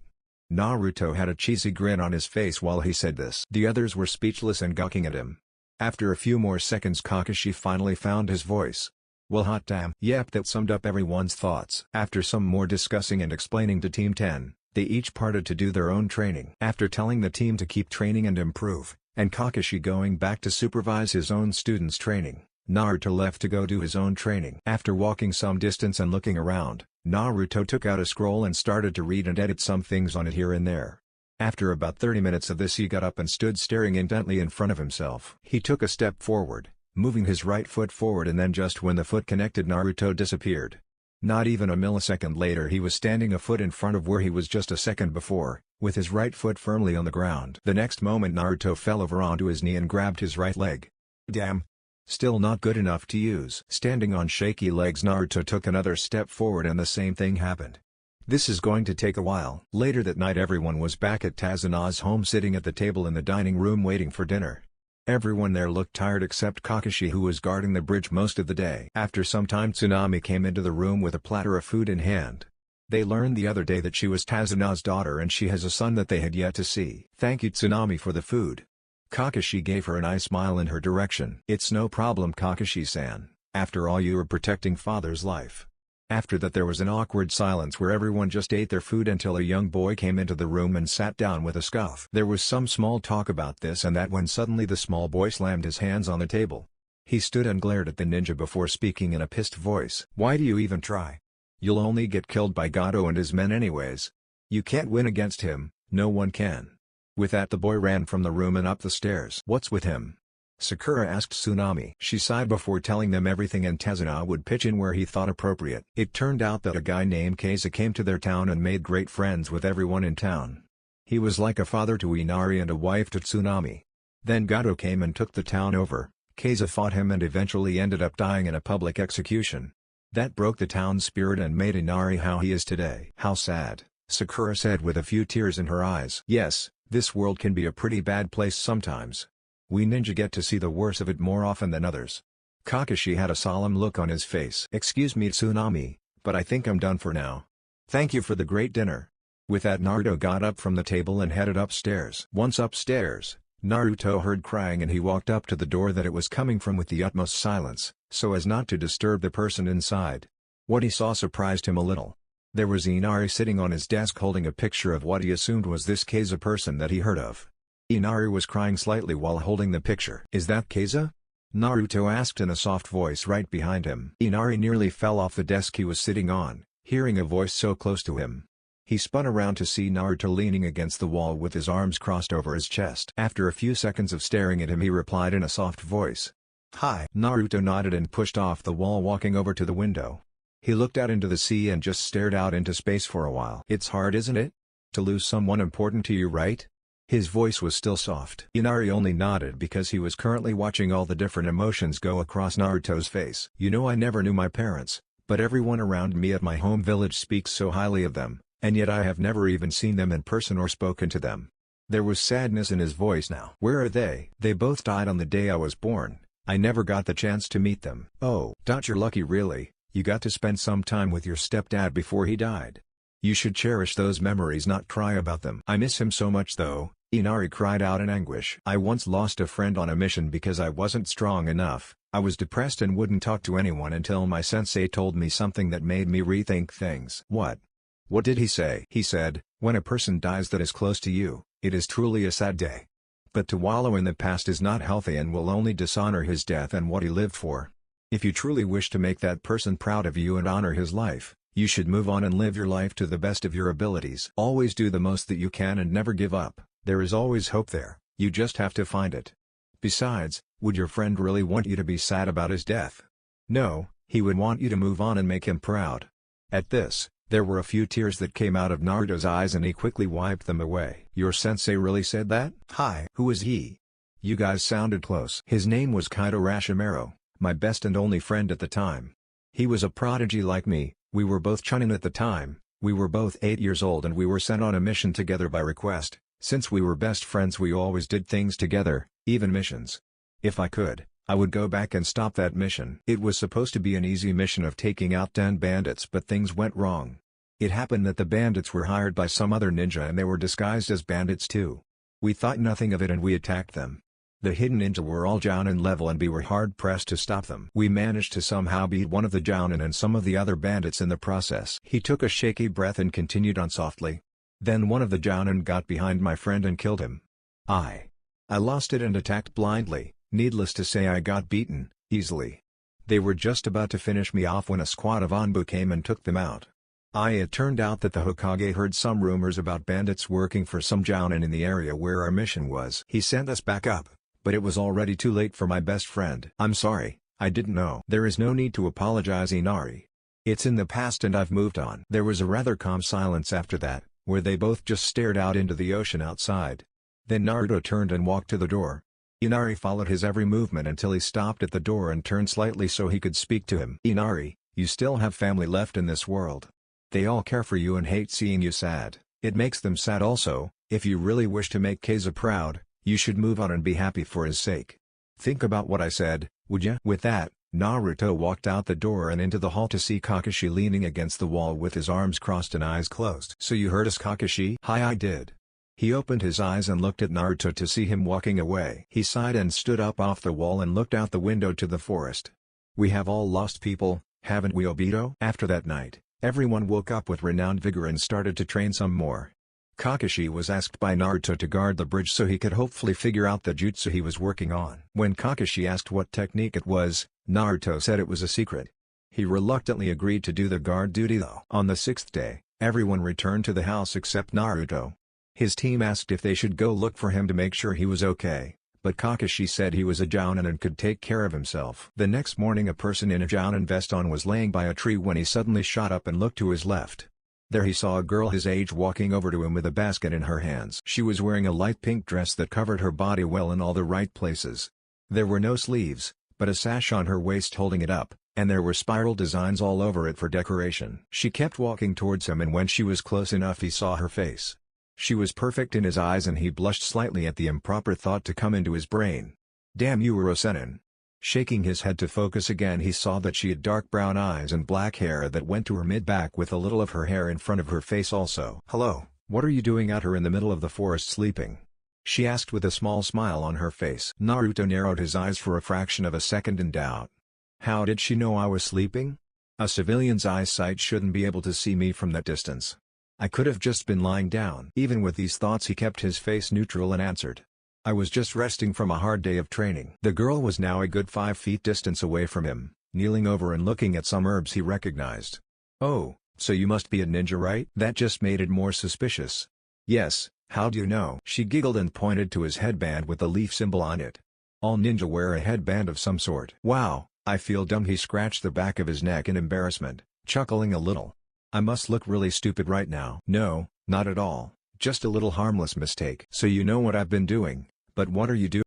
Naruto had a cheesy grin on his face while he said this. The others were speechless and gawking at him. After a few more seconds Kakashi finally found his voice. Well, hot damn. Yep, that summed up everyone's thoughts. After some more discussing and explaining to Team 10, they each parted to do their own training. After telling the team to keep training and improve, and Kakashi going back to supervise his own students' training, Naruto left to go do his own training. After walking some distance and looking around, Naruto took out a scroll and started to read and edit some things on it here and there. After about 30 minutes of this he got up and stood staring intently in front of himself. He took a step forward, moving his right foot forward, and then just when the foot connected Naruto disappeared. Not even a millisecond later he was standing a foot in front of where he was just a second before, with his right foot firmly on the ground. The next moment Naruto fell over onto his knee and grabbed his right leg. Damn. Still not good enough to use. Standing on shaky legs Naruto took another step forward and the same thing happened. This is going to take a while. Later that night everyone was back at Tazuna's home sitting at the table in the dining room waiting for dinner. Everyone there looked tired except Kakashi, who was guarding the bridge most of the day. After some time Tsunami came into the room with a platter of food in hand. They learned the other day that she was Tazuna's daughter and she has a son that they had yet to see. Thank you Tsunami for the food. Kakashi gave her a nice smile in her direction. It's no problem Kakashi-san, after all you were protecting father's life. After that there was an awkward silence where everyone just ate their food until a young boy came into the room and sat down with a scoff. There was some small talk about this and that when suddenly the small boy slammed his hands on the table. He stood and glared at the ninja before speaking in a pissed voice. Why do you even try? You'll only get killed by Gato and his men anyways. You can't win against him, no one can. With that the boy ran from the room and up the stairs. What's with him? Sakura asked Tsunami. She sighed before telling them everything and Tazuna would pitch in where he thought appropriate. It turned out that a guy named Keiza came to their town and made great friends with everyone in town. He was like a father to Inari and a wife to Tsunami. Then Gato came and took the town over. Keiza fought him and eventually ended up dying in a public execution. That broke the town's spirit and made Inari how he is today. How sad, Sakura said with a few tears in her eyes. Yes, this world can be a pretty bad place sometimes. We ninja get to see the worst of it more often than others. Kakashi had a solemn look on his face. Excuse me Tsunami, but I think I'm done for now. Thank you for the great dinner. With that Naruto got up from the table and headed upstairs. Once upstairs, Naruto heard crying and he walked up to the door that it was coming from with the utmost silence, so as not to disturb the person inside. What he saw surprised him a little. There was Inari sitting on his desk holding a picture of what he assumed was this Keiza person that he heard of. Inari was crying slightly while holding the picture. Is that Keiza? Naruto asked in a soft voice right behind him. Inari nearly fell off the desk he was sitting on, hearing a voice so close to him. He spun around to see Naruto leaning against the wall with his arms crossed over his chest. After a few seconds of staring at him he replied in a soft voice. Hi. Naruto nodded and pushed off the wall, walking over to the window. He looked out into the sea and just stared out into space for a while. It's hard, isn't it? To lose someone important to you, right? His voice was still soft. Inari only nodded because he was currently watching all the different emotions go across Naruto's face. You know, I never knew my parents, but everyone around me at my home village speaks so highly of them, and yet I have never even seen them in person or spoken to them. There was sadness in his voice now. Where are they? They both died on the day I was born. I never got the chance to meet them. Oh, you're lucky really. You got to spend some time with your stepdad before he died. You should cherish those memories, not cry about them. I miss him so much though. Inari cried out in anguish. I once lost a friend on a mission because I wasn't strong enough. I was depressed and wouldn't talk to anyone until my sensei told me something that made me rethink things. What? What did he say? He said, when a person dies that is close to you, it is truly a sad day. But to wallow in the past is not healthy and will only dishonor his death and what he lived for. If you truly wish to make that person proud of you and honor his life, you should move on and live your life to the best of your abilities. Always do the most that you can and never give up. There is always hope there, you just have to find it. Besides, would your friend really want you to be sad about his death? No, he would want you to move on and make him proud. At this, there were a few tears that came out of Naruto's eyes and he quickly wiped them away. Your sensei really said that? Hi. Who is he? You guys sounded close. His name was Kaido Rashimaru, my best and only friend at the time. He was a prodigy like me, we were both chunin at the time, we were both 8 years old and we were sent on a mission together by request. Since we were best friends we always did things together, even missions. If I could, I would go back and stop that mission. It was supposed to be an easy mission of taking out 10 bandits but things went wrong. It happened that the bandits were hired by some other ninja and they were disguised as bandits too. We thought nothing of it and we attacked them. The hidden ninja were all Jōnin level and we were hard pressed to stop them. We managed to somehow beat one of the Jōnin and some of the other bandits in the process. He took a shaky breath and continued on softly. Then one of the Jōnin got behind my friend and killed him. I lost it and attacked blindly. Needless to say I got beaten, easily. They were just about to finish me off when a squad of Anbu came and took them out. It turned out that the Hokage heard some rumors about bandits working for some Jōnin in the area where our mission was. He sent us back up, but it was already too late for my best friend. I'm sorry, I didn't know. There is no need to apologize, Inari. It's in the past and I've moved on. There was a rather calm silence after that, where they both just stared out into the ocean outside. Then Naruto turned and walked to the door. Inari followed his every movement until he stopped at the door and turned slightly so he could speak to him. Inari, you still have family left in this world. They all care for you and hate seeing you sad. It makes them sad also. If you really wish to make Keza proud, you should move on and be happy for his sake. Think about what I said, would ya? With that, Naruto walked out the door and into the hall to see Kakashi leaning against the wall with his arms crossed and eyes closed. So you heard us, Kakashi? Hi, I did. He opened his eyes and looked at Naruto to see him walking away. He sighed and stood up off the wall and looked out the window to the forest. We have all lost people, haven't we, Obito? After that night, everyone woke up with renewed vigor and started to train some more. Kakashi was asked by Naruto to guard the bridge so he could hopefully figure out the jutsu he was working on. When Kakashi asked what technique it was, Naruto said it was a secret. He reluctantly agreed to do the guard duty though. On the 6th day, everyone returned to the house except Naruto. His team asked if they should go look for him to make sure he was okay, but Kakashi said he was a Jōnin and could take care of himself. The next morning a person in a Jōnin vest on was laying by a tree when he suddenly shot up and looked to his left. There he saw a girl his age walking over to him with a basket in her hands. She was wearing a light pink dress that covered her body well in all the right places. There were no sleeves, but a sash on her waist holding it up, and there were spiral designs all over it for decoration. She kept walking towards him and when she was close enough he saw her face. She was perfect in his eyes and he blushed slightly at the improper thought to come into his brain. Damn you, Uro-senin. Shaking his head to focus again he saw that she had dark brown eyes and black hair that went to her mid-back with a little of her hair in front of her face also. Hello, what are you doing out here in the middle of the forest sleeping? She asked with a small smile on her face. Naruto narrowed his eyes for a fraction of a second in doubt. How did she know I was sleeping? A civilian's eyesight shouldn't be able to see me from that distance. I could have just been lying down. Even with these thoughts he kept his face neutral and answered. I was just resting from a hard day of training. The girl was now a good 5 feet distance away from him, kneeling over and looking at some herbs he recognized. Oh, so you must be a ninja, right? That just made it more suspicious. Yes, how do you know? She giggled and pointed to his headband with the leaf symbol on it. All ninja wear a headband of some sort. Wow, I feel dumb. He scratched the back of his neck in embarrassment, chuckling a little. I must look really stupid right now. No, not at all, just a little harmless mistake. So you know what I've been doing, but what are you doing?